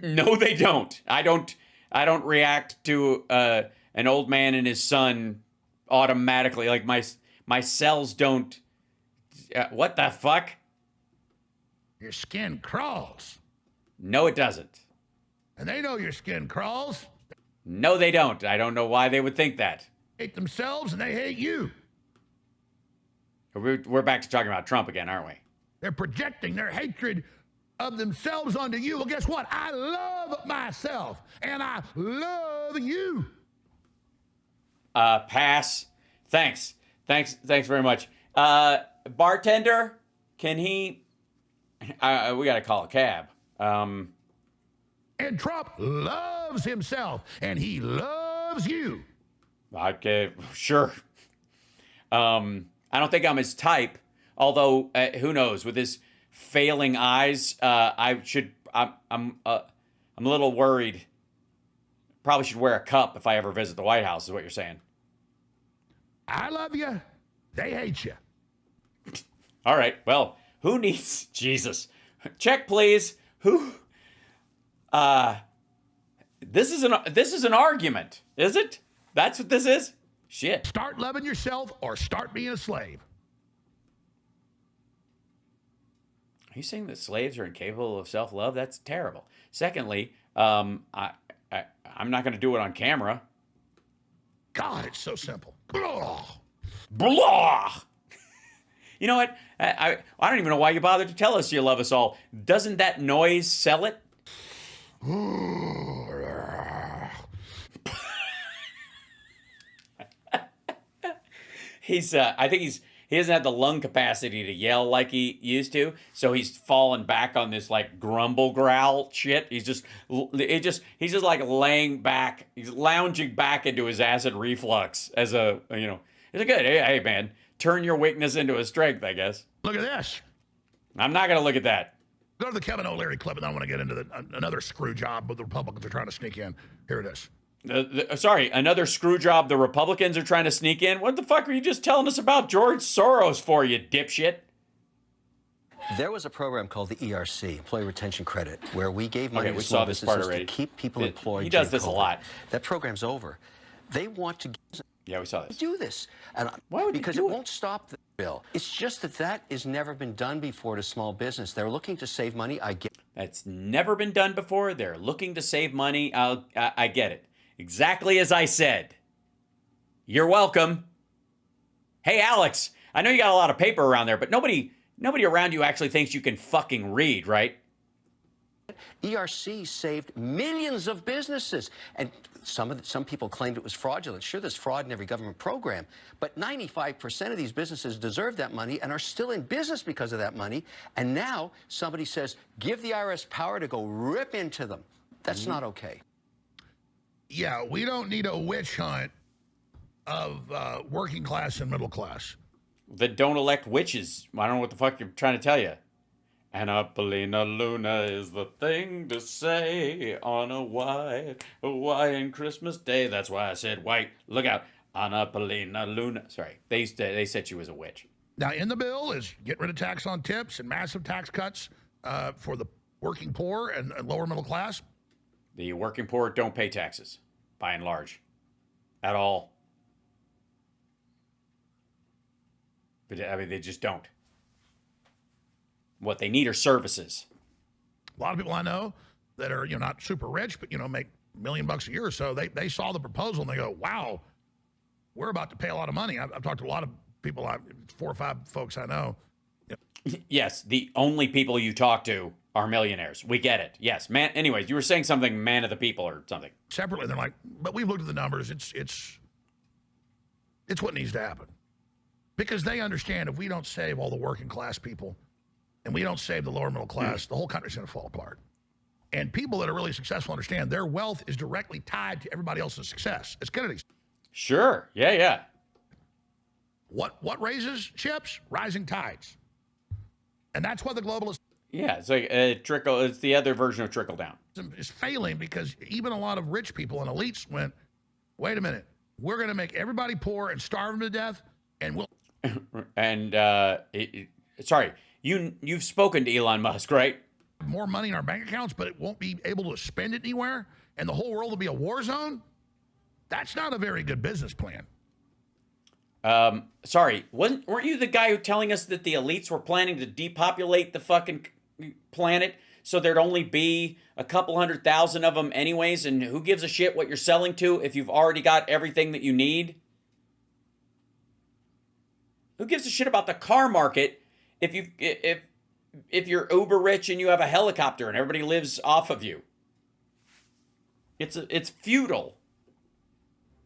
No, they don't. I don't react to an old man and his son automatically. Like my cells don't. What the fuck? Your skin crawls. No, it doesn't. And they know your skin crawls. No, they don't. I don't know why they would think that. Hate themselves and they hate you. We're back to talking about Trump again, aren't we? They're projecting their hatred of themselves onto you. Well, guess what? I love myself and I love you. Pass. Thanks very much. Bartender, can he? We got to call a cab. And Trump loves himself, and he loves you. Okay, sure. I don't think I'm his type, although who knows? With his failing eyes, I'm a little worried. Probably should wear a cup if I ever visit the White House, is what you're saying. I love you. They hate you. All right. Well, who needs Jesus? Check, please. Who? This is an argument, is it? That's what this is? Shit. Start loving yourself or start being a slave. Are you saying that slaves are incapable of self-love? That's terrible. Secondly, I'm not going to do it on camera. God, it's so simple. Blah. Blah. You know what? I don't even know why you bothered to tell us you love us all. Doesn't that noise sell it? I think he doesn't have the lung capacity to yell like he used to. So he's fallen back on this like grumble growl shit. He's just like laying back. He's lounging back into his acid reflux as a, you know, it's a good, hey man, turn your weakness into a strength, I guess. Look at this. I'm not going to look at that. Go to the Kevin O'Leary clip, and I want to get into another screw job with the Republicans are trying to sneak in. Here it is. Sorry, another screw job the Republicans are trying to sneak in? What the fuck are you just telling us about George Soros for, you dipshit? There was a program called the ERC, Employee Retention Credit, where we gave money to we small saw this part businesses already. to keep people employed. He does during this a COVID. lot. That program's over. They want to we saw this. Do this. And why would because they do it won't stop the bill. It's just that has never been done before to small business. They're looking to save money. I get. That's never been done before. They're looking to save money. I get it. Exactly as I said. You're welcome. Hey, Alex, I know you got a lot of paper around there, but nobody around you actually thinks you can fucking read, right? ERC saved millions of businesses, and some people claimed it was fraudulent. Sure, there's fraud in every government program, but 95% of these businesses deserve that money and are still in business because of that money. And now somebody says, give the IRS power to go rip into them. That's not okay. Yeah, we don't need a witch hunt of working class and middle class. Then don't elect witches. I don't know what the fuck you're trying to tell you. Anna Luna is the thing to say on a Hawaiian Christmas day. That's why I said white. Look out. Anna Luna. Sorry, they said she was a witch. Now, in the bill is get rid of tax on tips and massive tax cuts for the working poor and lower middle class. The working poor don't pay taxes, by and large, at all. But I mean, they just don't. What they need are services. A lot of people I know that are, not super rich, but, make $1 million a year or so, they saw the proposal and they go, wow, we're about to pay a lot of money. I've talked to a lot of people, 4 or 5 folks I know. Yes, the only people you talk to are millionaires. We get it. Yes, man. Anyways, you were saying something, man of the people or something. Separately, they're like, but we've looked at the numbers. It's what needs to happen. Because they understand if we don't save all the working class people and we don't save the lower middle class, the whole country's going to fall apart. And people that are really successful understand their wealth is directly tied to everybody else's success. It's Kennedy's. Sure. Yeah. What raises chips? Rising tides. And that's why the globalists... Yeah, it's like a trickle. It's the other version of trickle down. ...is failing because even a lot of rich people and elites went, wait a minute, we're going to make everybody poor and starve them to death, and we'll... And, sorry, you've spoken to Elon Musk, right? More money in our bank accounts, but it won't be able to spend it anywhere, and the whole world will be a war zone? That's not a very good business plan. Sorry, weren't you the guy who telling us that the elites were planning to depopulate the fucking planet so there'd only be a couple 100,000 of them anyways, and who gives a shit what you're selling to if you've already got everything that you need? Who gives a shit about the car market if you're uber rich and you have a helicopter and everybody lives off of you? It's futile.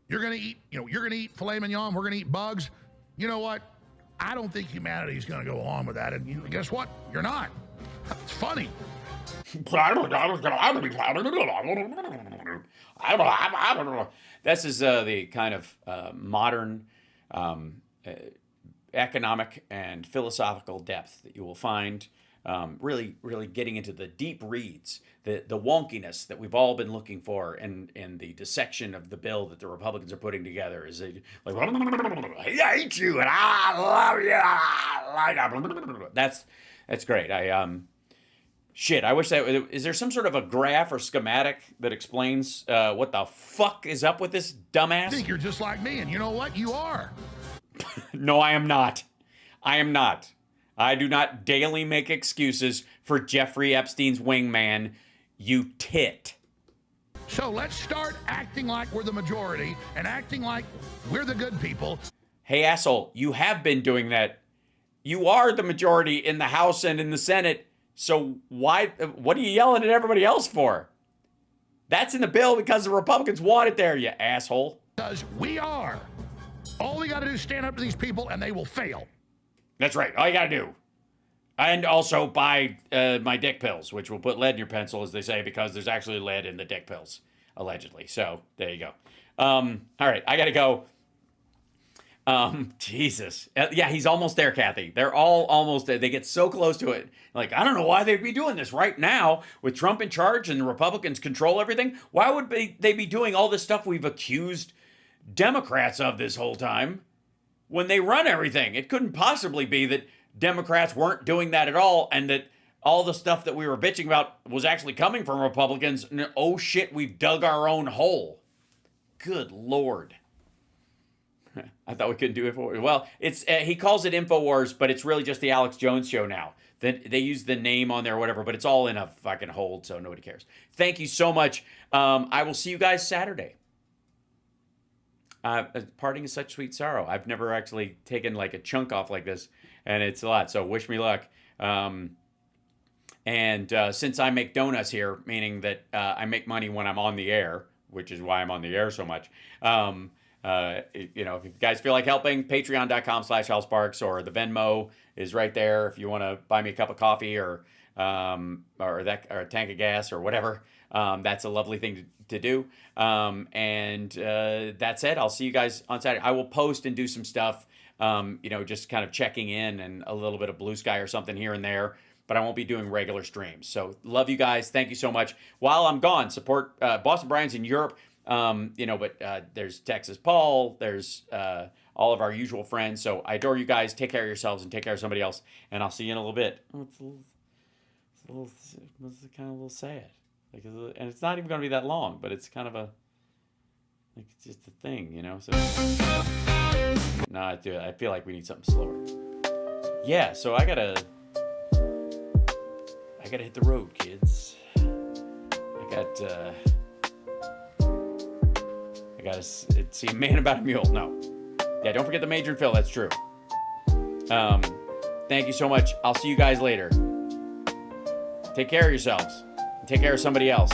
You're gonna eat filet mignon. We're gonna eat bugs. You know what? I don't think humanity's gonna go along with that. And guess what? You're not. It's funny. This is the kind of modern economic and philosophical depth that you will find really getting into the deep reads, the wonkiness that we've all been looking for in the dissection of the bill that the Republicans are putting together. Is like, I hate you and I love you. That's great. I wish that, is there some sort of a graph or schematic that explains what the fuck is up with this dumbass? I think you're just like me, and you know what? You are. No, I am not. I am not. I do not daily make excuses for Jeffrey Epstein's wingman, you tit. So let's start acting like we're the majority and acting like we're the good people. Hey, asshole, you have been doing that. You are the majority in the House and in the Senate, so what are you yelling at everybody else for? That's in the bill because the Republicans want it there, you asshole. Because we are. All we got to do is stand up to these people and they will fail. That's right. All you got to do. And also buy my dick pills, which will put lead in your pencil, as they say, because there's actually lead in the dick pills, allegedly. So there you go. All right, I got to go. Jesus. Yeah, he's almost there, Kathy. They're all almost there. They get so close to it. Like, I don't know why they'd be doing this right now with Trump in charge and the Republicans control everything. Why would they be doing all this stuff we've accused Democrats of this whole time when they run everything? It couldn't possibly be that Democrats weren't doing that at all, and that all the stuff that we were bitching about was actually coming from Republicans. And, oh shit, we've dug our own hole. Good Lord. I thought we couldn't do InfoWars. Well, it's he calls it InfoWars, but it's really just the Alex Jones show now. They use the name on there or whatever, but it's all in a fucking hold, so nobody cares. Thank you so much. I will see you guys Saturday. Parting is such sweet sorrow. I've never actually taken like a chunk off like this, and it's a lot, so wish me luck. Since I make donuts here, meaning that I make money when I'm on the air, which is why I'm on the air so much, if you guys feel like helping, patreon.com/HalSparks, or the Venmo is right there if you want to buy me a cup of coffee or a tank of gas or whatever. That's a lovely thing to do. That's it. I'll see you guys on Saturday. I will post and do some stuff, just kind of checking in and a little bit of blue sky or something here and there, but I won't be doing regular streams. So love you guys. Thank you so much. While I'm gone, support Boston Brian's in Europe. There's Texas Paul, there's all of our usual friends. So I adore you guys. Take care of yourselves and take care of somebody else. And I'll see you in a little bit. It's kind of a little sad. And it's not even going to be that long, but it's kind of it's just a thing, So no, I feel like we need something slower. Yeah, so I gotta hit the road, kids. I gotta see a man about a mule. No. Yeah, don't forget the Major and Phil. That's true. Thank you so much. I'll see you guys later. Take care of yourselves. Take care of somebody else.